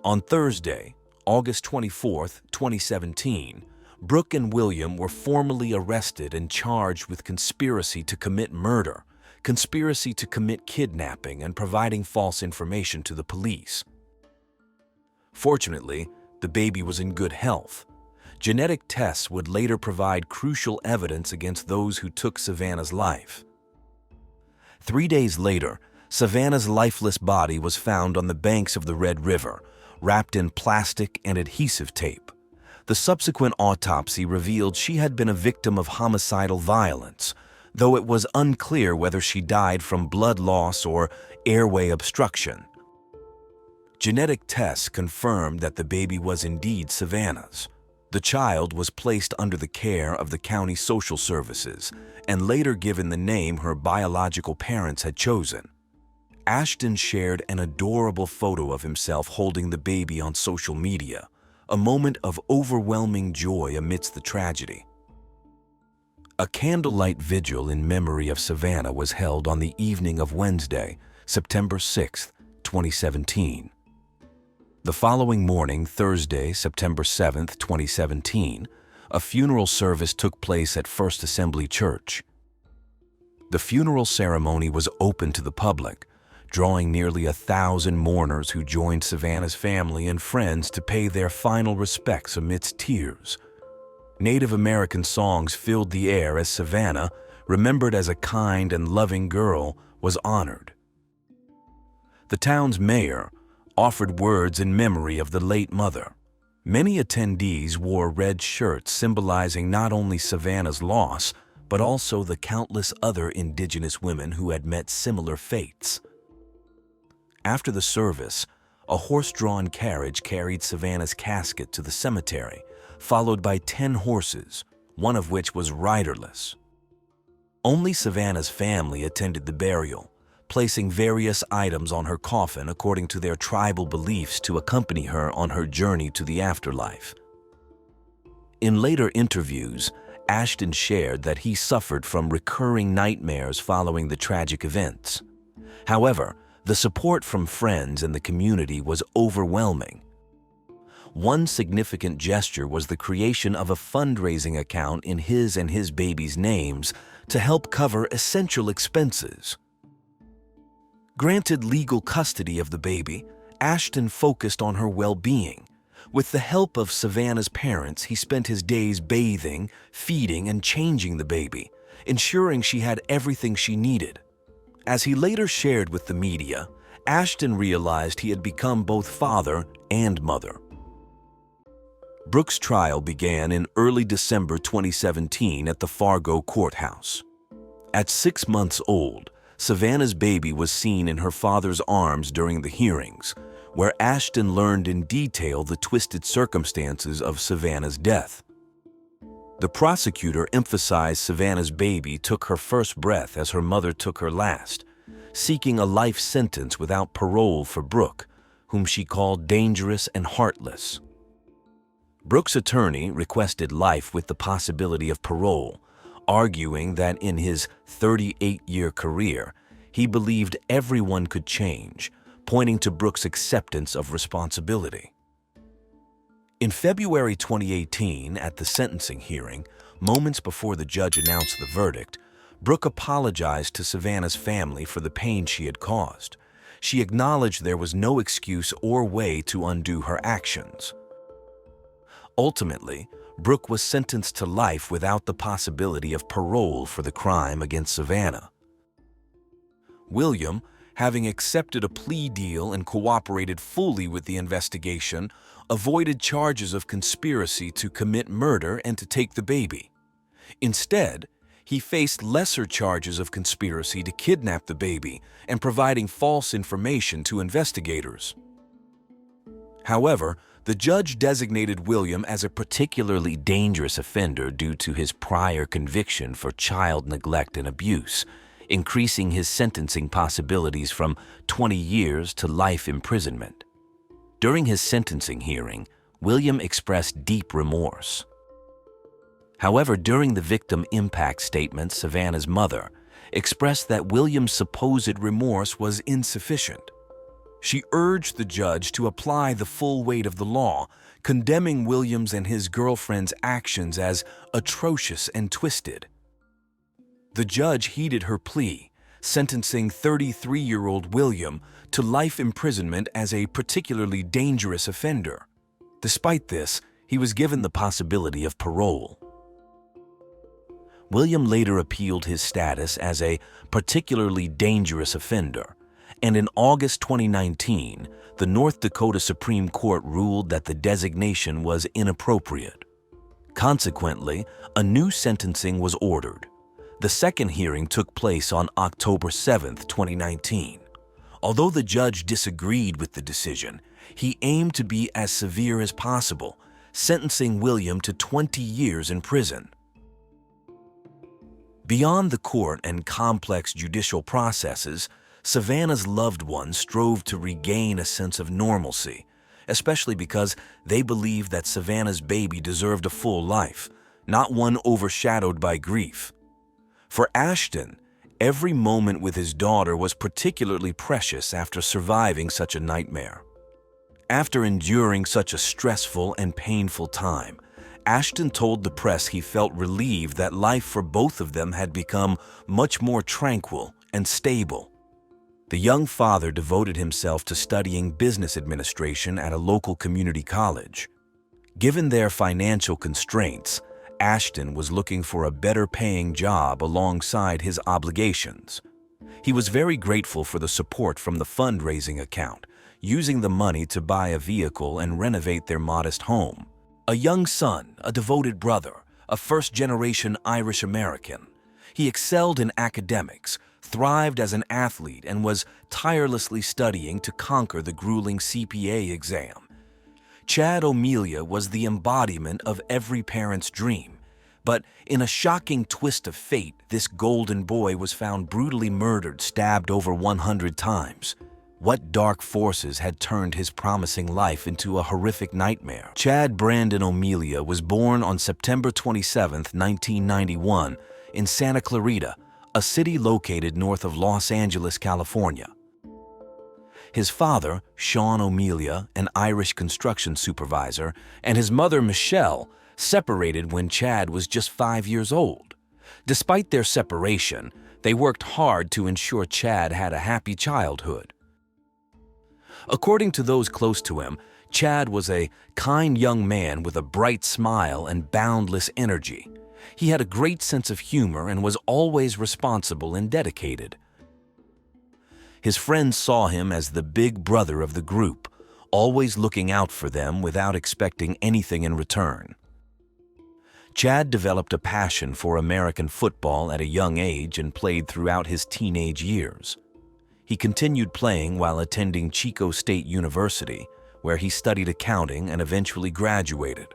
On Thursday, August 24, 2017, Brooke and William were formally arrested and charged with conspiracy to commit murder, conspiracy to commit kidnapping, and providing false information to the police. Fortunately, the baby was in good health. Genetic tests would later provide crucial evidence against those who took Savannah's life. 3 days later, Savannah's lifeless body was found on the banks of the Red River, wrapped in plastic and adhesive tape. The subsequent autopsy revealed she had been a victim of homicidal violence, though it was unclear whether she died from blood loss or airway obstruction. Genetic tests confirmed that the baby was indeed Savannah's. The child was placed under the care of the county social services and later given the name her biological parents had chosen. Ashton shared an adorable photo of himself holding the baby on social media, a moment of overwhelming joy amidst the tragedy. A candlelight vigil in memory of Savannah was held on the evening of Wednesday, September 6, 2017. The following morning, Thursday, September 7, 2017, a funeral service took place at First Assembly Church. The funeral ceremony was open to the public, drawing nearly 1,000 mourners who joined Savannah's family and friends to pay their final respects amidst tears. Native American songs filled the air as Savannah, remembered as a kind and loving girl, was honored. The town's mayor offered words in memory of the late mother. Many attendees wore red shirts symbolizing not only Savannah's loss, but also the countless other indigenous women who had met similar fates. After the service, a horse-drawn carriage carried Savannah's casket to the cemetery, followed by 10 horses, one of which was riderless. Only Savannah's family attended the burial, placing various items on her coffin according to their tribal beliefs to accompany her on her journey to the afterlife. In later interviews, Ashton shared that he suffered from recurring nightmares following the tragic events. However, the support from friends and the community was overwhelming. One significant gesture was the creation of a fundraising account in his and his baby's names to help cover essential expenses. Granted legal custody of the baby, Ashton focused on her well-being. With the help of Savannah's parents, he spent his days bathing, feeding, and changing the baby, ensuring she had everything she needed. As he later shared with the media, Ashton realized he had become both father and mother. Brooke's trial began in early December 2017 at the Fargo courthouse. At 6 months old, Savannah's baby was seen in her father's arms during the hearings, where Ashton learned in detail the twisted circumstances of Savannah's death. The prosecutor emphasized Savannah's baby took her first breath as her mother took her last, seeking a life sentence without parole for Brooke, whom she called dangerous and heartless. Brooke's attorney requested life with the possibility of parole, arguing that in his 38-year career, he believed everyone could change, pointing to Brooke's acceptance of responsibility. In February 2018, at the sentencing hearing, moments before the judge announced the verdict, Brooke apologized to Savannah's family for the pain she had caused. She acknowledged there was no excuse or way to undo her actions. Ultimately, Brooke was sentenced to life without the possibility of parole for the crime against Savannah. William having accepted a plea deal and cooperated fully with the investigation, avoided charges of conspiracy to commit murder and to take the baby. Instead, he faced lesser charges of conspiracy to kidnap the baby and providing false information to investigators. However, the judge designated William as a particularly dangerous offender due to his prior conviction for child neglect and abuse, increasing his sentencing possibilities from 20 years to life imprisonment. During his sentencing hearing, William expressed deep remorse. However, during the victim impact statement, Savannah's mother expressed that William's supposed remorse was insufficient. She urged the judge to apply the full weight of the law, condemning Williams and his girlfriend's actions as atrocious and twisted. The judge heeded her plea, sentencing 33-year-old William to life imprisonment as a particularly dangerous offender. Despite this, he was given the possibility of parole. William later appealed his status as a particularly dangerous offender, and in August 2019, the North Dakota Supreme Court ruled that the designation was inappropriate. Consequently, a new sentencing was ordered. The second hearing took place on October 7, 2019. Although the judge disagreed with the decision, he aimed to be as severe as possible, sentencing William to 20 years in prison. Beyond the court and complex judicial processes, Savannah's loved ones strove to regain a sense of normalcy, especially because they believed that Savannah's baby deserved a full life, not one overshadowed by grief. For Ashton, every moment with his daughter was particularly precious after surviving such a nightmare. After enduring such a stressful and painful time, Ashton told the press he felt relieved that life for both of them had become much more tranquil and stable. The young father devoted himself to studying business administration at a local community college. Given their financial constraints, Ashton was looking for a better-paying job alongside his obligations. He was very grateful for the support from the fundraising account, using the money to buy a vehicle and renovate their modest home. A young son, a devoted brother, a first-generation Irish-American. He excelled in academics, thrived as an athlete, and was tirelessly studying to conquer the grueling CPA exam. Chad Amelia was the embodiment of every parent's dream, but in a shocking twist of fate, this golden boy was found brutally murdered, stabbed over 100 times. What dark forces had turned his promising life into a horrific nightmare? Chad Brandon Amelia was born on September 27, 1991, in Santa Clarita, a city located north of Los Angeles, California. His father, Sean Amelia, an Irish construction supervisor, and his mother, Michelle, separated when Chad was just 5 years old. Despite their separation, they worked hard to ensure Chad had a happy childhood. According to those close to him, Chad was a kind young man with a bright smile and boundless energy. He had a great sense of humor and was always responsible and dedicated. His friends saw him as the big brother of the group, always looking out for them without expecting anything in return. Chad developed a passion for American football at a young age and played throughout his teenage years. He continued playing while attending Chico State University, where he studied accounting and eventually graduated.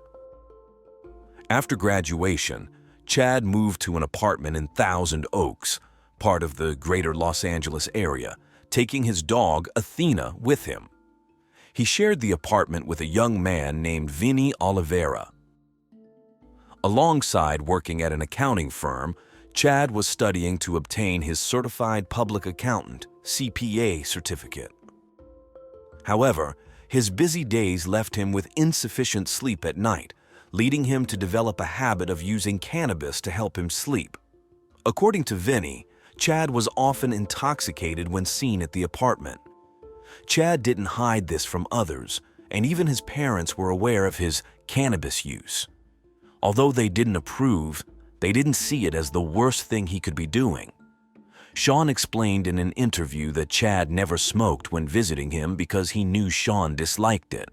After graduation, Chad moved to an apartment in Thousand Oaks, part of the greater Los Angeles area, taking his dog, Athena, with him. He shared the apartment with a young man named Vinny Oliveira. Alongside working at an accounting firm, Chad was studying to obtain his Certified Public Accountant (CPA) certificate. However, his busy days left him with insufficient sleep at night, leading him to develop a habit of using cannabis to help him sleep. According to Vinny, Chad was often intoxicated when seen at the apartment. Chad didn't hide this from others, and even his parents were aware of his cannabis use. Although they didn't approve, they didn't see it as the worst thing he could be doing. Sean explained in an interview that Chad never smoked when visiting him because he knew Sean disliked it.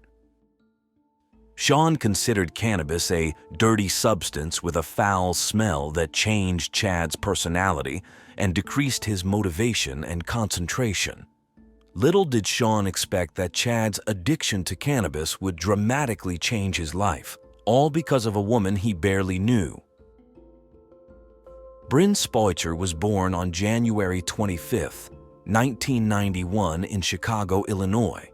Sean considered cannabis a dirty substance with a foul smell that changed Chad's personality and decreased his motivation and concentration. Little did Sean expect that Chad's addiction to cannabis would dramatically change his life, all because of a woman he barely knew. Bryn Spoicher was born on January 25, 1991 in Chicago, Illinois.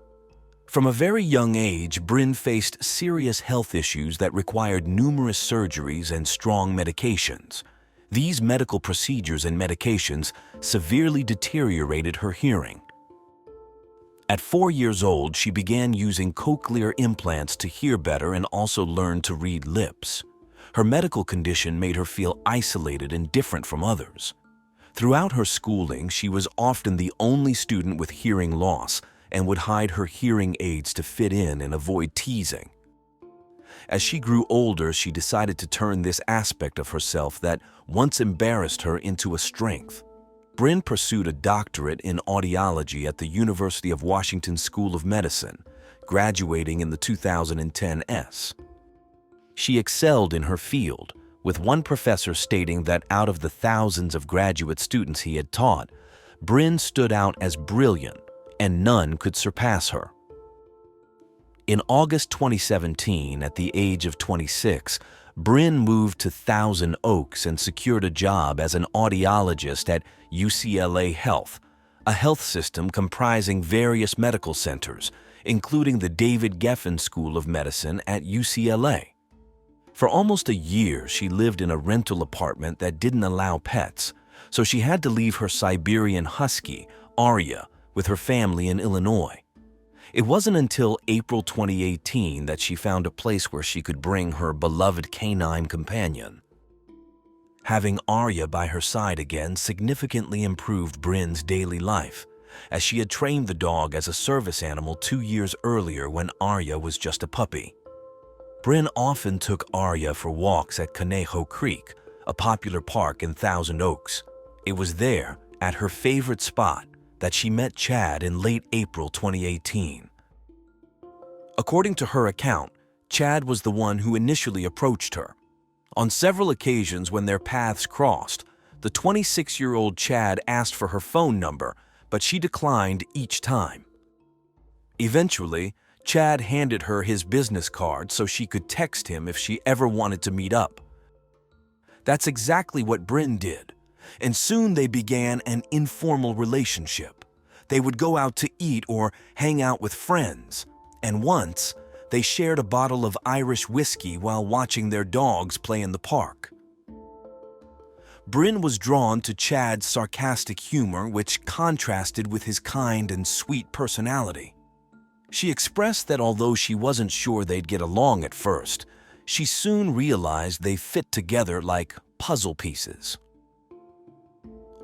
From a very young age, Bryn faced serious health issues that required numerous surgeries and strong medications. These medical procedures and medications severely deteriorated her hearing. At 4 years old, she began using cochlear implants to hear better and also learned to read lips. Her medical condition made her feel isolated and different from others. Throughout her schooling, she was often the only student with hearing loss and would hide her hearing aids to fit in and avoid teasing. As she grew older, she decided to turn this aspect of herself that once embarrassed her into a strength. Bryn pursued a doctorate in audiology at the University of Washington School of Medicine, graduating in the 2010 S. She excelled in her field, with one professor stating that out of the thousands of graduate students he had taught, Bryn stood out as brilliant, and none could surpass her. In August 2017, at the age of 26, Bryn moved to Thousand Oaks and secured a job as an audiologist at UCLA Health, a health system comprising various medical centers, including the David Geffen School of Medicine at UCLA. For almost a year, she lived in a rental apartment that didn't allow pets, so she had to leave her Siberian husky, Arya, with her family in Illinois. It wasn't until April 2018 that she found a place where she could bring her beloved canine companion. Having Arya by her side again significantly improved Bryn's daily life, as she had trained the dog as a service animal 2 years earlier when Arya was just a puppy. Bryn often took Arya for walks at Conejo Creek, a popular park in Thousand Oaks. It was there, at her favorite spot, that she met Chad in late April 2018. According to her account, Chad was the one who initially approached her. On several occasions when their paths crossed, the 26-year-old Chad asked for her phone number, but she declined each time. Eventually, Chad handed her his business card so she could text him if she ever wanted to meet up. That's exactly what Bryn did, and soon they began an informal relationship. They would go out to eat or hang out with friends, and once, they shared a bottle of Irish whiskey while watching their dogs play in the park. Bryn was drawn to Chad's sarcastic humor, which contrasted with his kind and sweet personality. She expressed that although she wasn't sure they'd get along at first, she soon realized they fit together like puzzle pieces.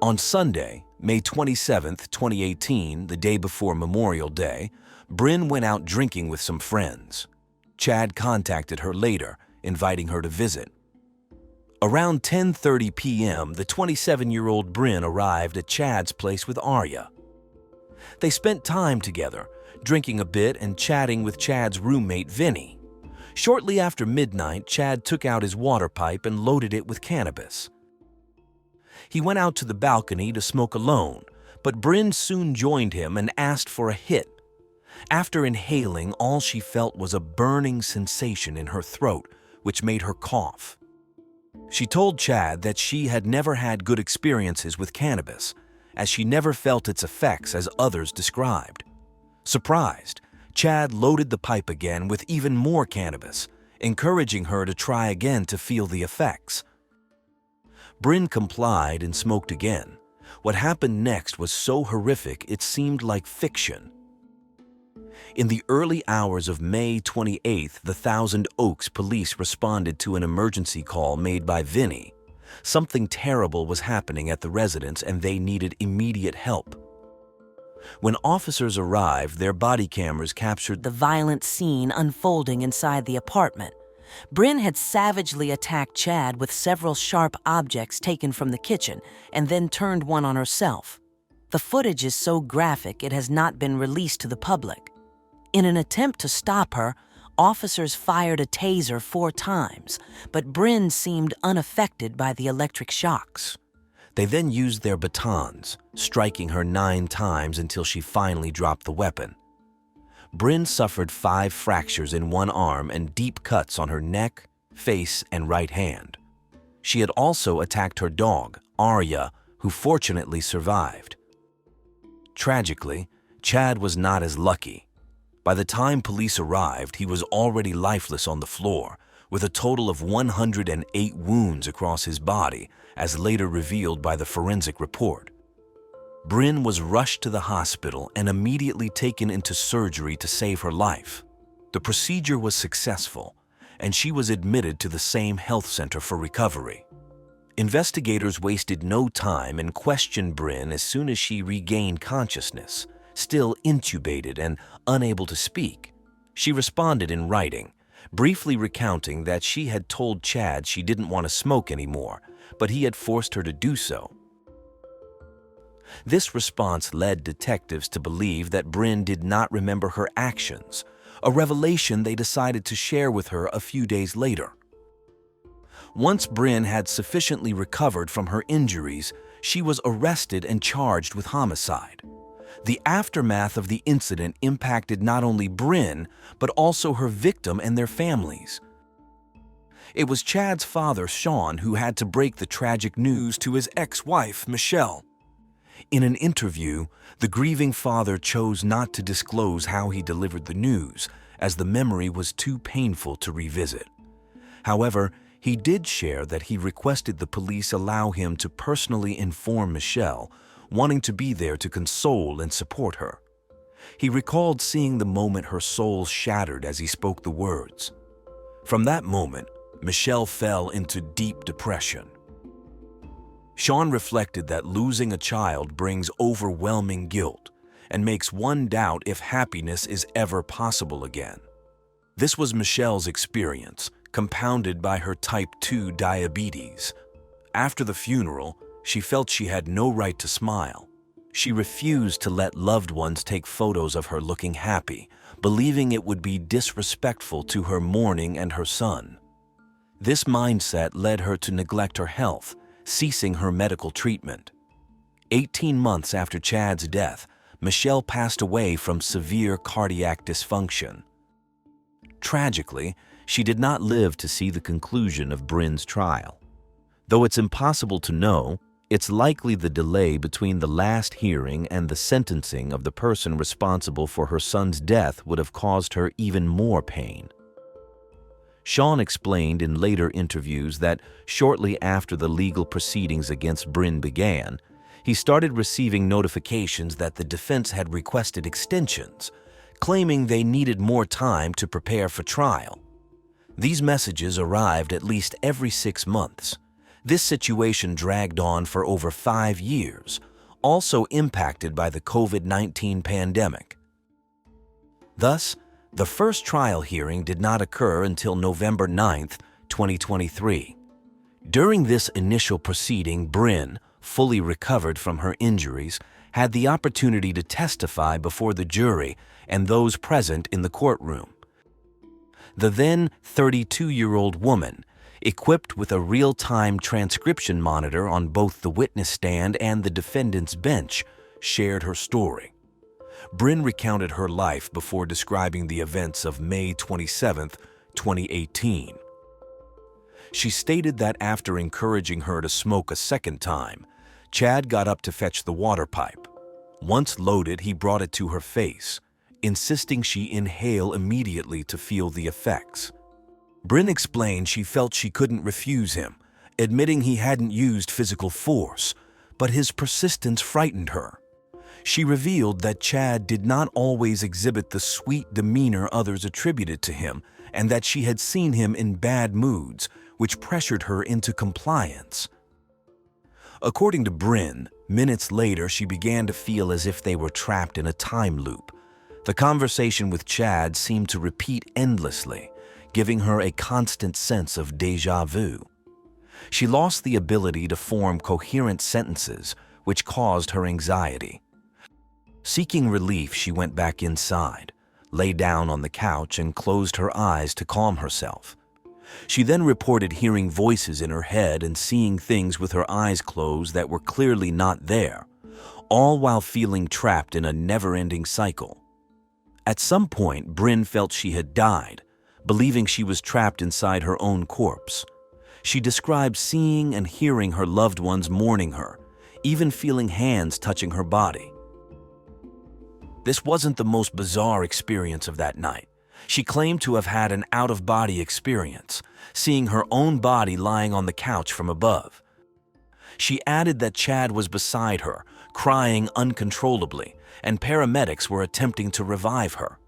On Sunday, May 27, 2018, the day before Memorial Day, Bryn went out drinking with some friends. Chad contacted her later, inviting her to visit. Around 10:30 p.m., the 27-year-old Bryn arrived at Chad's place with Arya. They spent time together, drinking a bit and chatting with Chad's roommate, Vinny. Shortly after midnight, Chad took out his water pipe and loaded it with cannabis. He went out to the balcony to smoke alone, but Bryn soon joined him and asked for a hit. After inhaling, all she felt was a burning sensation in her throat, which made her cough. She told Chad that she had never had good experiences with cannabis, as she never felt its effects as others described. Surprised, Chad loaded the pipe again with even more cannabis, encouraging her to try again to feel the effects. Bryn complied and smoked again. What happened next was so horrific it seemed like fiction. In the early hours of May 28th, the Thousand Oaks police responded to an emergency call made by Vinny. Something terrible was happening at the residence and they needed immediate help. When officers arrived, their body cameras captured the violent scene unfolding inside the apartment, Bryn had savagely attacked Chad with several sharp objects taken from the kitchen and then turned one on herself. The footage is so graphic it has not been released to the public. In an attempt to stop her, officers fired a taser 4 times, but Bryn seemed unaffected by the electric shocks. They then used their batons, striking her 9 times until she finally dropped the weapon. Bryn suffered 5 fractures in one arm and deep cuts on her neck, face, and right hand. She had also attacked her dog, Arya, who fortunately survived. Tragically, Chad was not as lucky. By the time police arrived, he was already lifeless on the floor, with a total of 108 wounds across his body, as later revealed by the forensic report. Bryn was rushed to the hospital and immediately taken into surgery to save her life. The procedure was successful, and she was admitted to the same health center for recovery. Investigators wasted no time and questioned Bryn as soon as she regained consciousness, still intubated and unable to speak. She responded in writing, briefly recounting that she had told Chad she didn't want to smoke anymore, but he had forced her to do so. This response led detectives to believe that Bryn did not remember her actions, a revelation they decided to share with her a few days later. Once Bryn had sufficiently recovered from her injuries, she was arrested and charged with homicide. The aftermath of the incident impacted not only Bryn, but also her victim and their families. It was Chad's father, Sean, who had to break the tragic news to his ex-wife, Michelle. In an interview, the grieving father chose not to disclose how he delivered the news, as the memory was too painful to revisit. However, he did share that he requested the police allow him to personally inform Michelle, wanting to be there to console and support her. He recalled seeing the moment her soul shattered as he spoke the words. From that moment, Michelle fell into deep depression. Sean reflected that losing a child brings overwhelming guilt and makes one doubt if happiness is ever possible again. This was Michelle's experience, compounded by her type 2 diabetes. After the funeral, she felt she had no right to smile. She refused to let loved ones take photos of her looking happy, believing it would be disrespectful to her mourning and her son. This mindset led her to neglect her health, ceasing her medical treatment. 18 months after Chad's death, Michelle passed away from severe cardiac dysfunction. Tragically, she did not live to see the conclusion of Bryn's trial. Though it's impossible to know, it's likely the delay between the last hearing and the sentencing of the person responsible for her son's death would have caused her even more pain. Sean explained in later interviews that shortly after the legal proceedings against Bryn began, he started receiving notifications that the defense had requested extensions, claiming they needed more time to prepare for trial. These messages arrived at least every 6 months. This situation dragged on for over 5 years, also impacted by the COVID-19 pandemic. Thus, the first trial hearing did not occur until November 9, 2023. During this initial proceeding, Bryn, fully recovered from her injuries, had the opportunity to testify before the jury and those present in the courtroom. The then 32-year-old woman, equipped with a real-time transcription monitor on both the witness stand and the defendant's bench, shared her story. Bryn recounted her life before describing the events of May 27, 2018. She stated that after encouraging her to smoke a second time, Chad got up to fetch the water pipe. Once loaded, he brought it to her face, insisting she inhale immediately to feel the effects. Bryn explained she felt she couldn't refuse him, admitting he hadn't used physical force, but his persistence frightened her. She revealed that Chad did not always exhibit the sweet demeanor others attributed to him, and that she had seen him in bad moods, which pressured her into compliance. According to Bryn, minutes later she began to feel as if they were trapped in a time loop. The conversation with Chad seemed to repeat endlessly, giving her a constant sense of déjà vu. She lost the ability to form coherent sentences, which caused her anxiety. Seeking relief, she went back inside, lay down on the couch, and closed her eyes to calm herself. She then reported hearing voices in her head and seeing things with her eyes closed that were clearly not there, all while feeling trapped in a never-ending cycle. At some point, Bryn felt she had died, believing she was trapped inside her own corpse. She described seeing and hearing her loved ones mourning her, even feeling hands touching her body. This wasn't the most bizarre experience of that night. She claimed to have had an out-of-body experience, seeing her own body lying on the couch from above. She added that Chad was beside her, crying uncontrollably, and paramedics were attempting to revive her.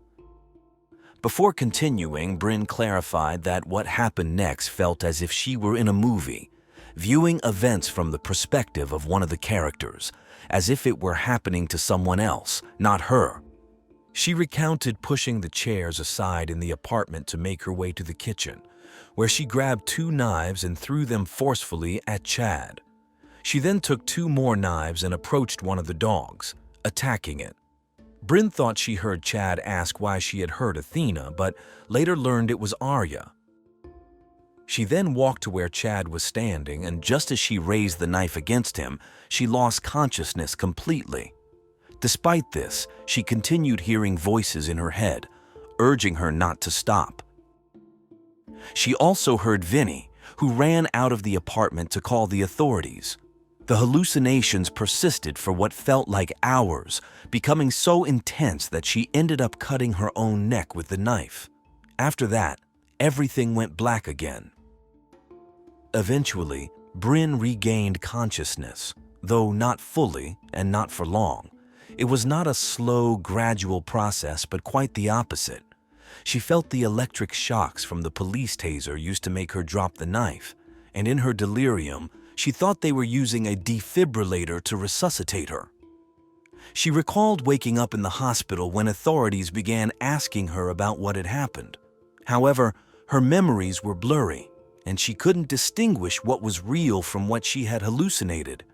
Before continuing, Bryn clarified that what happened next felt as if she were in a movie, viewing events from the perspective of one of the characters, as if it were happening to someone else, not her. She recounted pushing the chairs aside in the apartment to make her way to the kitchen, where she grabbed 2 knives and threw them forcefully at Chad. She then took 2 more knives and approached one of the dogs, attacking it. Bryn thought she heard Chad ask why she had hurt Athena, but later learned it was Arya. She then walked to where Chad was standing, and just as she raised the knife against him, she lost consciousness completely. Despite this, she continued hearing voices in her head, urging her not to stop. She also heard Vinny, who ran out of the apartment to call the authorities. The hallucinations persisted for what felt like hours, becoming so intense that she ended up cutting her own neck with the knife. After that, everything went black again. Eventually, Bryn regained consciousness, though not fully and not for long. It was not a slow, gradual process, but quite the opposite. She felt the electric shocks from the police taser used to make her drop the knife, and in her delirium, she thought they were using a defibrillator to resuscitate her. She recalled waking up in the hospital when authorities began asking her about what had happened. However, her memories were blurry, and she couldn't distinguish what was real from what she had hallucinated.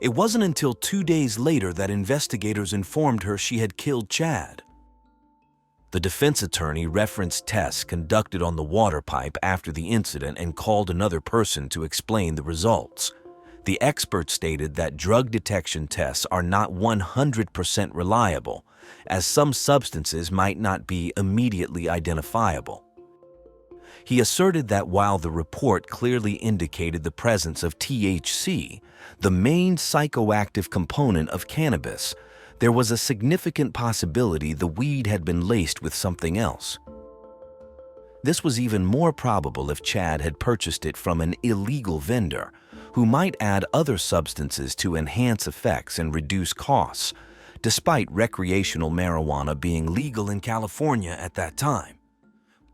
It wasn't until 2 days later that investigators informed her she had killed Chad. The defense attorney referenced tests conducted on the water pipe after the incident and called another person to explain the results. The expert stated that drug detection tests are not 100% reliable, as some substances might not be immediately identifiable. He asserted that while the report clearly indicated the presence of THC, the main psychoactive component of cannabis, there was a significant possibility the weed had been laced with something else. This was even more probable if Chad had purchased it from an illegal vendor, who might add other substances to enhance effects and reduce costs, despite recreational marijuana being legal in California at that time.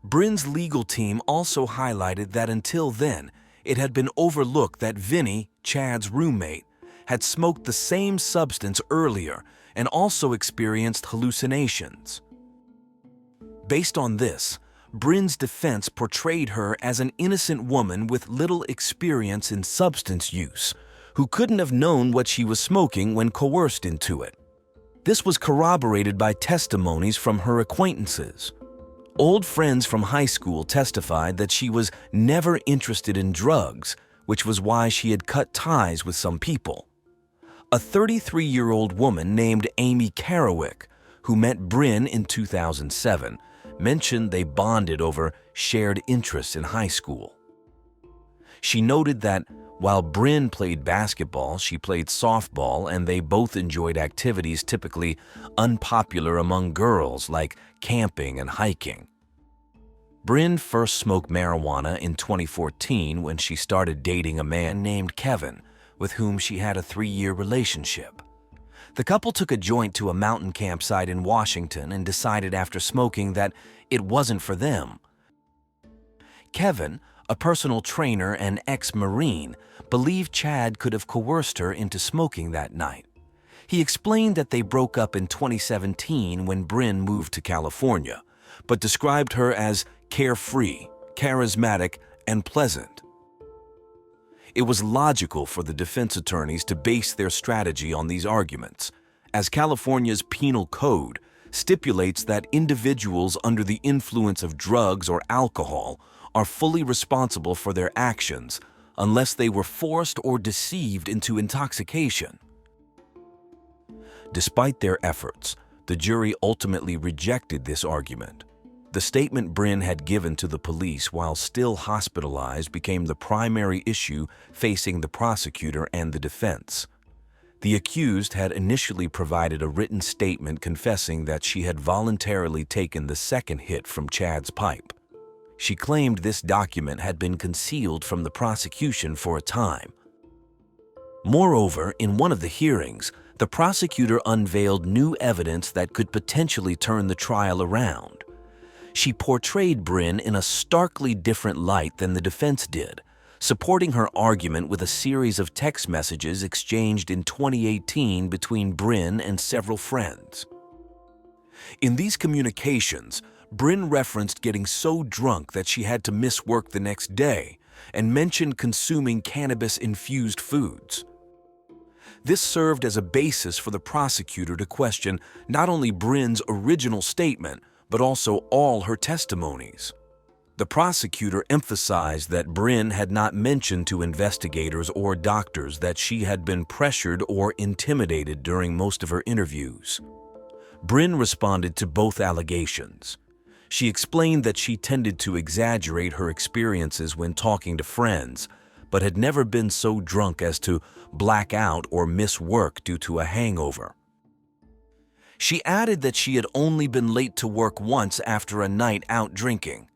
Bryn's legal team also highlighted that until then, it had been overlooked that Vinny, Chad's roommate, had smoked the same substance earlier and also experienced hallucinations. Based on this, Bryn's defense portrayed her as an innocent woman with little experience in substance use, who couldn't have known what she was smoking when coerced into it. This was corroborated by testimonies from her acquaintances. Old friends from high school testified that she was never interested in drugs, which was why she had cut ties with some people. A 33-year-old woman named Amy Carrowick, who met Bryn in 2007, mentioned they bonded over shared interests in high school. She noted that while Bryn played basketball, she played softball, and they both enjoyed activities typically unpopular among girls like camping and hiking. Bryn first smoked marijuana in 2014 when she started dating a man named Kevin, with whom she had a 3-year relationship. The couple took a joint to a mountain campsite in Washington and decided after smoking that it wasn't for them. Kevin, a personal trainer and ex-Marine, believed Chad could have coerced her into smoking that night. He explained that they broke up in 2017 when Bryn moved to California, but described her as carefree, charismatic, and pleasant. It was logical for the defense attorneys to base their strategy on these arguments, as California's penal code stipulates that individuals under the influence of drugs or alcohol are fully responsible for their actions unless they were forced or deceived into intoxication. Despite their efforts, the jury ultimately rejected this argument. The statement Bryn had given to the police while still hospitalized became the primary issue facing the prosecutor and the defense. The accused had initially provided a written statement confessing that she had voluntarily taken the second hit from Chad's pipe. She claimed this document had been concealed from the prosecution for a time. Moreover, in one of the hearings, the prosecutor unveiled new evidence that could potentially turn the trial around. She portrayed Bryn in a starkly different light than the defense did, supporting her argument with a series of text messages exchanged in 2018 between Bryn and several friends. In these communications, Bryn referenced getting so drunk that she had to miss work the next day and mentioned consuming cannabis-infused foods. This served as a basis for the prosecutor to question not only Bryn's original statement, but also all her testimonies. The prosecutor emphasized that Bryn had not mentioned to investigators or doctors that she had been pressured or intimidated during most of her interviews. Bryn responded to both allegations. She explained that she tended to exaggerate her experiences when talking to friends, but had never been so drunk as to black out or miss work due to a hangover. She added that she had only been late to work once after a night out drinking.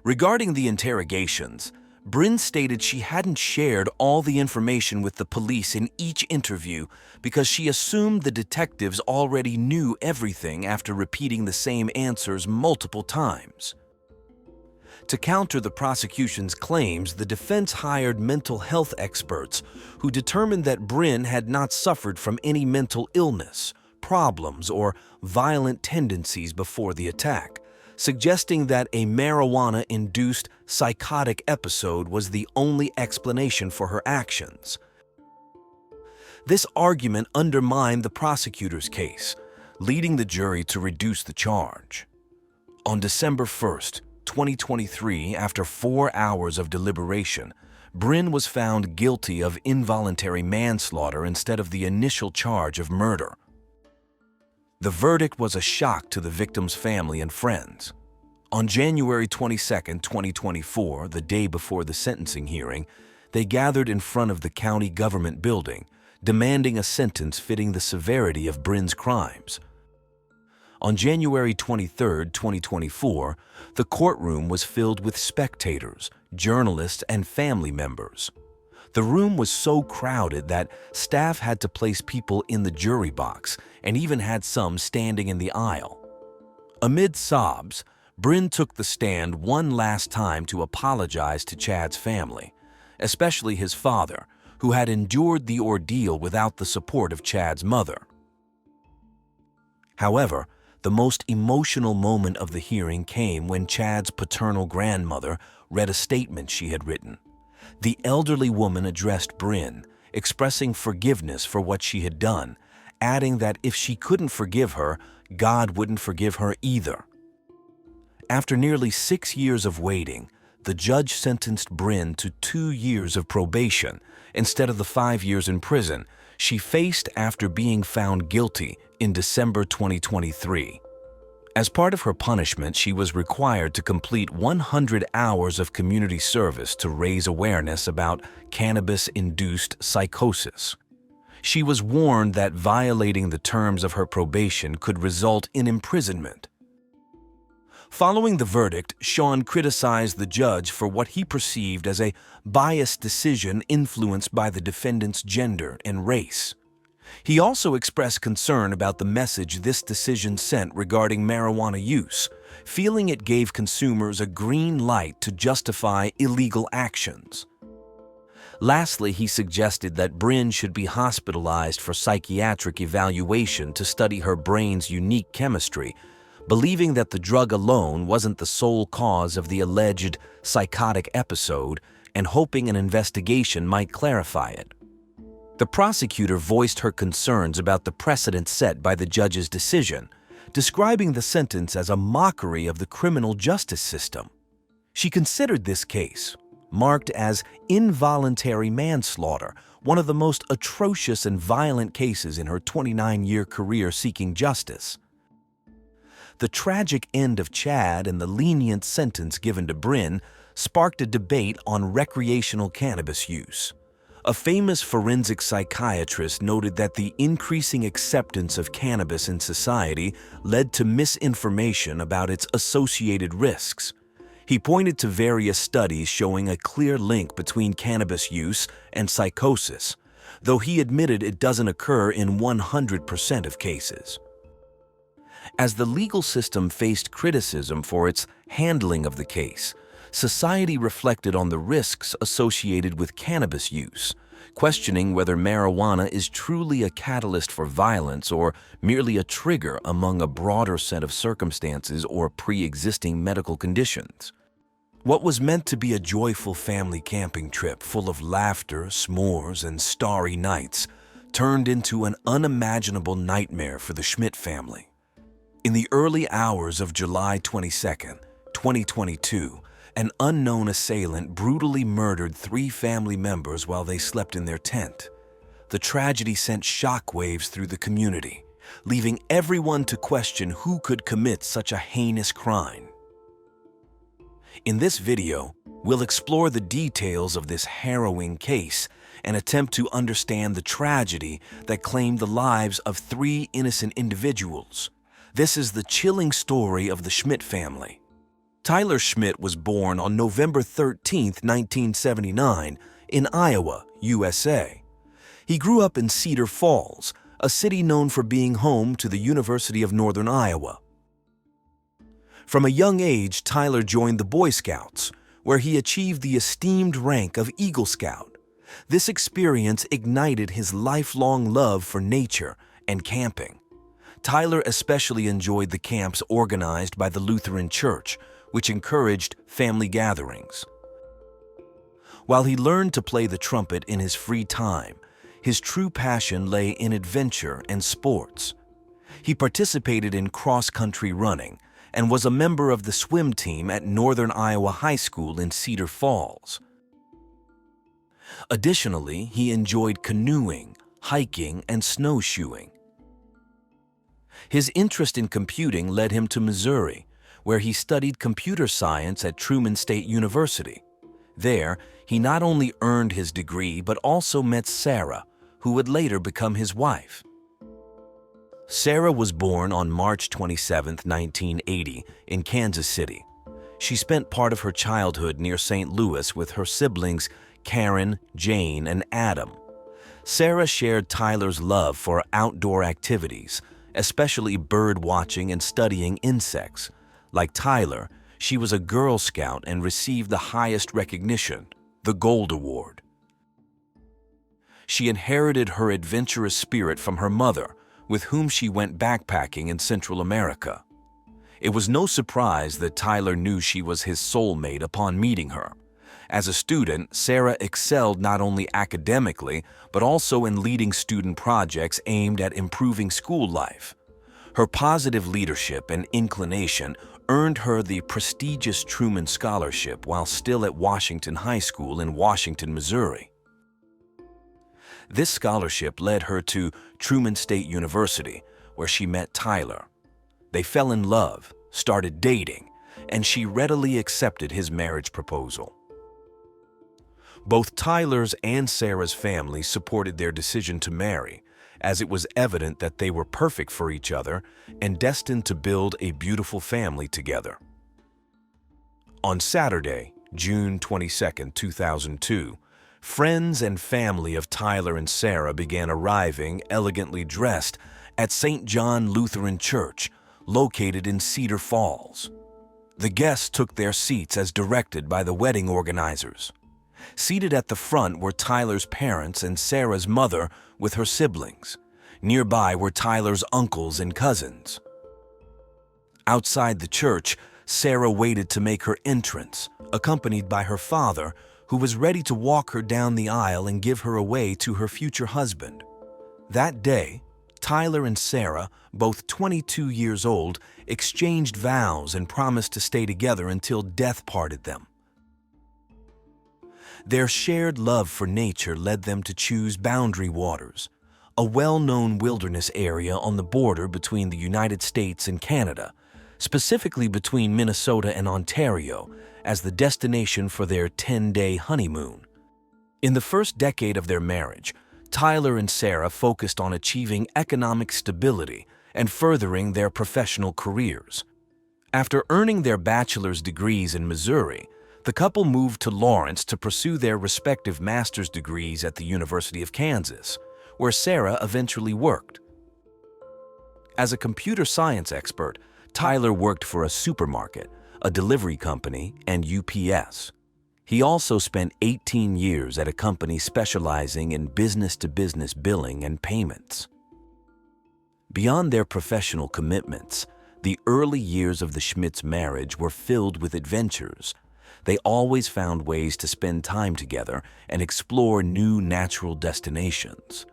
Regarding the interrogations, Bryn stated she hadn't shared all the information with the police in each interview because she assumed the detectives already knew everything after repeating the same answers multiple times. To counter the prosecution's claims, the defense hired mental health experts who determined that Bryn had not suffered from any mental illness, problems, or violent tendencies before the attack, suggesting that a marijuana-induced psychotic episode was the only explanation for her actions. This argument undermined the prosecutor's case, leading the jury to reduce the charge. On December 1st, 2023, after 4 hours of deliberation, Bryn was found guilty of involuntary manslaughter instead of the initial charge of murder. The verdict was a shock to the victim's family and friends. On January 22, 2024, the day before the sentencing hearing, they gathered in front of the county government building, demanding a sentence fitting the severity of Bryn's crimes. On January 23, 2024, the courtroom was filled with spectators, journalists, and family members. The room was so crowded that staff had to place people in the jury box and even had some standing in the aisle. Amid sobs, Bryn took the stand one last time to apologize to Chad's family, especially his father, who had endured the ordeal without the support of Chad's mother. However, the most emotional moment of the hearing came when Chad's paternal grandmother read a statement she had written. The elderly woman addressed Bryn, expressing forgiveness for what she had done, adding that if she couldn't forgive her, God wouldn't forgive her either. After nearly 6 years of waiting, the judge sentenced Bryn to 2 years of probation instead of the 5 years in prison she faced after being found guilty in December 2023. As part of her punishment, she was required to complete 100 hours of community service to raise awareness about cannabis-induced psychosis. She was warned that violating the terms of her probation could result in imprisonment. Following the verdict, Sean criticized the judge for what he perceived as a biased decision influenced by the defendant's gender and race. He also expressed concern about the message this decision sent regarding marijuana use, feeling it gave consumers a green light to justify illegal actions. Lastly, he suggested that Bryn should be hospitalized for psychiatric evaluation to study her brain's unique chemistry, believing that the drug alone wasn't the sole cause of the alleged psychotic episode and hoping an investigation might clarify it. The prosecutor voiced her concerns about the precedent set by the judge's decision, describing the sentence as a mockery of the criminal justice system. She considered this case, marked as involuntary manslaughter, one of the most atrocious and violent cases in her 29-year career seeking justice. The tragic end of Chad and the lenient sentence given to Bryn sparked a debate on recreational cannabis use. A famous forensic psychiatrist noted that the increasing acceptance of cannabis in society led to misinformation about its associated risks. He pointed to various studies showing a clear link between cannabis use and psychosis, though he admitted it doesn't occur in 100% of cases. As the legal system faced criticism for its handling of the case, society reflected on the risks associated with cannabis use, questioning whether marijuana is truly a catalyst for violence or merely a trigger among a broader set of circumstances or pre-existing medical conditions. What was meant to be a joyful family camping trip full of laughter, s'mores, and starry nights turned into an unimaginable nightmare for the Schmidt family. In the early hours of July 22, 2022, an unknown assailant brutally murdered 3 family members while they slept in their tent. The tragedy sent shockwaves through the community, leaving everyone to question who could commit such a heinous crime. In this video, we'll explore the details of this harrowing case and attempt to understand the tragedy that claimed the lives of 3 innocent individuals. This is the chilling story of the Schmidt family. Tyler Schmidt was born on November 13, 1979, in Iowa, USA. He grew up in Cedar Falls, a city known for being home to the University of Northern Iowa. From a young age, Tyler joined the Boy Scouts, where he achieved the esteemed rank of Eagle Scout. This experience ignited his lifelong love for nature and camping. Tyler especially enjoyed the camps organized by the Lutheran Church, which encouraged family gatherings. While he learned to play the trumpet in his free time, his true passion lay in adventure and sports. He participated in cross-country running and was a member of the swim team at Northern Iowa High School in Cedar Falls. Additionally, he enjoyed canoeing, hiking, and snowshoeing. His interest in computing led him to Missouri, where he studied computer science at Truman State University. There, he not only earned his degree but also met Sarah, who would later become his wife. Sarah was born on March 27, 1980, in Kansas City. She spent part of her childhood near St. Louis with her siblings Karen, Jane, and Adam. Sarah shared Tyler's love for outdoor activities, especially bird watching and studying insects. Like Tyler, she was a Girl Scout and received the highest recognition, the Gold Award. She inherited her adventurous spirit from her mother, with whom she went backpacking in Central America. It was no surprise that Tyler knew she was his soulmate upon meeting her. As a student, Sarah excelled not only academically, but also in leading student projects aimed at improving school life. Her positive leadership and inclination earned her the prestigious Truman Scholarship while still at Washington High School in Washington, Missouri. This scholarship led her to Truman State University, where she met Tyler. They fell in love, started dating, and she readily accepted his marriage proposal. Both Tyler's and Sarah's family supported their decision to marry, as it was evident that they were perfect for each other and destined to build a beautiful family together. On Saturday, June 22, 2002, friends and family of Tyler and Sarah began arriving, elegantly dressed, at St. John Lutheran Church, located in Cedar Falls. The guests took their seats as directed by the wedding organizers. Seated at the front were Tyler's parents and Sarah's mother with her siblings. Nearby were Tyler's uncles and cousins. Outside the church, Sarah waited to make her entrance, accompanied by her father, who was ready to walk her down the aisle and give her away to her future husband. That day, Tyler and Sarah, both 22 years old, exchanged vows and promised to stay together until death parted them. Their shared love for nature led them to choose Boundary Waters, a well-known wilderness area on the border between the United States and Canada, specifically between Minnesota and Ontario, as the destination for their 10-day honeymoon. In the first decade of their marriage, Tyler and Sarah focused on achieving economic stability and furthering their professional careers. After earning their bachelor's degrees in Missouri, the couple moved to Lawrence to pursue their respective master's degrees at the University of Kansas, where Sarah eventually worked. As a computer science expert, Tyler worked for a supermarket, a delivery company, and UPS. He also spent 18 years at a company specializing in business-to-business billing and payments. Beyond their professional commitments, the early years of the Schmidts' marriage were filled with adventures. They always found ways to spend time together and explore new natural destinations.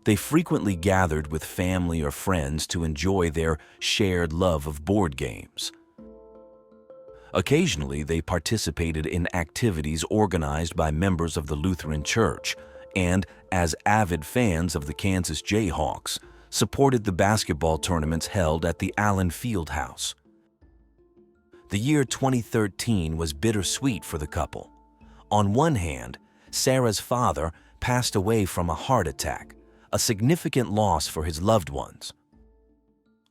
They frequently gathered with family or friends to enjoy their shared love of board games. Occasionally, they participated in activities organized by members of the Lutheran Church and, as avid fans of the Kansas Jayhawks, supported the basketball tournaments held at the Allen Fieldhouse. The year 2013 was bittersweet for the couple. On one hand, Sarah's father passed away from a heart attack, a significant loss for his loved ones.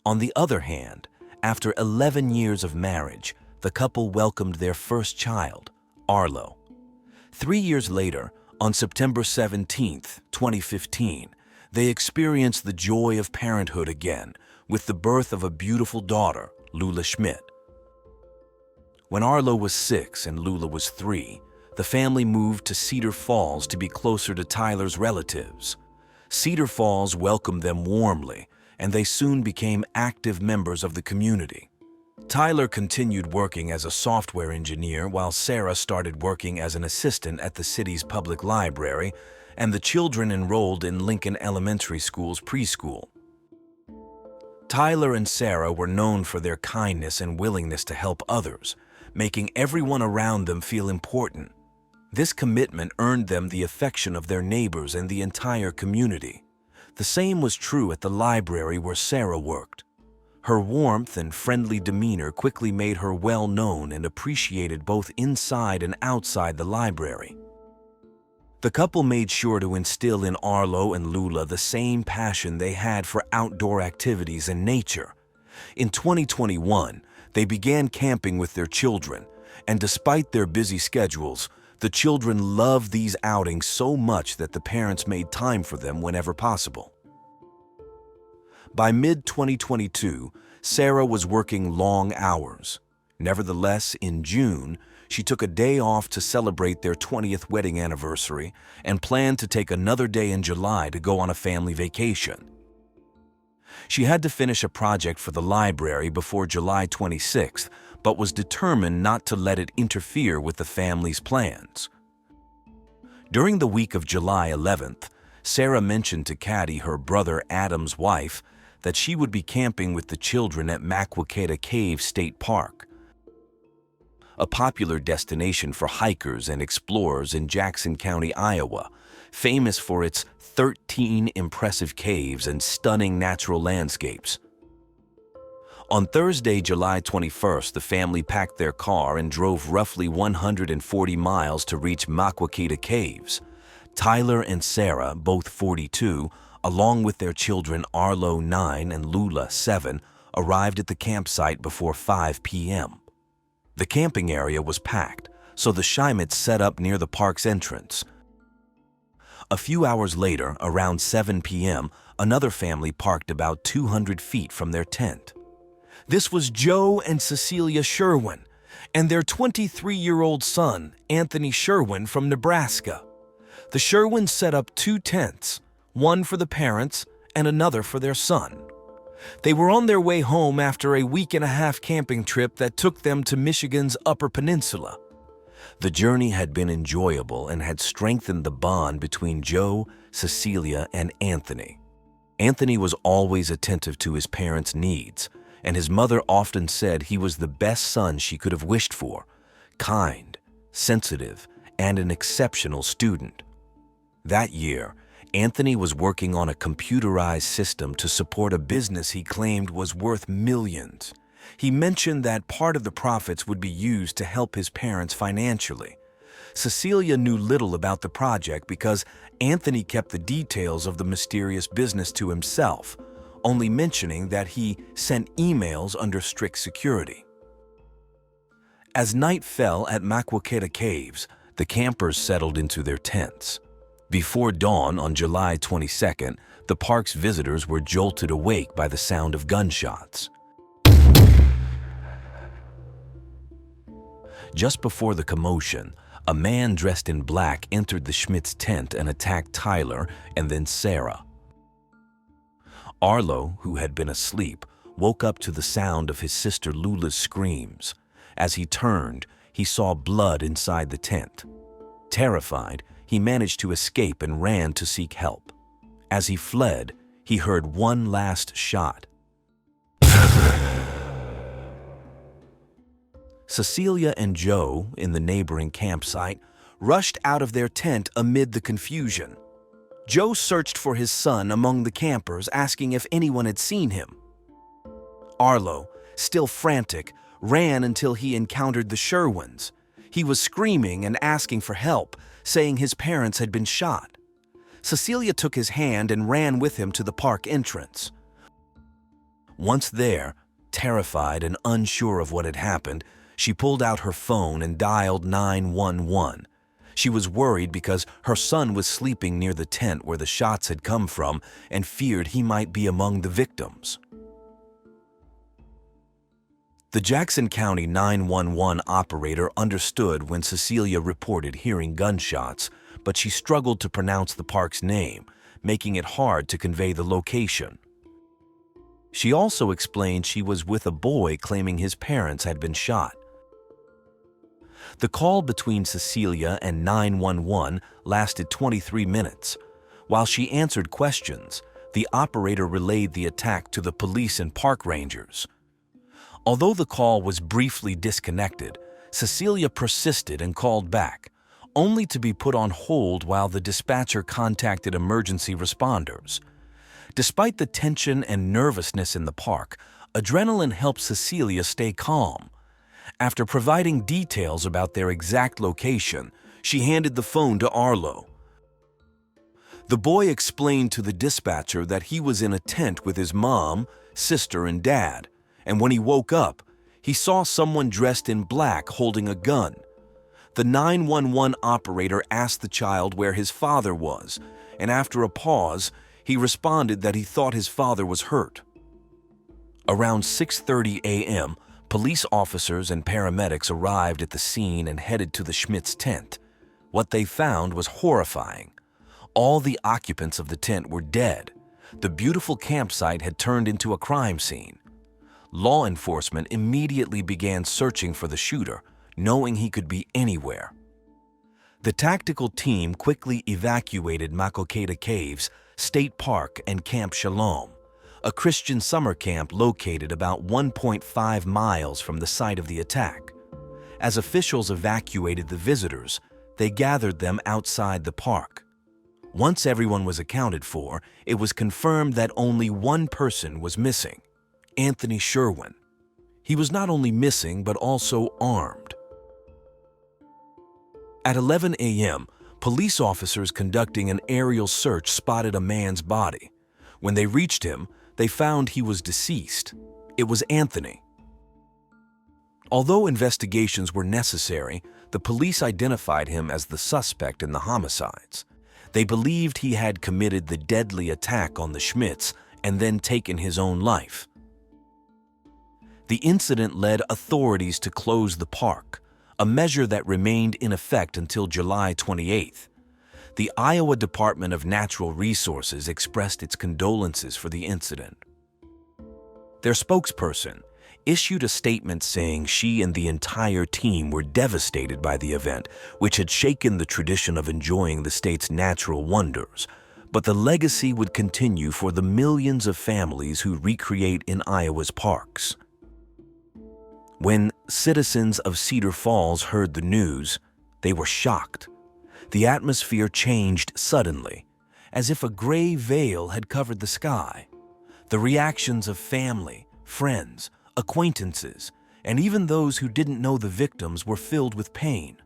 On the other hand, after 11 years of marriage, the couple welcomed their first child, Arlo. 3 years later, on September 17, 2015, they experienced the joy of parenthood again with the birth of a beautiful daughter, Lula Schmidt. When Arlo was 6 and Lula was 3, the family moved to Cedar Falls to be closer to Tyler's relatives. Cedar Falls welcomed them warmly, and they soon became active members of the community. Tyler continued working as a software engineer while Sarah started working as an assistant at the city's public library, and the children enrolled in Lincoln Elementary School's preschool. Tyler and Sarah were known for their kindness and willingness to help others, making everyone around them feel important. This commitment earned them the affection of their neighbors and the entire community. The same was true at the library where Sarah worked. Her warmth and friendly demeanor quickly made her well known and appreciated both inside and outside the library. The couple made sure to instill in Arlo and Lula the same passion they had for outdoor activities and nature. In 2021, they began camping with their children, and despite their busy schedules, the children loved these outings so much that the parents made time for them whenever possible. By mid-2022, Sarah was working long hours. Nevertheless, in June, she took a day off to celebrate their 20th wedding anniversary and planned to take another day in July to go on a family vacation. She had to finish a project for the library before July 26th, but was determined not to let it interfere with the family's plans. During the week of July 11th, Sarah mentioned to Caddy, her brother Adam's wife, that she would be camping with the children at Maquoketa Cave State Park, a popular destination for hikers and explorers in Jackson County, Iowa, famous for its 13 impressive caves and stunning natural landscapes. On Thursday, July 21st, the family packed their car and drove roughly 140 miles to reach Maquoketa Caves. Tyler and Sarah, both 42, along with their children Arlo 9 and Lula 7, arrived at the campsite before 5 p.m. The camping area was packed, so the Schmidts set up near the park's entrance. A few hours later, around 7 p.m., another family parked about 200 feet from their tent. This was Joe and Cecilia Sherwin and their 23-year-old son, Anthony Sherwin from Nebraska. The Sherwins set up 2 tents, one for the parents and another for their son. They were on their way home after a week-and-a-half camping trip that took them to Michigan's Upper Peninsula. The journey had been enjoyable and had strengthened the bond between Joe, Cecilia, and Anthony. Anthony was always attentive to his parents' needs, and his mother often said he was the best son she could have wished for, kind, sensitive, and an exceptional student. That year, Anthony was working on a computerized system to support a business he claimed was worth millions. He mentioned that part of the profits would be used to help his parents financially. Cecilia knew little about the project because Anthony kept the details of the mysterious business to himself, only mentioning that he sent emails under strict security. As night fell at Maquoketa Caves, the campers settled into their tents. Before dawn on July 22nd, the park's visitors were jolted awake by the sound of gunshots. Just before the commotion, a man dressed in black entered the Schmidt's tent and attacked Tyler and then Sarah. Arlo, who had been asleep, woke up to the sound of his sister Lula's screams. As he turned, he saw blood inside the tent. Terrified, he managed to escape and ran to seek help. As he fled, he heard one last shot. Cecilia and Joe, in the neighboring campsite, rushed out of their tent amid the confusion. Joe searched for his son among the campers, asking if anyone had seen him. Arlo, still frantic, ran until he encountered the Sherwins. He was screaming and asking for help, saying his parents had been shot. Cecilia took his hand and ran with him to the park entrance. Once there, terrified and unsure of what had happened, she pulled out her phone and dialed 911. She was worried because her son was sleeping near the tent where the shots had come from and feared he might be among the victims. The Jackson County 911 operator understood when Cecilia reported hearing gunshots, but she struggled to pronounce the park's name, making it hard to convey the location. She also explained she was with a boy claiming his parents had been shot. The call between Cecilia and 911 lasted 23 minutes. While she answered questions, the operator relayed the attack to the police and park rangers. Although the call was briefly disconnected, Cecilia persisted and called back, only to be put on hold while the dispatcher contacted emergency responders. Despite the tension and nervousness in the park, adrenaline helped Cecilia stay calm. After providing details about their exact location, she handed the phone to Arlo. The boy explained to the dispatcher that he was in a tent with his mom, sister, and dad, and when he woke up, he saw someone dressed in black holding a gun. The 911 operator asked the child where his father was, and after a pause, he responded that he thought his father was hurt. Around 6:30 a.m., police officers and paramedics arrived at the scene and headed to the Schmidt's tent. What they found was horrifying. All the occupants of the tent were dead. The beautiful campsite had turned into a crime scene. Law enforcement immediately began searching for the shooter, knowing he could be anywhere. The tactical team quickly evacuated Maquoketa Caves, State Park, and Camp Shalom, a Christian summer camp located about 1.5 miles from the site of the attack. As officials evacuated the visitors, they gathered them outside the park. Once everyone was accounted for, it was confirmed that only one person was missing: Anthony Sherwin. He was not only missing, but also armed. At 11 a.m., police officers conducting an aerial search spotted a man's body. When they reached him, they found he was deceased. It was Anthony. Although investigations were necessary, the police identified him as the suspect in the homicides. They believed he had committed the deadly attack on the Schmidts and then taken his own life. The incident led authorities to close the park, a measure that remained in effect until July 28th. The Iowa Department of Natural Resources expressed its condolences for the incident. Their spokesperson issued a statement saying she and the entire team were devastated by the event, which had shaken the tradition of enjoying the state's natural wonders. But the legacy would continue for the millions of families who recreate in Iowa's parks. When citizens of Cedar Falls heard the news, they were shocked. The atmosphere changed suddenly, as if a gray veil had covered the sky. The reactions of family, friends, acquaintances, and even those who didn't know the victims were filled with pain.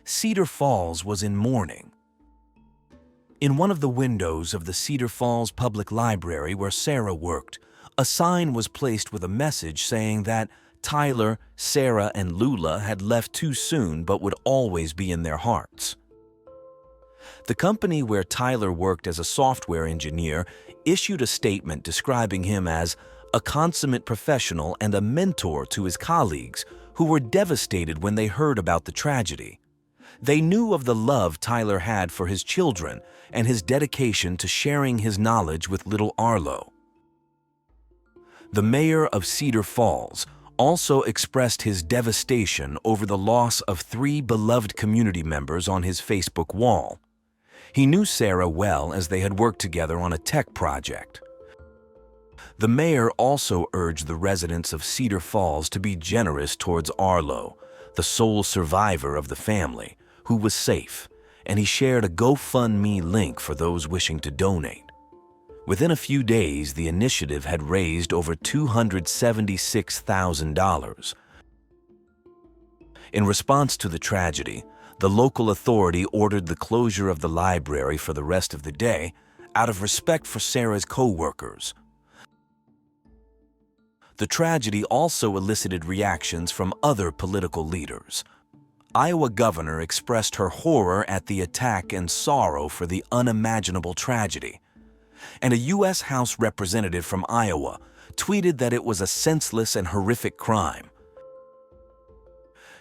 Cedar Falls was in mourning. In one of the windows of the Cedar Falls Public Library where Sarah worked, a sign was placed with a message saying that Tyler, Sarah, and Lula had left too soon but would always be in their hearts. The company where Tyler worked as a software engineer issued a statement describing him as a consummate professional and a mentor to his colleagues who were devastated when they heard about the tragedy. They knew of the love Tyler had for his children and his dedication to sharing his knowledge with little Arlo. The mayor of Cedar Falls also expressed his devastation over the loss of 3 beloved community members on his Facebook wall. He knew Sarah well as they had worked together on a tech project. The mayor also urged the residents of Cedar Falls to be generous towards Arlo, the sole survivor of the family, who was safe, and he shared a GoFundMe link for those wishing to donate. Within a few days, the initiative had raised over $276,000. In response to the tragedy, the local authority ordered the closure of the library for the rest of the day out of respect for Sarah's co-workers. The tragedy also elicited reactions from other political leaders. Iowa governor expressed her horror at the attack and sorrow for the unimaginable tragedy. And a U.S. House representative from Iowa tweeted that it was a senseless and horrific crime.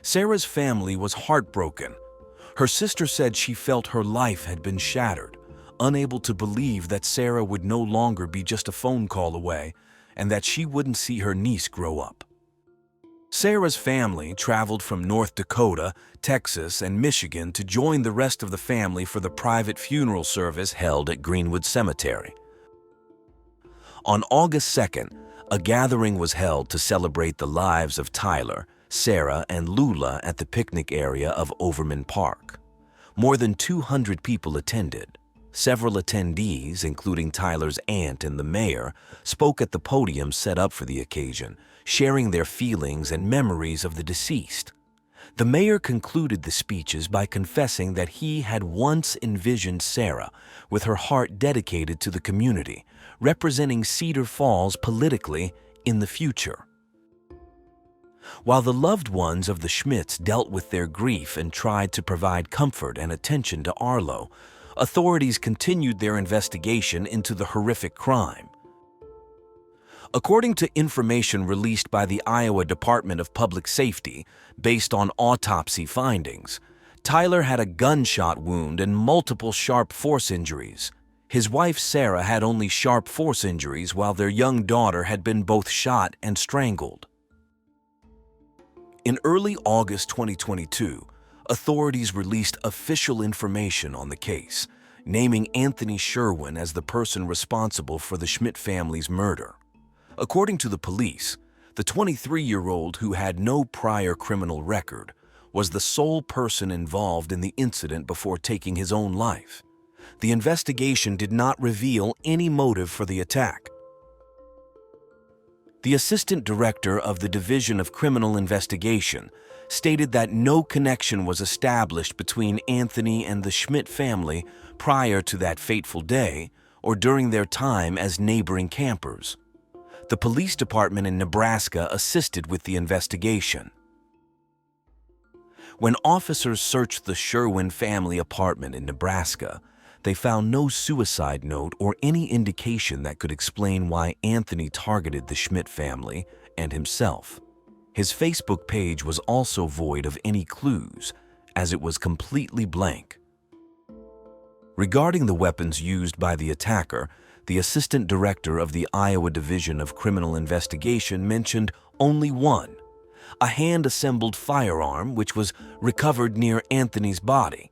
Sarah's family was heartbroken. Her sister said she felt her life had been shattered, unable to believe that Sarah would no longer be just a phone call away and that she wouldn't see her niece grow up. Sarah's family traveled from North Dakota, Texas, and Michigan to join the rest of the family for the private funeral service held at Greenwood Cemetery. On August 2nd, a gathering was held to celebrate the lives of Tyler, Sarah, and Lula at the picnic area of Overman Park. More than 200 people attended. Several attendees, including Tyler's aunt and the mayor, spoke at the podium set up for the occasion, sharing their feelings and memories of the deceased. The mayor concluded the speeches by confessing that he had once envisioned Sarah with her heart dedicated to the community, representing Cedar Falls politically in the future. While the loved ones of the Schmidts dealt with their grief and tried to provide comfort and attention to Arlo, authorities continued their investigation into the horrific crime. According to information released by the Iowa Department of Public Safety, based on autopsy findings, Tyler had a gunshot wound and multiple sharp force injuries. His wife Sarah had only sharp force injuries, while their young daughter had been both shot and strangled. In early August 2022, authorities released official information on the case, naming Anthony Sherwin as the person responsible for the Schmidt family's murder. According to the police, the 23-year-old, who had no prior criminal record, was the sole person involved in the incident before taking his own life. The investigation did not reveal any motive for the attack. The assistant director of the Division of Criminal Investigation stated that no connection was established between Anthony and the Schmidt family prior to that fateful day or during their time as neighboring campers. The police department in Nebraska assisted with the investigation. When officers searched the Sherwin family apartment in Nebraska, they found no suicide note or any indication that could explain why Anthony targeted the Schmidt family and himself. His Facebook page was also void of any clues, as it was completely blank. Regarding the weapons used by the attacker, the assistant director of the Iowa Division of Criminal Investigation mentioned only one, a hand-assembled firearm which was recovered near Anthony's body.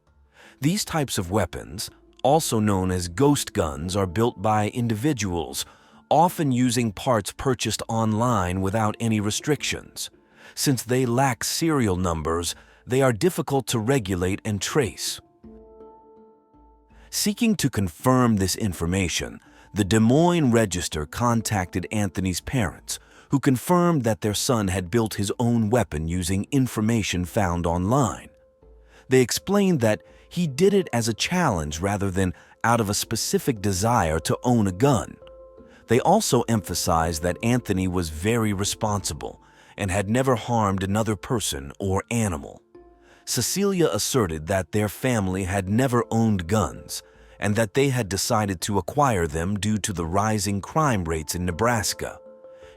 These types of weapons, also known as ghost guns, are built by individuals, often using parts purchased online without any restrictions. Since they lack serial numbers, they are difficult to regulate and trace. Seeking to confirm this information, the Des Moines Register contacted Anthony's parents, who confirmed that their son had built his own weapon using information found online. They explained that he did it as a challenge rather than out of a specific desire to own a gun. They also emphasized that Anthony was very responsible and had never harmed another person or animal. Cecilia asserted that their family had never owned guns and that they had decided to acquire them due to the rising crime rates in Nebraska.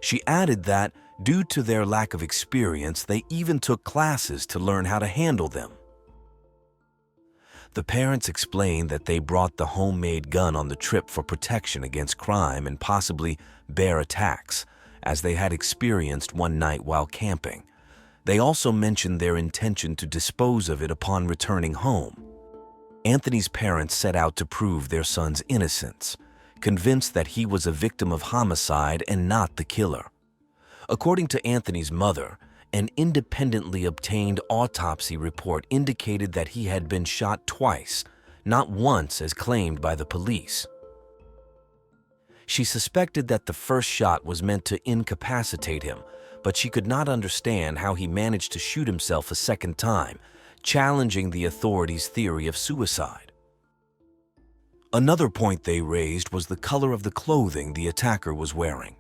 She added that, due to their lack of experience, they even took classes to learn how to handle them. The parents explained that they brought the homemade gun on the trip for protection against crime and possibly bear attacks, as they had experienced one night while camping. They also mentioned their intention to dispose of it upon returning home. Anthony's parents set out to prove their son's innocence, convinced that he was a victim of homicide and not the killer. According to Anthony's mother, an independently obtained autopsy report indicated that he had been shot twice, not once as claimed by the police. She suspected that the first shot was meant to incapacitate him, but she could not understand how he managed to shoot himself a second time, challenging the authorities' theory of suicide. Another point they raised was the color of the clothing the attacker was wearing.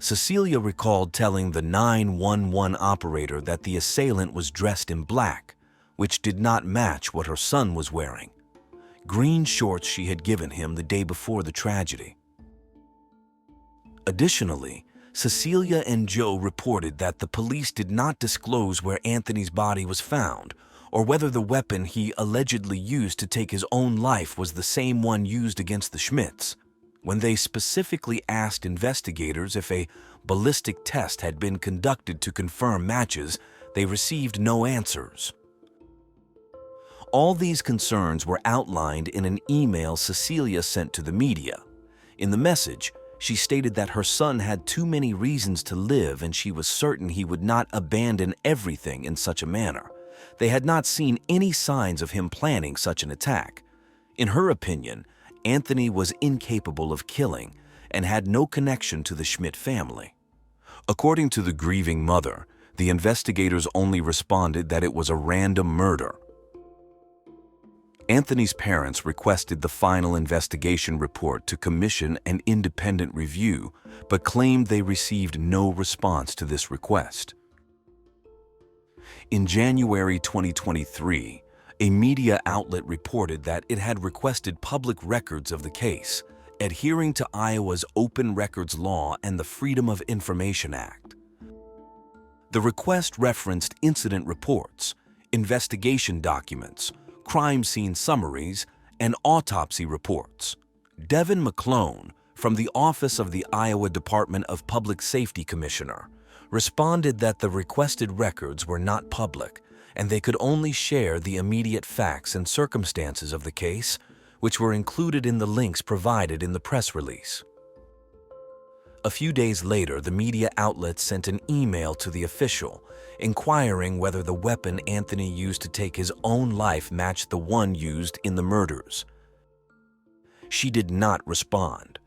Cecilia recalled telling the 911 operator that the assailant was dressed in black, which did not match what her son was wearing. Green shorts she had given him the day before the tragedy. Additionally, Cecilia and Joe reported that the police did not disclose where Anthony's body was found, or whether the weapon he allegedly used to take his own life was the same one used against the Schmidts. When they specifically asked investigators if a ballistic test had been conducted to confirm matches, they received no answers. All these concerns were outlined in an email Cecilia sent to the media. In the message, she stated that her son had too many reasons to live and she was certain he would not abandon everything in such a manner. They had not seen any signs of him planning such an attack. In her opinion, Anthony was incapable of killing and had no connection to the Schmidt family. According to the grieving mother, the investigators only responded that it was a random murder. Anthony's parents requested the final investigation report to commission an independent review, but claimed they received no response to this request. In January 2023, a media outlet reported that it had requested public records of the case, adhering to Iowa's Open Records Law and the Freedom of Information Act. The request referenced incident reports, investigation documents, crime scene summaries, and autopsy reports. Devon McClone, from the Office of the Iowa Department of Public Safety Commissioner, responded that the requested records were not public and they could only share the immediate facts and circumstances of the case, which were included in the links provided in the press release. A few days later, the media outlet sent an email to the official, inquiring whether the weapon Anthony used to take his own life matched the one used in the murders. She did not respond.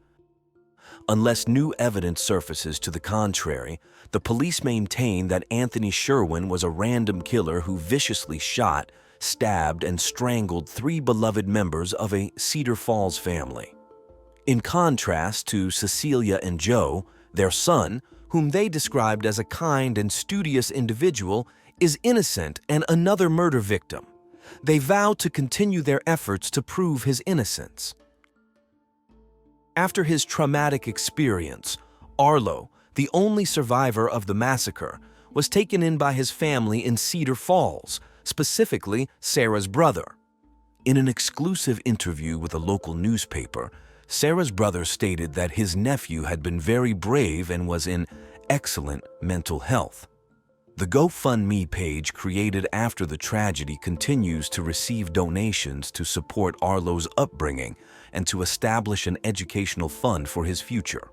Unless new evidence surfaces to the contrary, the police maintain that Anthony Sherwin was a random killer who viciously shot, stabbed, and strangled 3 beloved members of a Cedar Falls family. In contrast to Cecilia and Joe, their son, whom they described as a kind and studious individual, is innocent and another murder victim. They vow to continue their efforts to prove his innocence. After his traumatic experience, Arlo, the only survivor of the massacre, was taken in by his family in Cedar Falls, specifically Sarah's brother. In an exclusive interview with a local newspaper, Sarah's brother stated that his nephew had been very brave and was in excellent mental health. The GoFundMe page created after the tragedy continues to receive donations to support Arlo's upbringing and to establish an educational fund for his future.